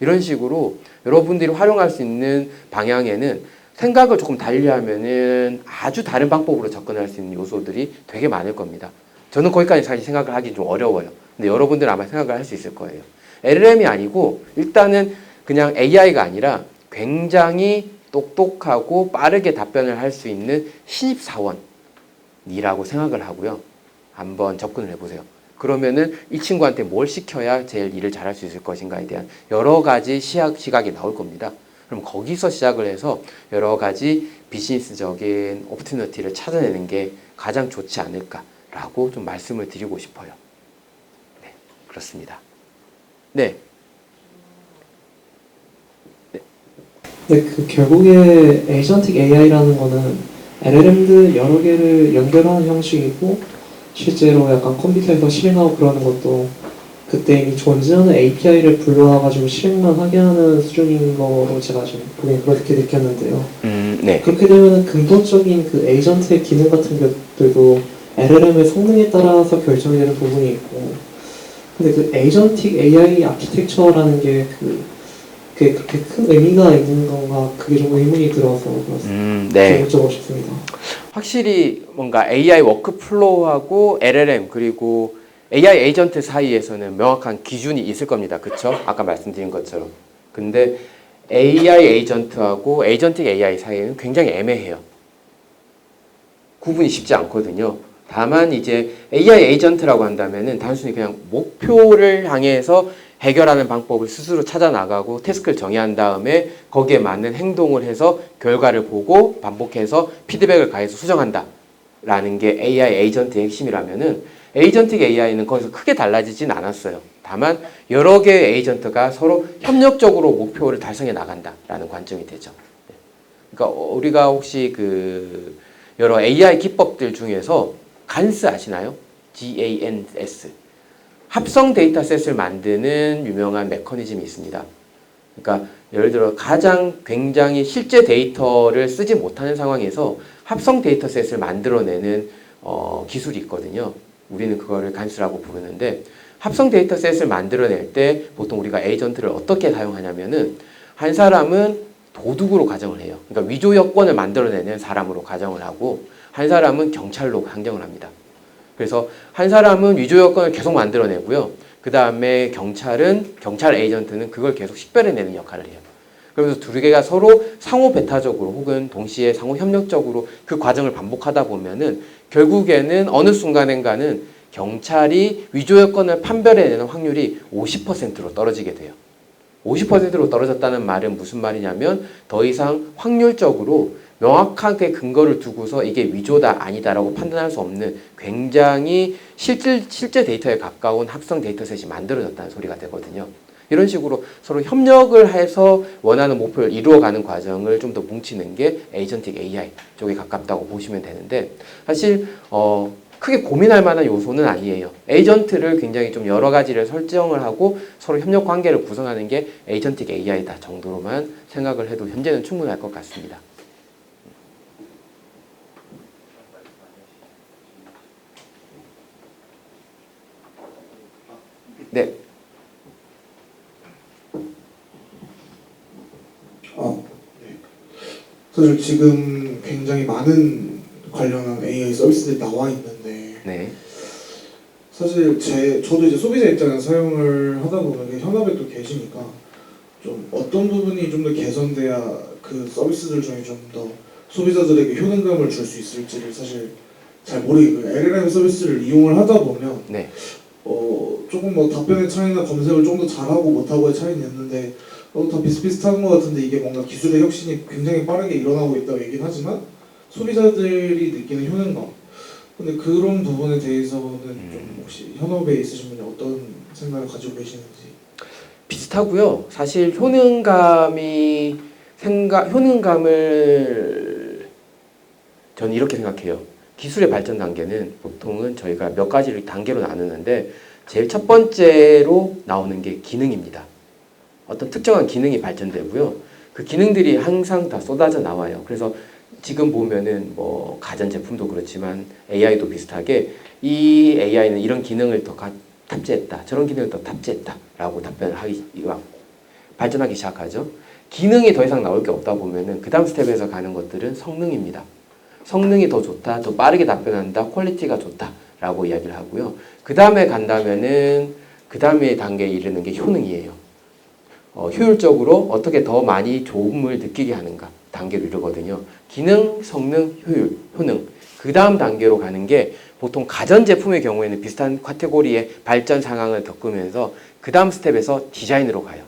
이런 식으로 여러분들이 활용할 수 있는 방향에는 생각을 조금 달리하면은 아주 다른 방법으로 접근할 수 있는 요소들이 되게 많을 겁니다. 저는 거기까지 사실 생각을 하기 좀 어려워요. 근데 여러분들은 아마 생각을 할 수 있을 거예요. LLM이 아니고 일단은 그냥 AI가 아니라 굉장히 똑똑하고 빠르게 답변을 할 수 있는 신입사원이라고 생각을 하고요. 한번 접근을 해보세요. 그러면은 이 친구한테 뭘 시켜야 제일 일을 잘할 수 있을 것인가에 대한 여러 가지 시각이 나올 겁니다. 그럼 거기서 시작을 해서 여러 가지 비즈니스적인 오퍼튜니티를 찾아내는 게 가장 좋지 않을까라고 좀 말씀을 드리고 싶어요. 네, 그렇습니다. 네. 네, 그 결국에 에이전틱 AI라는 거는 LLM들 여러 개를 연결하는 형식이고 실제로 약간 컴퓨터에서 실행하고 그러는 것도 그때 이미 존재하는 API를 불러와가지고 실행만 하게 하는 수준인 거로 제가 지금 보기엔 그렇게 느꼈는데요. 네. 그렇게 되면 근본적인 그 에이전트의 기능 같은 것들도 LLM의 성능에 따라서 결정이 되는 부분이 있고 근데 그 에이전틱 AI 아키텍처라는 게 그게 그렇게 큰 의미가 있는 건가 그게 좀 의문이 들어서 그렇습니다. 네. 여쭤보고 싶습니다. 확실히 뭔가 AI 워크플로우하고 LLM 그리고 AI 에이전트 사이에서는 명확한 기준이 있을 겁니다. 그쵸? 아까 말씀드린 것처럼. 근데 AI 에이전트하고 에이전틱 AI 사이에는 굉장히 애매해요. 구분이 쉽지 않거든요. 다만 이제 AI 에이전트라고 한다면은 단순히 그냥 목표를 향해서 해결하는 방법을 스스로 찾아 나가고 태스크를 정의한 다음에 거기에 맞는 행동을 해서 결과를 보고 반복해서 피드백을 가해서 수정한다 라는 게 AI 에이전트의 핵심이라면은 에이전틱 AI는 거기서 크게 달라지진 않았어요. 다만 여러 개의 에이전트가 서로 협력적으로 목표를 달성해 나간다라는 관점이 되죠. 그러니까 우리가 혹시 그 여러 AI 기법들 중에서 간스 아시나요? GANS. 합성 데이터셋을 만드는 유명한 메커니즘이 있습니다. 그러니까 예를 들어 가장 굉장히 실제 데이터를 쓰지 못하는 상황에서 합성 데이터셋을 만들어내는 기술이 있거든요. 우리는 그거를 간수라고 부르는데 합성 데이터셋을 만들어낼 때 보통 우리가 에이전트를 어떻게 사용하냐면은 한 사람은 도둑으로 가정을 해요. 그러니까 위조 여권을 만들어내는 사람으로 가정을 하고 한 사람은 경찰로 강정을 합니다. 그래서 한 사람은 위조 여권을 계속 만들어내고요. 그 다음에 경찰 에이전트는 그걸 계속 식별해내는 역할을 해요. 그러면서 두 개가 서로 상호 배타적으로 혹은 동시에 상호 협력적으로 그 과정을 반복하다 보면은 결국에는 어느 순간인가는 경찰이 위조 여권을 판별해내는 확률이 50%로 떨어지게 돼요. 50%로 떨어졌다는 말은 무슨 말이냐면 더 이상 확률적으로 명확하게 근거를 두고서 이게 위조다 아니다라고 판단할 수 없는 굉장히 실제 데이터에 가까운 합성 데이터셋이 만들어졌다는 소리가 되거든요. 이런 식으로 서로 협력을 해서 원하는 목표를 이루어가는 과정을 좀 더 뭉치는 게 에이전틱 AI 쪽에 가깝다고 보시면 되는데 사실 크게 고민할 만한 요소는 아니에요. 에이전트를 굉장히 좀 여러 가지를 설정을 하고 서로 협력 관계를 구성하는 게 에이전틱 AI다 정도로만 생각을 해도 현재는 충분할 것 같습니다. 네. 네. 사실 지금 굉장히 많은 관련한 AI 서비스들이 나와 있는데 네. 사실 저도 이제 소비자 입장에서 사용을 하다 보면 현업에 또 계시니까 좀 어떤 부분이 좀 더 개선돼야 그 서비스들 중에 좀 더 소비자들에게 효능감을 줄 수 있을지를 사실 잘 모르겠고요. LLM 서비스를 이용을 하다 보면 네. 조금 뭐 답변의 차이나 검색을 좀 더 잘하고 못하고의 차이는 있는데 다 비슷비슷한 것 같은데 이게 뭔가 기술의 혁신이 굉장히 빠르게 일어나고 있다고 얘기는 하지만 소비자들이 느끼는 효능감 근데 그런 부분에 대해서는 좀 혹시 현업에 있으신 분이 어떤 생각을 가지고 계시는지 비슷하고요. 사실 효능감을 저는 이렇게 생각해요. 기술의 발전 단계는 보통은 저희가 몇 가지를 단계로 나누는데 제일 첫 번째로 나오는 게 기능입니다. 어떤 특정한 기능이 발전되고요. 그 기능들이 항상 다 쏟아져 나와요. 그래서 지금 보면은 뭐 가전제품도 그렇지만 AI도 비슷하게 이 AI는 이런 기능을 더 탑재했다. 저런 기능을 더 탑재했다. 라고 답변을 발전하기 시작하죠. 기능이 더 이상 나올 게 없다 보면은 그 다음 스텝에서 가는 것들은 성능입니다. 성능이 더 좋다, 더 빠르게 답변한다, 퀄리티가 좋다 라고 이야기를 하고요. 그 다음에 간다면은 그 다음에 단계에 이르는 게 효능이에요. 효율적으로 어떻게 더 많이 좋음을 느끼게 하는가 단계로 이르거든요. 기능, 성능, 효율, 효능. 그 다음 단계로 가는 게 보통 가전제품의 경우에는 비슷한 카테고리의 발전 상황을 겪으면서 그 다음 스텝에서 디자인으로 가요.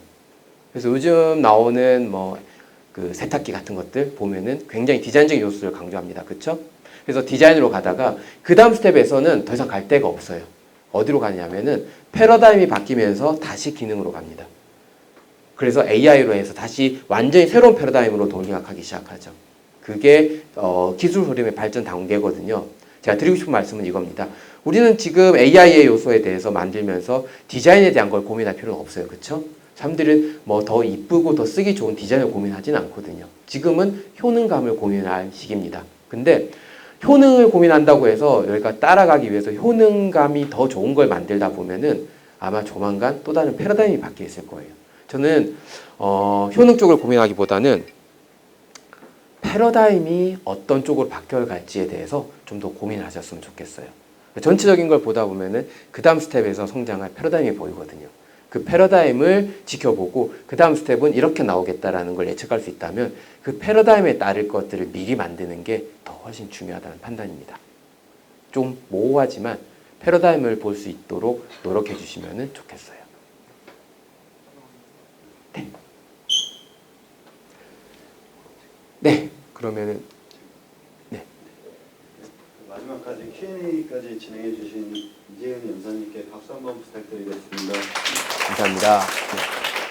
그래서 요즘 나오는 그 세탁기 같은 것들 보면은 굉장히 디자인적인 요소를 강조합니다. 그쵸? 그래서 디자인으로 가다가 그 다음 스텝에서는 더 이상 갈 데가 없어요. 어디로 가냐면은 패러다임이 바뀌면서 다시 기능으로 갑니다. 그래서 AI로 해서 다시 완전히 새로운 패러다임으로 돌격하기 시작하죠. 그게 기술 흐름의 발전 단계거든요. 제가 드리고 싶은 말씀은 이겁니다. 우리는 지금 AI의 요소에 대해서 만들면서 디자인에 대한 걸 고민할 필요는 없어요. 그렇죠? 사람들은 뭐 더 이쁘고 더 쓰기 좋은 디자인을 고민하지는 않거든요. 지금은 효능감을 고민할 시기입니다. 근데 효능을 고민한다고 해서 여기가 따라가기 위해서 효능감이 더 좋은 걸 만들다 보면은 아마 조만간 또 다른 패러다임이 바뀌어 있을 거예요. 저는 효능 쪽을 고민하기보다는 패러다임이 어떤 쪽으로 바뀌어갈지에 대해서 좀 더 고민을 하셨으면 좋겠어요. 전체적인 걸 보다 보면은 그 다음 스텝에서 성장할 패러다임이 보이거든요. 그 패러다임을 지켜보고 그 다음 스텝은 이렇게 나오겠다라는 걸 예측할 수 있다면 그 패러다임에 따를 것들을 미리 만드는 게 더 훨씬 중요하다는 판단입니다. 좀 모호하지만 패러다임을 볼 수 있도록 노력해 주시면 좋겠어요. 네. 네. 그러면은 마지막 Q&A까지 진행해 주신 이재은 연사님께 박수 한번 부탁드리겠습니다. 감사합니다. 네.